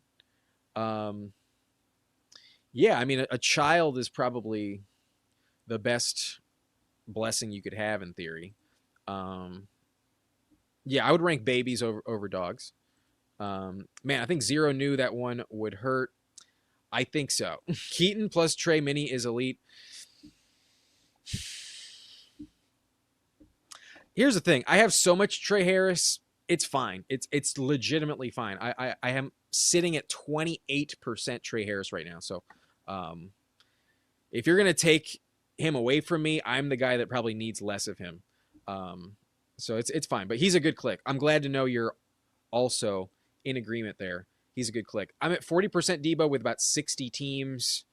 Yeah, I mean, a child is probably the best blessing you could have in theory. Yeah, I would rank babies over dogs. Man, I think Zero knew that one would hurt. I think so. Keaton plus Trey Mini is elite. Here's the thing. I have so much Trey Harris it's fine. It's legitimately fine. I am sitting at 28% Trey Harris right now. So if you're gonna take him away from me, I'm the guy that probably needs less of him. So it's fine. But he's a good click. I'm glad to know you're also in agreement there. He's a good click. I'm at 40% Debo with about 60 teams.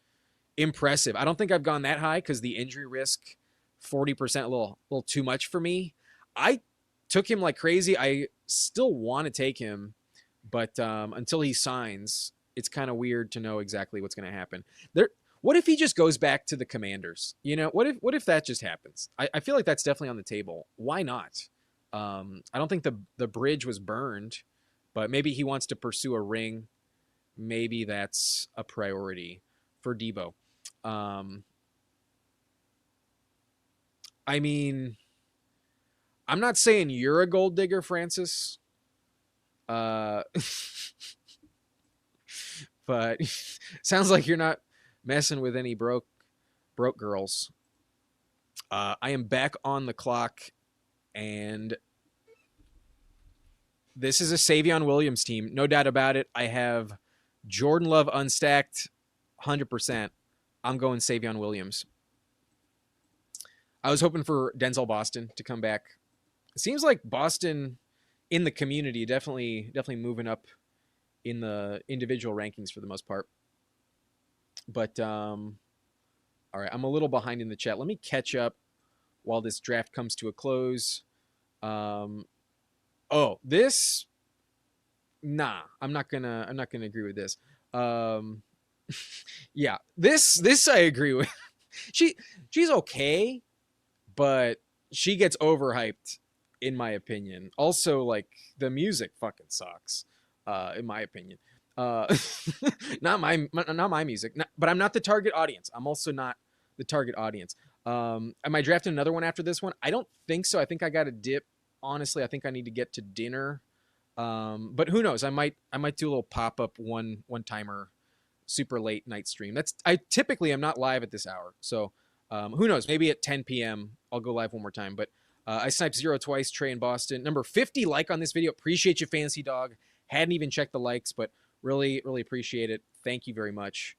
Impressive. I don't think I've gone that high because the injury risk, 40%, a little too much for me. I took him like crazy. I still want to take him, but until he signs, it's kind of weird to know exactly what's going to happen. What if he just goes back to the Commanders? You know, what if that just happens? I feel like that's definitely on the table. Why not? I don't think the bridge was burned, but maybe he wants to pursue a ring. Maybe that's a priority for Debo. I mean, I'm not saying you're a gold digger, Francis. But sounds like you're not messing with any broke girls. I am back on the clock, and this is a Savion Williams team, no doubt about it. I have Jordan Love unstacked, 100%. I'm going Savion Williams. I was hoping for Denzel Boston to come back. It seems like Boston in the community definitely moving up in the individual rankings for the most part. But all right, I'm a little behind in the chat. Let me catch up while this draft comes to a close. This, nah, I'm not gonna agree with this. Yeah, this I agree with. She's okay, but she gets overhyped in my opinion. Also, like, the music fucking sucks, in my opinion. Not my music, but I'm not the target audience. I'm also not the target audience. Am I drafting another one after this one? I don't think so. I think I got a dip. Honestly, I think I need to get to dinner. But who knows? I might do a little pop up one timer, super late night stream. I typically am not live at this hour, so who knows? Maybe at 10 p.m. I'll go live one more time. But I sniped 0 twice. Trey in Boston. Number 50 like on this video. Appreciate you, Fancy Dog. Hadn't even checked the likes, but really appreciate it. Thank you very much.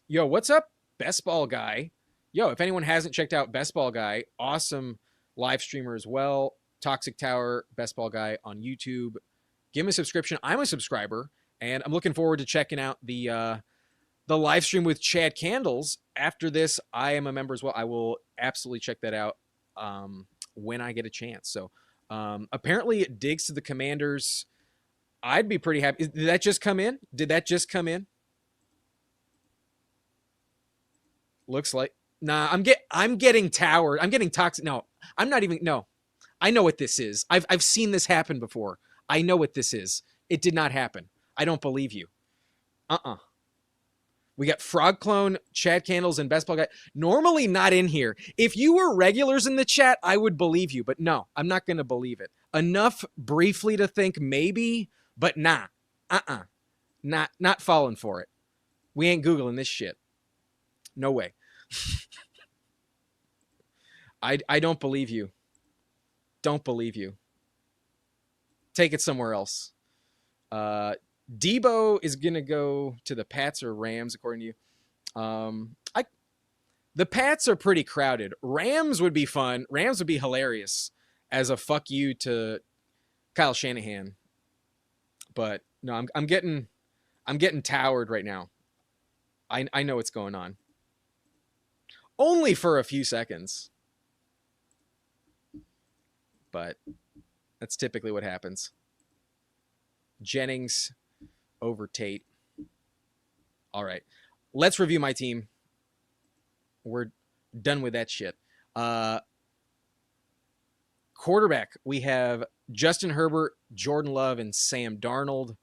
Yo, what's up, Best Ball Guy? Yo, if anyone hasn't checked out Best Ball Guy, awesome live streamer as well. Toxic Tower, Best Ball Guy on YouTube. Give him a subscription. I'm a subscriber, and I'm looking forward to checking out the live stream with Chad Candles. After this, I am a member as well. I will absolutely check that out when I get a chance. So apparently it digs to the Commanders. I'd be pretty happy. Did that just come in? Looks like. Nah, I'm getting towered. I'm getting toxic. No, I'm not even. No, I know what this is. I've seen this happen before. I know what this is. It did not happen. I don't believe you. We got Frog Clone, Chad Candles, and Best Ball Guy. Normally not in here. If you were regulars in the chat, I would believe you. But no, I'm not going to believe it. Enough briefly to think maybe, but nah. Not falling for it. We ain't Googling this shit. No way. I don't believe you. Don't believe you. Take it somewhere else. Debo is going to go to the Pats or Rams, according to you. The Pats are pretty crowded. Rams would be fun. Rams would be hilarious as a fuck you to Kyle Shanahan. But no, I'm getting towered right now. I know what's going on. Only for a few seconds. But that's typically what happens. Jennings over Tate. All right. Let's review my team. We're done with that shit. Quarterback, we have Justin Herbert, Jordan Love, and Sam Darnold.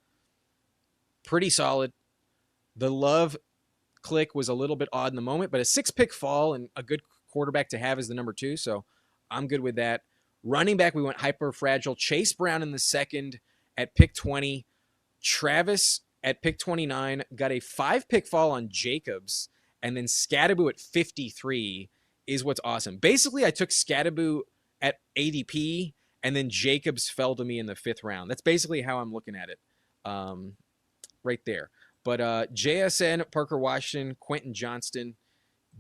Pretty solid. The Love click was a little bit odd in the moment, but a 6-pick fall and a good quarterback to have is the number 2, so I'm good with that. Running back, we went hyper fragile. Chase Brown in the second at pick 20. Travis at pick 29 got a 5-pick fall on Jacobs, and then Skattebo at 53 is what's awesome. Basically, I took Skattebo at ADP and then Jacobs fell to me in the 5th round. That's basically how I'm looking at it, right there. But JSN, Parker Washington, Quentin Johnston,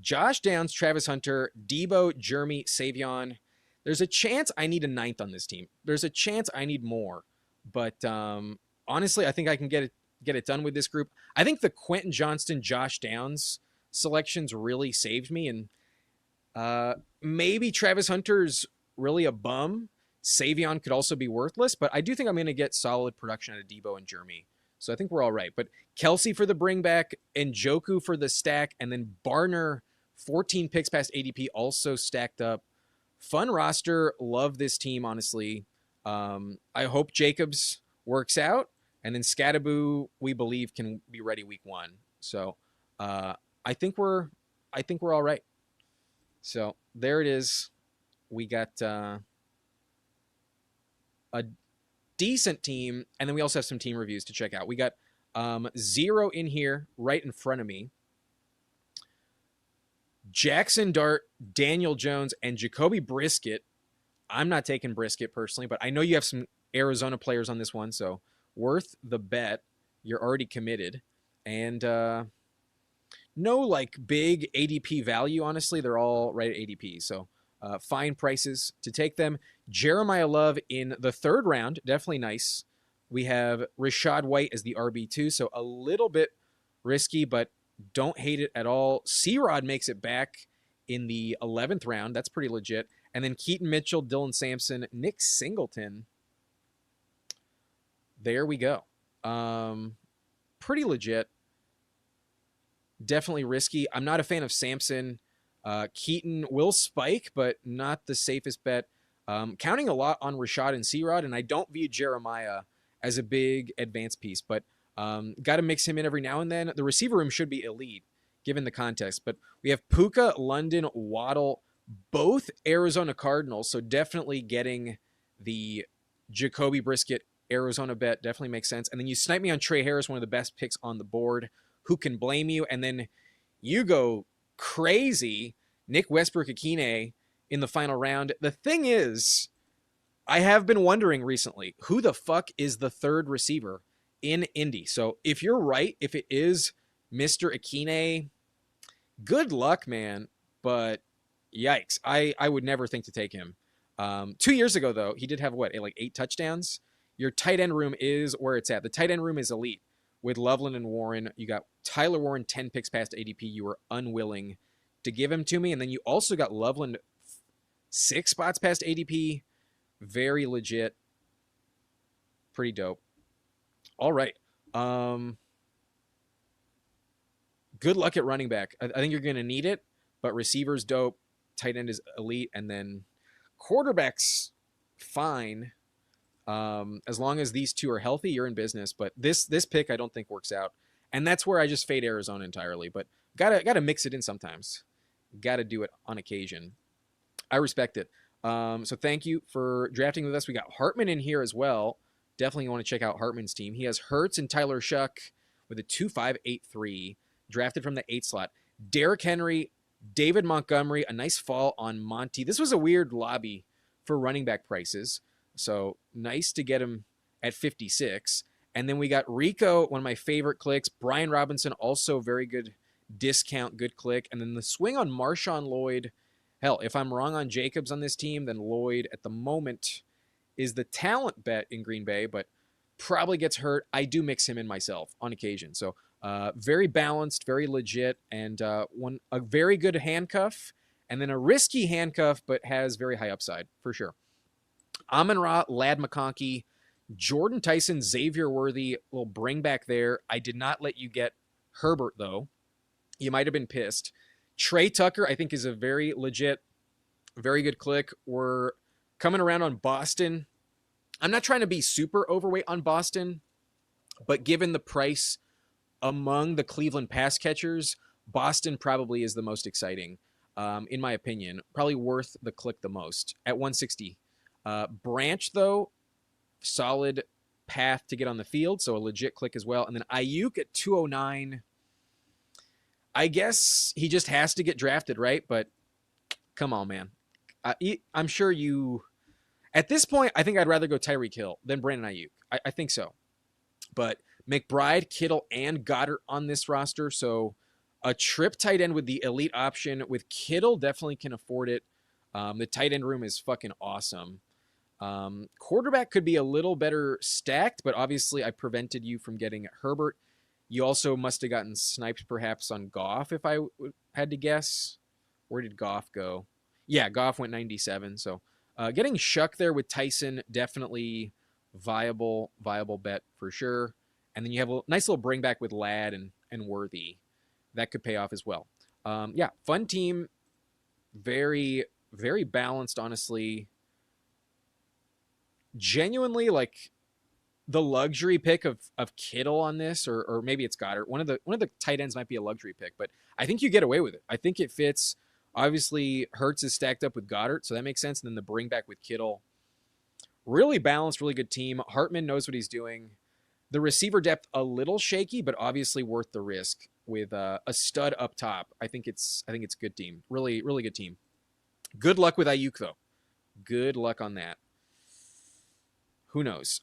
Josh Downs, Travis Hunter, Debo, Jeremy, Savion. There's a chance I need a 9th on this team. There's a chance I need more, but honestly, I think I can get it done with this group. I think the Quentin Johnston, Josh Downs selections really saved me, and maybe Travis Hunter's really a bum. Savion could also be worthless, but I do think I'm going to get solid production out of Debo and Jeremy. So I think we're all right. But Kelsey for the bring back, and Njoku for the stack, and then Barner, 14 picks past ADP, also stacked up. Fun roster. Love this team, honestly. I hope Jacobs works out, and then Skattebo, we believe, can be ready week 1. So I think we're all right. So there it is. We got a decent team, and then we also have some team reviews to check out. We got 0 in here right in front of me. Jackson Dart, Daniel Jones, and Jacoby Brissett. I'm not taking Brissett personally, but I know you have some Arizona players on this one, so worth the bet. You're already committed. And no like big ADP value, honestly. They're all right at ADP, so fine prices to take them. Jeremiah Love in the 3rd round, definitely nice. We have Rachaad White as the RB2, so a little bit risky, but don't hate it at all. C-Rod makes it back in the 11th round. That's pretty legit. And then Keaton Mitchell, Dylan Sampson, Nick Singleton. There we go. Pretty legit. Definitely risky. I'm not a fan of Sampson. Keaton will spike, but not the safest bet. Counting a lot on Rachaad and C-Rod, and I don't view Jeremiah as a big advanced piece, but got to mix him in every now and then. The receiver room should be elite, given the context. But we have Puka, London, Waddle, both Arizona Cardinals, so definitely getting the Jacoby Brissett Arizona bet definitely makes sense. And then you snipe me on Trey Harris, one of the best picks on the board. Who can blame you? And then you go crazy, Nick Westbrook-Akine in the final round. The thing is, I have been wondering recently, who the fuck is the 3rd receiver in Indy? So if you're right, if it is Mr. Akine, good luck, man. But yikes, I would never think to take him. 2 years ago, though, he did have, like 8 touchdowns? Your tight end room is where it's at. The tight end room is elite. With Loveland and Warren, you got Tyler Warren, 10 picks past ADP. You were unwilling to give him to me. And then you also got Loveland 6 spots past ADP. Very legit. Pretty dope. All right. Good luck at running back. I think you're going to need it, but receiver's dope. Tight end is elite. And then quarterback's fine. As long as these 2 are healthy, you're in business. But this pick I don't think works out. And that's where I just fade Arizona entirely. But gotta mix it in sometimes. Gotta do it on occasion. I respect it. So thank you for drafting with us. We got Hartman in here as well. Definitely want to check out Hartman's team. He has Hurts and Tyler Shuck with a 2.583, drafted from the 8 slot. Derrick Henry, David Montgomery, a nice fall on Monty. This was a weird lobby for running back prices. So nice to get him at 56. And then we got Rico, one of my favorite clicks. Brian Robinson, also very good discount, good click. And then the swing on Marshawn Lloyd. Hell, if I'm wrong on Jacobs on this team, then Lloyd at the moment is the talent bet in Green Bay, but probably gets hurt. I do mix him in myself on occasion. So very balanced, very legit, and a very good handcuff, and then a risky handcuff, but has very high upside for sure. Amon-Ra, Lad McConkey, Jordan Tyson, Xavier Worthy, little bring back there. I did not let you get Herbert, though. You might have been pissed. Trey Tucker, I think, is a very legit, very good click. We're coming around on Boston. I'm not trying to be super overweight on Boston, but given the price among the Cleveland pass catchers, Boston probably is the most exciting, in my opinion. Probably worth the click the most at 160. Branch, though, solid path to get on the field, so a legit click as well. And then Ayuk at 209. I guess he just has to get drafted, right? But come on, man. I'm sure you... At this point, I think I'd rather go Tyreek Hill than Brandon Ayuk. I think so. But McBride, Kittle, and Goddard on this roster. So a trip tight end with the elite option with Kittle definitely can afford it. The tight end room is fucking awesome. Quarterback could be a little better stacked, but obviously I prevented you from getting Herbert. You also must have gotten sniped perhaps on Goff if I had to guess. Where did Goff go? Yeah, Goff went 97. So getting Shuck there with Tyson, definitely viable bet for sure. And then you have a nice little bring back with Ladd and Worthy. That could pay off as well. Yeah, fun team. Very, very balanced, honestly. Genuinely, like the luxury pick of Kittle on this, or maybe it's Goddard. One of the tight ends might be a luxury pick, but I think you get away with it. I think it fits. Obviously, Hurts is stacked up with Goddard, so that makes sense. And then the bring back with Kittle. Really balanced, really good team. Hartman knows what he's doing. The receiver depth a little shaky, but obviously worth the risk with a stud up top. I think it's a good team. Really, really good team. Good luck with Ayuk though. Good luck on that. Who knows?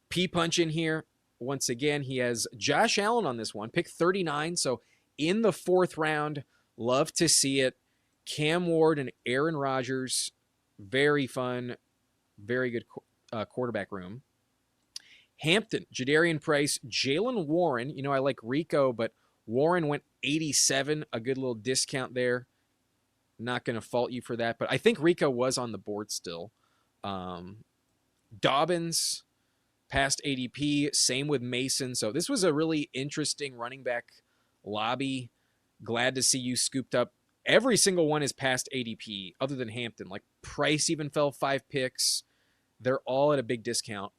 P Punch in here. Once again, he has Josh Allen on this one. Pick 39. So in the 4th round. Love to see it. Cam Ward and Aaron Rodgers. Very fun. Very good quarterback room. Hampton, Jadarian Price, Jalen Warren. You know, I like Rico, but Warren went 87. A good little discount there. Not going to fault you for that, but I think Rico was on the board still. Dobbins, past ADP. Same with Mason. So this was a really interesting running back lobby. Glad to see you scooped up. Every single one is past ADP other than Hampton. Like Price even fell 5 picks. They're all at a big discount.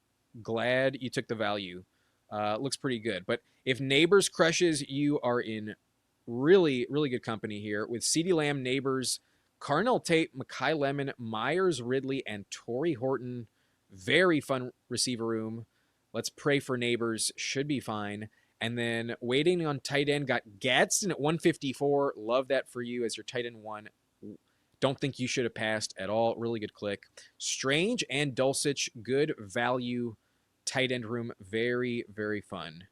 Glad you took the value. Looks pretty good. But if Neighbors crushes, you are in really, really good company here with CeeDee Lamb, Neighbors, Carnell Tate, Mekhi Lemon, Myers, Ridley, and Torrey Horton. Very fun receiver room. Let's pray for Neighbors. Should be fine. And then waiting on tight end, got Gadsden at 154. Love that for you as your tight end 1. Don't think you should have passed at all. Really good click. Strange and Dulcich, good value tight end room. Very, very fun.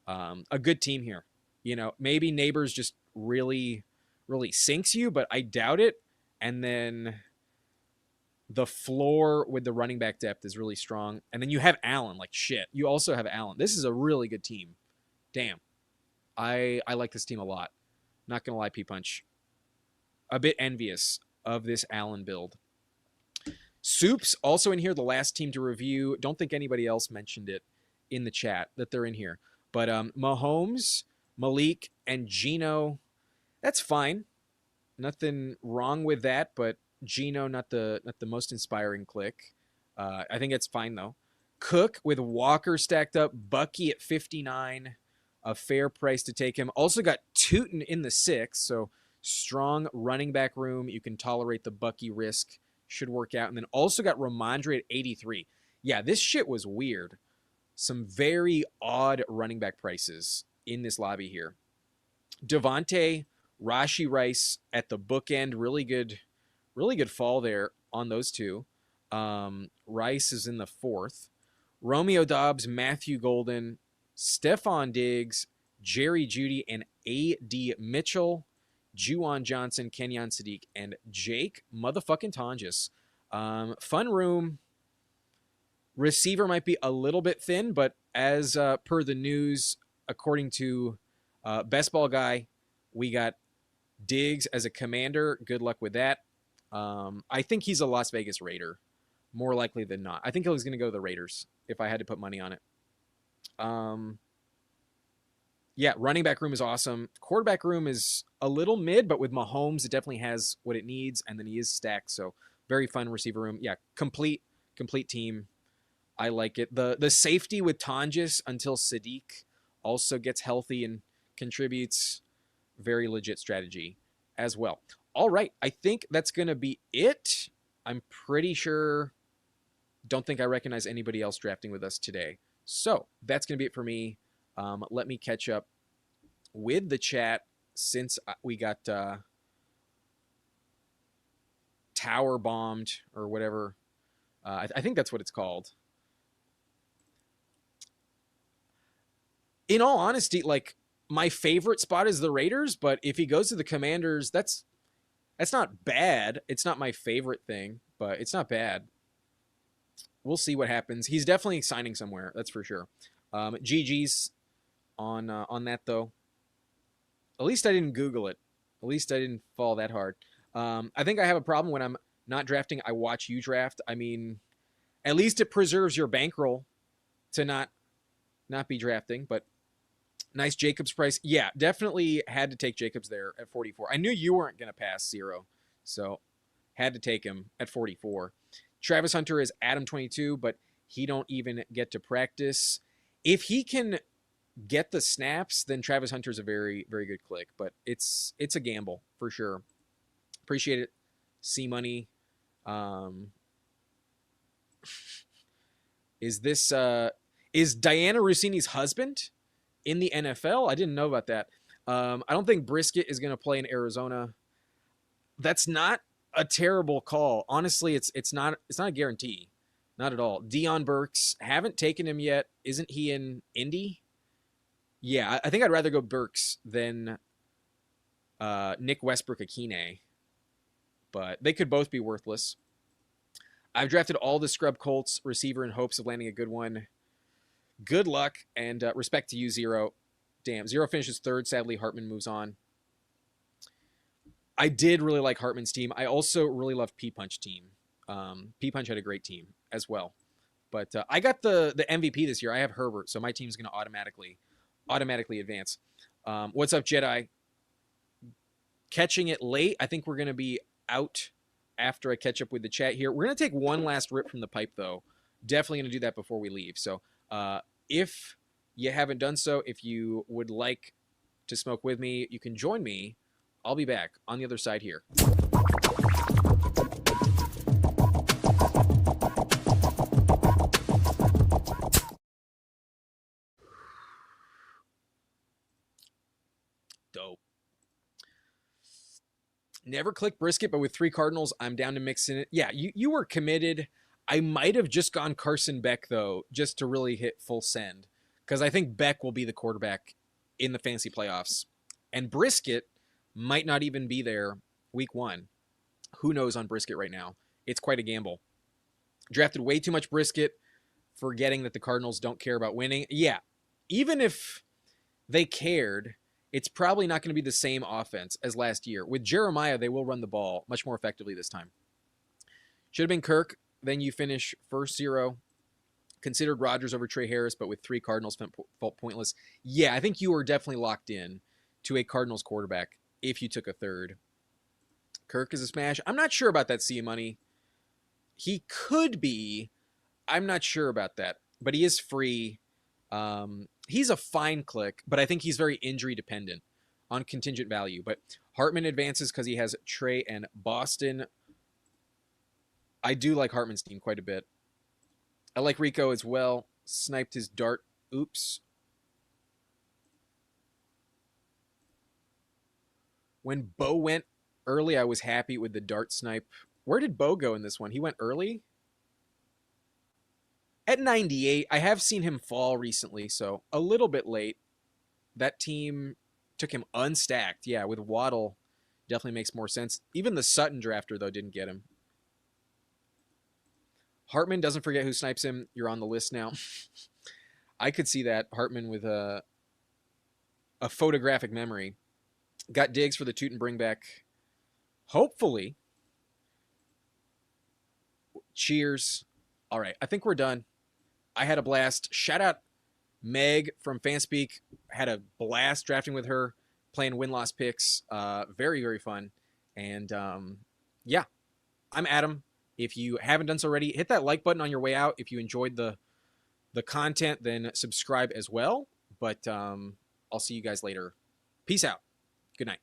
A good team here. You know, maybe Neighbors just really, really sinks you, but I doubt it. And then the floor with the running back depth is really strong. And then you have Allen, like shit. You also have Allen. This is a really good team. Damn. I like this team a lot. Not going to lie, P-Punch. A bit envious of this Allen build. Soup's also in here, the last team to review. Don't think anybody else mentioned it in the chat that they're in here. But Mahomes, Malik, and Geno, that's fine. Nothing wrong with that, but Geno, not the most inspiring click. I think it's fine, though. Cook with Walker stacked up. Bucky at 59. A fair price to take him. Also got Tootin in the 6th, so strong running back room. You can tolerate the Bucky risk. Should work out. And then also got Ramondre at 83. Yeah, this shit was weird. Some very odd running back prices in this lobby here. Devontae, Rashee Rice at the bookend. Really good fall there on those two. Rice is in the 4th. Romeo Doubs, Matthew Golden, Stephon Diggs, Jerry Jeudy, and A.D. Mitchell, Juwan Johnson, Kenyon Sadiq, and Jake motherfucking Tonjes. Fun room. Receiver might be a little bit thin, but as per the news, according to Best Ball Guy, we got Diggs as a commander. Good luck with that. I think he's a Las Vegas Raider, more likely than not. I think he was going to go to the Raiders if I had to put money on it. Yeah, running back room is awesome. Quarterback room is a little mid, but with Mahomes, it definitely has what it needs, and then he is stacked, so very fun receiver room. Yeah, complete team. I like it. The safety with Tonjes until Sadiq also gets healthy and contributes. Very legit strategy as well. All right, I think that's going to be it. I'm pretty sure. Don't think I recognize anybody else drafting with us today. So that's going to be it for me. Let me catch up with the chat since we got tower bombed or whatever I think that's what it's called. In all honesty, like my favorite spot is the Raiders, but if he goes to the Commanders, that's not bad. It's not my favorite thing, but it's not bad. We'll see what happens. He's definitely signing somewhere, that's for sure. GG's on that though. At least I didn't Google it. At least I didn't fall that hard. I think I have a problem when I'm not drafting. I watch you draft. I mean, at least it preserves your bankroll to not be drafting. But nice Jacobs price. Yeah, definitely had to take Jacobs there at 44. I knew you weren't going to pass 0, so had to take him at 44. Travis Hunter is Adam 22, but he don't even get to practice. If he can get the snaps, then Travis Hunter's a very, very good click, but it's a gamble for sure. Appreciate it. C Money. Is Diana Rossini's husband in the NFL? I didn't know about that. I don't think Brisket is going to play in Arizona. That's not a terrible call. Honestly, it's not a guarantee. Not at all. Dion Burks, haven't taken him yet. Isn't he in Indy? Yeah, I think I'd rather go Burks than Nick Westbrook-Akine. But they could both be worthless. I've drafted all the scrub Colts receiver in hopes of landing a good one. Good luck, and respect to you, Zero. Damn, Zero finishes 3rd. Sadly, Hartman moves on. I did really like Hartman's team. I also really loved P-Punch team. P-Punch had a great team as well. But I got the MVP this year. I have Herbert, so my team's going to automatically advance. What's up, Jedi? Catching it late. I think we're going to be out after I catch up with the chat here. We're going to take one last rip from the pipe, though. Definitely going to do that before we leave. So if you haven't done so, if you would like to smoke with me, you can join me. I'll be back on the other side here. Dope. Never click Brisket, but with 3 Cardinals, I'm down to mixing it. Yeah, you were committed. I might have just gone Carson Beck, though, just to really hit full send. Because I think Beck will be the quarterback in the fantasy playoffs. And Brisket might not even be there week 1. Who knows on Brisket right now? It's quite a gamble. Drafted way too much Brisket, forgetting that the Cardinals don't care about winning. Yeah, even if they cared, it's probably not going to be the same offense as last year. With Jeremiah, they will run the ball much more effectively this time. Should have been Kirk. Then you finish first 0. Considered Rodgers over Trey Harris, but with 3 Cardinals felt pointless. Yeah, I think you were definitely locked in to a Cardinals quarterback if you took a 3rd. Kirk is a smash. I'm not sure about that, C Money. He could be. I'm not sure about that, but he is free. He's a fine click, but I think he's very injury dependent on contingent value. But Hartman advances because he has Trey and Boston. I do like Hartman's team quite a bit. I like Rico as well. Sniped his dart. Oops. When Bo went early, I was happy with the dart snipe. Where did Bo go in this one? He went early? At 98, I have seen him fall recently, so a little bit late. That team took him unstacked. Yeah, with Waddle, definitely makes more sense. Even the Sutton drafter, though, didn't get him. Hartman doesn't forget who snipes him. You're on the list now. I could see that. Hartman with a photographic memory. Got Diggs for the toot and bring back. Hopefully. Cheers. All right, I think we're done. I had a blast. Shout out Meg from Fanspeak. Had a blast drafting with her, playing win-loss picks. Very, very fun. And yeah, I'm Adam. If you haven't done so already, hit that like button on your way out. If you enjoyed the content, then subscribe as well. But I'll see you guys later. Peace out. Good night.